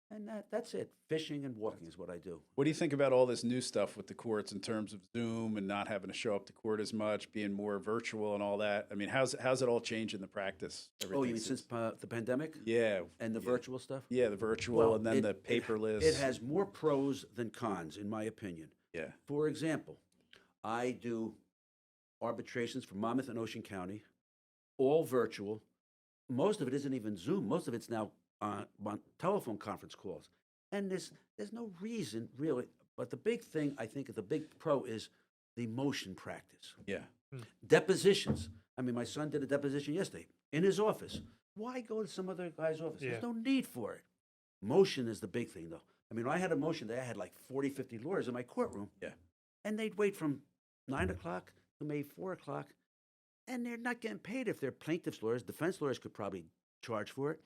And that's it. Fishing and walking is what I do. What do you think about all this new stuff with the courts in terms of Zoom and not having to show up to court as much, being more virtual and all that? I mean, how's it all changed in the practice? Oh, you mean since the pandemic? Yeah. And the virtual stuff? Yeah, the virtual Well, and then the paperless. It has more pros than cons, in my opinion. Yeah. For example, I do arbitrations for Monmouth and Ocean County, all virtual. Most of it isn't even Zoom. Most of it's now on telephone conference calls. And there's no reason, really. But the big thing, I think, the big pro is the motion practice. Yeah. Depositions. I mean, my son did a deposition yesterday in his office. Why go to some other guy's office? Yeah. There's no need for it. Motion is the big thing, though. I mean, when I had a motion day, I had like 40, 50 lawyers in my courtroom. Yeah. And they'd wait from 9 o'clock to maybe 4 o'clock. And they're not getting paid if they're plaintiff's lawyers. Defense lawyers could probably charge for it.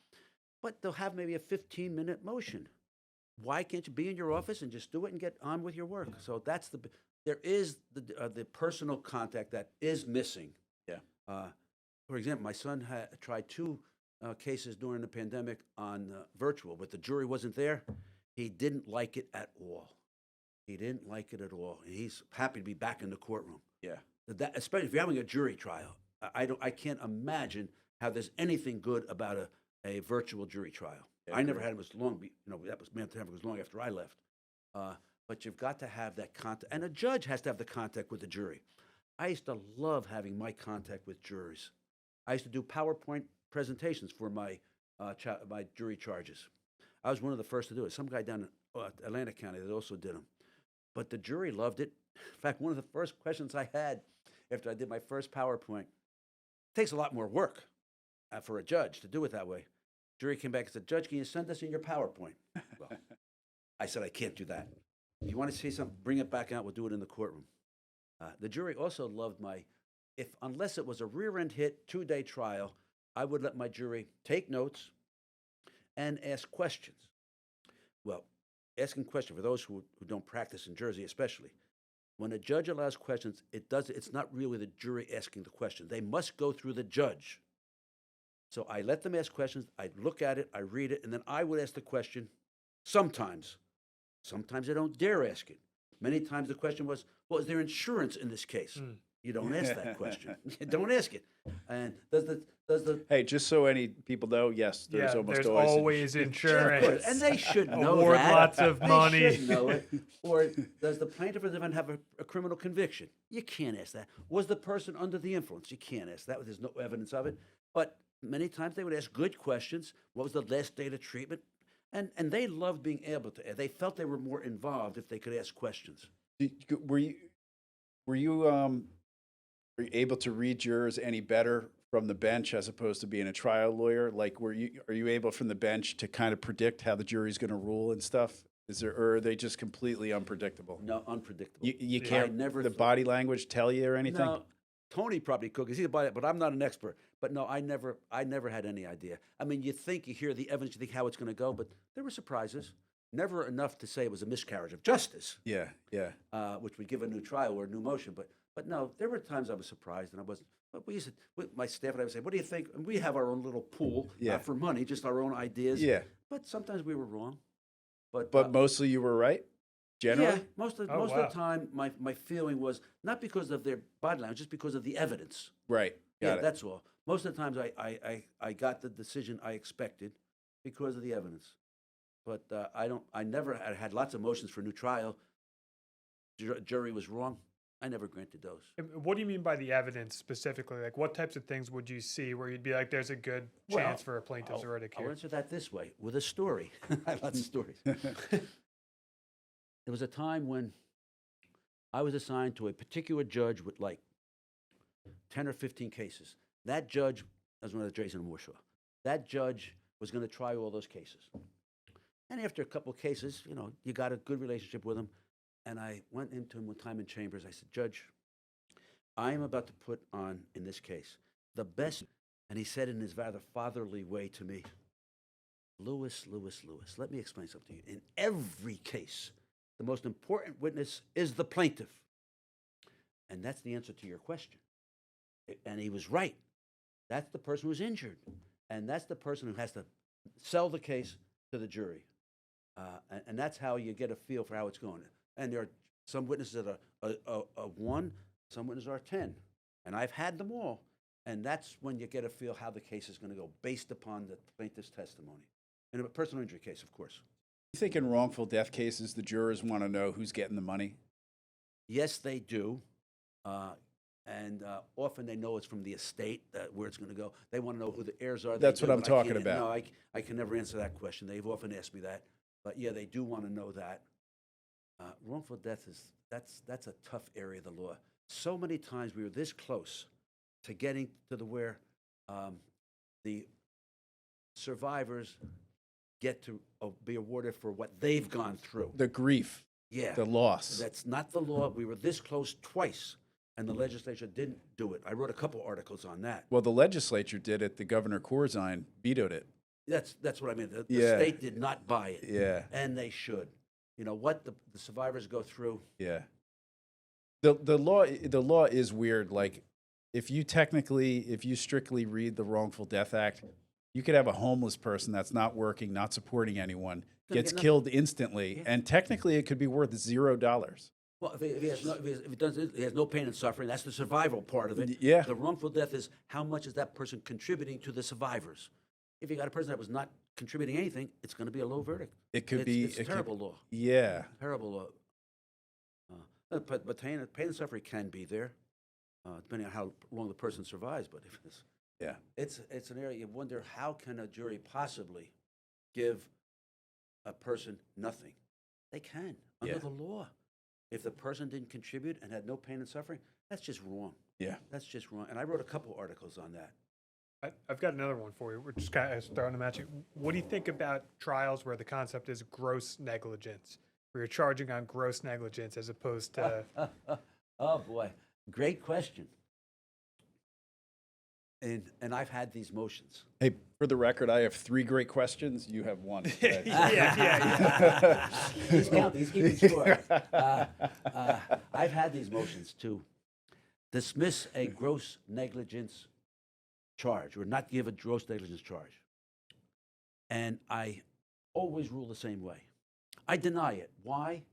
But they'll have maybe a 15-minute motion. Why can't you be in your office and just do it and get on with your work? So there is the personal contact that is missing. Yeah. For example, my son had tried 2 cases during the pandemic on virtual, but the jury wasn't there. He didn't like it at all. He didn't like it at all. And he's happy to be back in the courtroom. Yeah. Especially if you're having a jury trial. I can't imagine how there's anything good about a virtual jury trial. Yeah, I never great. had it was long. That was meant to have it was long after I left. But you've got to have that contact, and a judge has to have the contact with the jury. I used to love having my contact with jurors. I used to do PowerPoint presentations for my jury charges. I was one of the first to do it. Some guy down in Atlantic County that also did them. But the jury loved it. In fact, one of the first questions I had after I did my first PowerPoint, it takes a lot more work for a judge to do it that way. Jury came back and said, "Judge, can you send us in your PowerPoint?" Well, I said, "I can't do that. If you want to say something, bring it back out. We'll do it in the courtroom." The jury also loved unless it was a rear-end hit, 2-day trial, I would let my jury take notes and ask questions. Well, asking questions, for those who don't practice in Jersey especially, when a judge allows questions, it's not really the jury asking the question. They must go through the judge. So I let them ask questions, I look at it, I read it, and then I would ask the question sometimes. Sometimes I don't dare ask it. Many times the question was, well, is there insurance in this case? You don't ask that question. You don't ask it. And does the Hey, just so any people know, yes, there's there's always always Yeah, of insurance. course. And they should know Award that. lots of They money. should know it. Or does the plaintiff or defendant have a criminal conviction? You can't ask that. Was the person under the influence? You can't ask that. There's no evidence of it. But many times they would ask good questions. What was the last date of treatment? And they loved being able to. They felt they were more involved if they could ask questions. Were you able to read jurors any better from the bench as opposed to being a trial lawyer? Like, are you able from the bench to kind of predict how the jury's going to rule and stuff? Or are they just completely unpredictable? No, unpredictable. You can't I never the thought- body language tell you or anything? No, Tony probably could, because he's about it, but I'm not an expert. But no, I never had any idea. I mean, you hear the evidence, you think how it's going to go, but there were surprises. Never enough to say it was a miscarriage of justice, Yeah, yeah. which would give a new trial or a new motion. But no, there were times I was surprised, and I wasn't. But we used to, my staff and I would say, "What do you think?" And we have our own little pool, Yeah. not for money, just our own ideas. Yeah. But sometimes we were wrong. But Mostly you were right, generally? yeah, most of Oh, of wow. the time, my feeling was not because of their body language, just because of the evidence. Right. Yeah, Got it. that's all. Most of the times, I got the decision I expected because of the evidence. But I never had lots of motions for a new trial. Jury was wrong. I never granted those. And what do you mean by the evidence specifically? Like, what types of things would you see where you'd be like, "There's a good chance for a plaintiff's verdict I'll here"? answer that this way with a story. I have lots of stories. There was a time when I was assigned to a particular judge with like 10 or 15 cases. That judge, that was one of the Jason Warshaw. That judge was going to try all those cases. And after a couple of cases, you got a good relationship with him. And I went into him one time in chambers. I said, "Judge, I am about to put on, in this case, the best." And he said in his rather fatherly way to me, Lewis, let me explain something to you. In every case, the most important witness is the plaintiff. And that's the answer to your question. And he was right. That's the person who's injured. And that's the person who has to sell the case to the jury. And that's how you get a feel for how it's going. And there are some witnesses that are 1, some witnesses are 10. And I've had them all. And that's when you get a feel how the case is going to go, based upon the plaintiff's testimony. In a personal injury case, of course. You think in wrongful death cases, the jurors want to know who's getting the money? Yes, they do. And often they know it's from the estate, where it's going to go. They want to know who the heirs are. That's They what do, I'm but I talking can't- about. No, I can never answer that question. They've often asked me that. But yeah, they do want to know that. Wrongful death that's a tough area of the law. So many times we were this close to getting to where the survivors get to be awarded for what they've gone through. The grief, Yeah. the loss. That's not the law. We were this close twice, and the legislature didn't do it. I wrote a couple articles on that. Well, the legislature did it. The Governor Corzine vetoed it. That's what I mean. The Yeah. state did not buy it, Yeah, and they should. You know what the survivors go through. yeah. The law is weird. Like, if you strictly read the Wrongful Death Act, you could have a homeless person that's not working, not supporting anyone, Gonna gets get nothing. killed instantly, Yeah. and technically it could be worth $0. Well, if he has no pain and suffering, that's the survival part of it. Yeah. The wrongful death is how much is that person contributing to the survivors. If you got a person that was not contributing anything, it's going to be a low verdict. It could It's- be It's it could- terrible law. Yeah, Terrible law. But pain and suffering can be there, depending on how long the person survives. But if yeah. it's an area you wonder, how can a jury possibly give a person nothing? They can under Yeah. the law. If the person didn't contribute and had no pain and suffering, that's just wrong. Yeah. That's just wrong. And I wrote a couple articles on that. I've got another one for you. We're just kind of throwing them at you. What do you think about trials where the concept is gross negligence, where you're charging on gross negligence as opposed to Oh boy, great question. And I've had these motions. Hey, for the record, I have 3 great questions. You have 1. yeah. He's keeping score. I've had these motions to dismiss a gross negligence charge or not give a gross negligence charge. And I always rule the same way. I deny it. Why?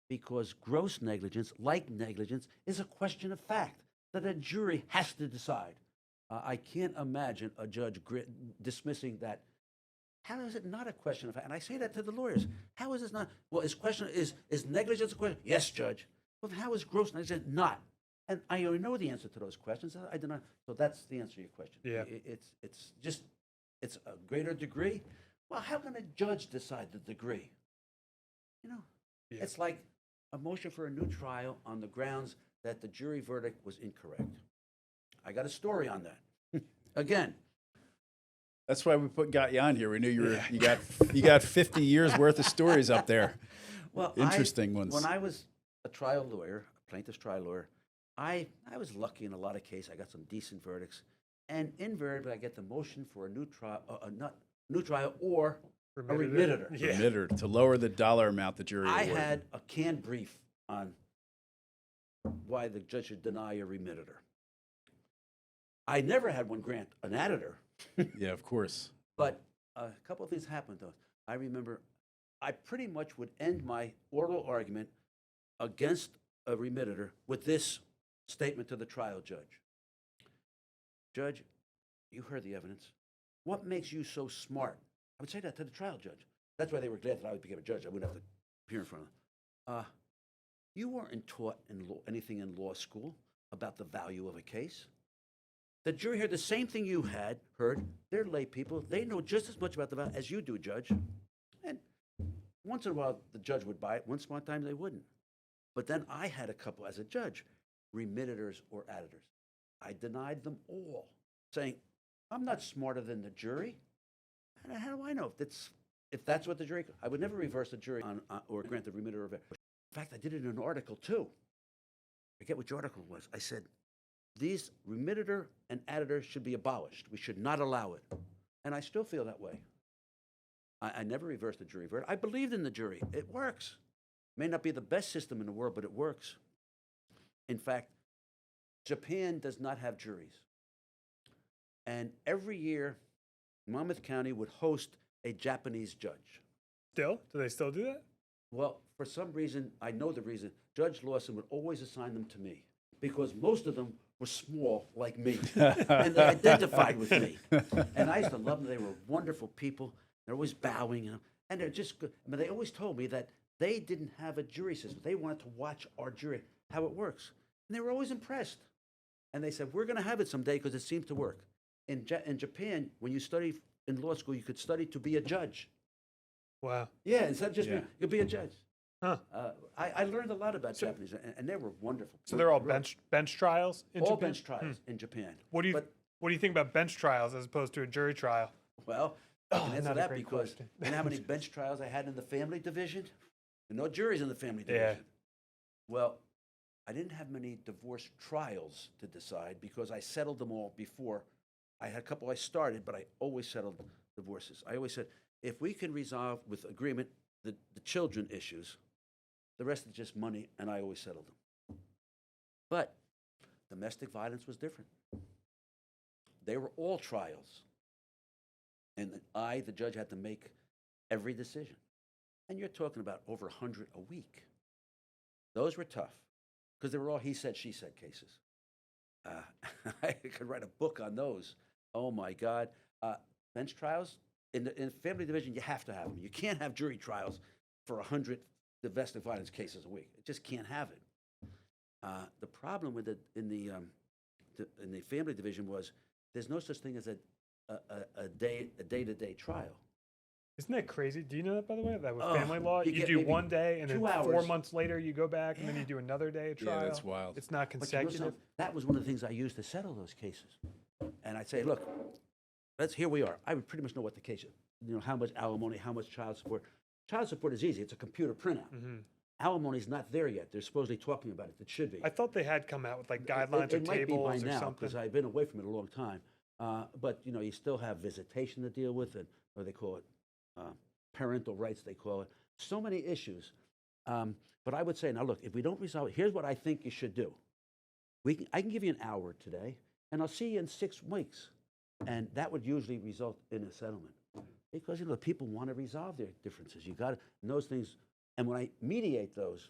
Because gross negligence, like negligence, is a question of fact that a jury has to decide. I can't imagine a judge dismissing that. How is it not a question of fact? And I say that to the lawyers. How is this not? Well, is negligence a question? Yes, Judge. Well, how is gross negligence not? And I already know the answer to those questions. I deny. So that's the answer to your question. Yeah. It's a greater degree. Well, how can a judge decide the degree? You know, Yeah. it's like a motion for a new trial on the grounds that the jury verdict was incorrect. I got a story on that. Again, That's why we got you on here. We knew you got 50 years worth of stories up there. well, Interesting ones. When I was a trial lawyer, a plaintiff's trial lawyer, I was lucky in a lot of cases. I got some decent verdicts, and invariably I get the motion for a new trial, not new trial or a Remitted it. remitter. Yeah. Remitter to lower the dollar amount the jury I awarded. had a canned brief on why the judge should deny a remitter. I never had one grant an additor, Yeah, of course. but a couple of things happened though. I remember I pretty much would end my oral argument against a remitter with this statement to the trial judge. Judge, you heard the evidence. What makes you so smart? I would say that to the trial judge. That's why they were glad that I became a judge. I wouldn't have to appear in front of them. You weren't taught in law, anything in law school about the value of a case. The jury heard the same thing you had heard. They're lay people. They know just as much about the value as you do, Judge. And once in a while, the judge would buy it. Once upon a time, they wouldn't. But then I had a couple as a judge, remitters or additors. I denied them all, saying, I'm not smarter than the jury. And how do I know if that's what the jury? I would never reverse the jury on or grant the remitter or. In fact, I did it in an article too. I forget which article it was. I said, these remitter and additor should be abolished. We should not allow it. And I still feel that way. I never reversed the jury verdict. I believed in the jury. It works. May not be the best system in the world, but it works. In fact, Japan does not have juries. And every year, Monmouth County would host a Japanese judge. Still? Do they still do that? Well, for some reason, I know the reason, Judge Lawson would always assign them to me because most of them were small like me and they identified with me. And I used to love them. They were wonderful people. They're always bowing, and they're just good. But they always told me that they didn't have a jury system. They wanted to watch our jury, how it works. And they were always impressed. And they said, we're going to have it someday because it seems to work. In Japan, when you study in law school, you could study to be a judge. Wow. Yeah, instead of just Yeah. you could be a judge. Huh. I learned a lot about Japanese, and they were wonderful. So they're all Really. bench trials in all Japan? bench trials in Japan. What do you think about bench trials as opposed to a jury trial? Well, I can answer not a that great because question. you know how many bench trials I had in the family division? There are no juries in the family Yeah. division. Well, I didn't have many divorce trials to decide because I settled them all before. I had a couple I started, but I always settled divorces. I always said, if we can resolve with agreement the children issues, the rest is just money, and I always settled them. But domestic violence was different. They were all trials. And the judge, had to make every decision. And you're talking about over 100 a week. Those were tough because they were all he said, she said cases. I could write a book on those. Oh, my God. Bench trials, in the family division, you have to have them. You can't have jury trials for 100 domestic violence cases a week. It just can't have it. The problem with it in the family division was there's no such thing as a day-to-day trial. Isn't that crazy? Do you know that, by the way? That with Oh, family law, you you get do maybe one day, and then 2 4 hours. months later you go back, and then you do another day of trial. Yeah, that's wild. It's not But you know consecutive. something? That was one of the things I used to settle those cases. And I'd say, look, here we are. I would pretty much know what the case is. You know, how much alimony, how much child support. Child support is easy. It's a computer printout. Alimony's not there yet. They're supposedly talking about it. It should be. I thought they had come out with like guidelines It or might be tables by or now something. because I've been away from it a long time. But you know, you still have visitation to deal with, or they call it parental rights. They call it so many issues. But I would say, now look, if we don't resolve it, here's what I think you should do. I can give you an hour today, and I'll see you in 6 weeks, and that would usually result in a settlement because you know people want to resolve their differences. You got to those things, and when I mediate those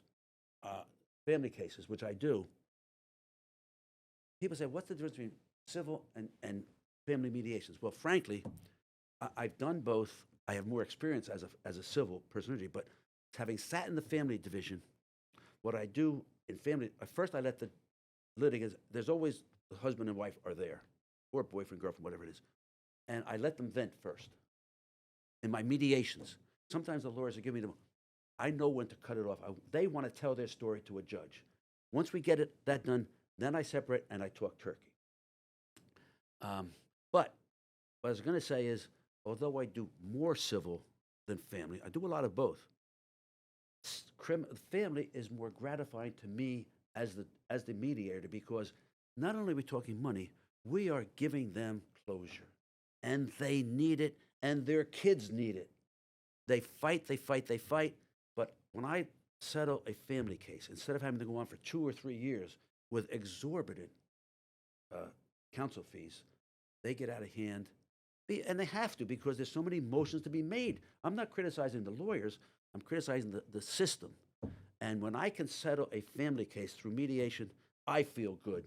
family cases, which I do. People say, what's the difference between civil and family mediations? Well, frankly, I've done both. I have more experience as a civil personality, but having sat in the family division, what I do in family, first I let the litigants, there's always the husband and wife are there, or boyfriend, girlfriend, whatever it is, and I let them vent first. In my mediations, sometimes the lawyers will give me them. I know when to cut it off. They want to tell their story to a judge. Once we get that done, then I separate and I talk turkey. But what I was going to say is, although I do more civil than family, I do a lot of both. Family is more gratifying to me as as the mediator, because not only are we talking money, we are giving them closure. And they need it, and their kids need it. They fight, they fight, they fight. But when I settle a family case, instead of having to go on for 2 or 3 years with exorbitant counsel fees, they get out of hand. And they have to, because there's so many motions to be made. I'm not criticizing the lawyers, I'm criticizing the system. And when I can settle a family case through mediation, I feel good,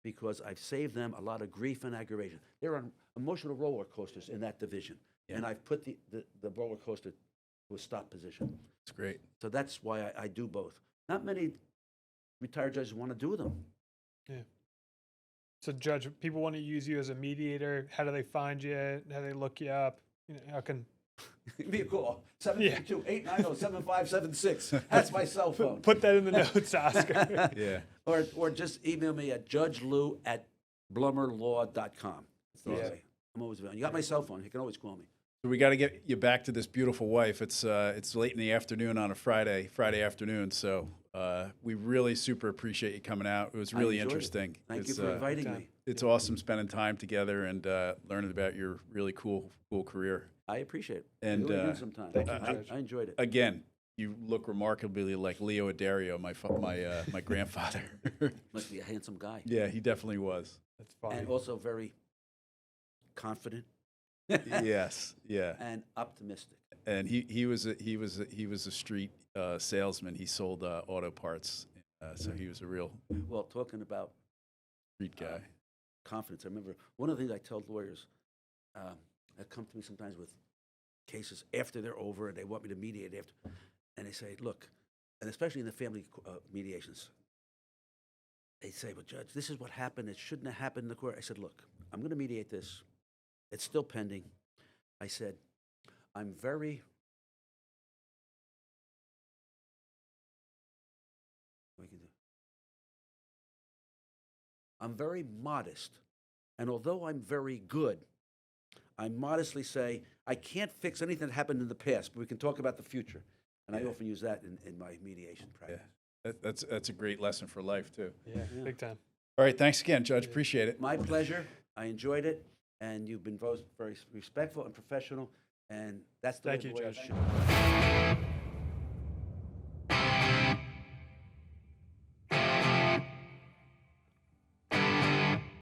because I've saved them a lot of grief and aggravation. There are emotional roller coasters in that division, and I've put the roller coaster to a stop position. It's great. So that's why I do both. Not many retired judges want to do them. Yeah. So, Judge, people want to use you as a mediator. How do they find you? How do they look you up? How can... Give me a call, 732-890-7576. That's my cell phone. Put that in the notes, Oscar. Yeah. Or just email me at judgelou@blummerlaw.com. Yeah. I'm always available. You got my cell phone. You can always call me. So we got to get you back to this beautiful wife. It's late in the afternoon on a Friday afternoon. So we really super appreciate you coming out. It was really interesting. Thank you for inviting me. It's awesome spending time together and learning about your really cool career. I appreciate it. And really do sometimes. thank you, I enjoyed it. Again, you look remarkably like Leo Addario, my grandfather. Must be a handsome guy. Yeah, he definitely was. That's fine. And also very confident. Yes, yeah. And optimistic. And he was a street salesman. He sold auto parts, so he was a real Well, talking about street guy. confidence, I remember one of the things I tell lawyers that come to me sometimes with cases after they're over and they want me to mediate after, and they say, look, and especially in the family mediations, they say, well, Judge, this is what happened. It shouldn't have happened in the court. I said, look, I'm going to mediate this. It's still pending. I said, I'm very modest. And although I'm very good, I modestly say, I can't fix anything that happened in the past, but we can talk about the future. And I often use that in my mediation practice. Yeah, that's a great lesson for life too. Yeah, big time. All right, thanks again, Judge. Appreciate it. My pleasure. I enjoyed it. And you've been both very respectful and professional. And that's the Thank way you, lawyers Judge. should be.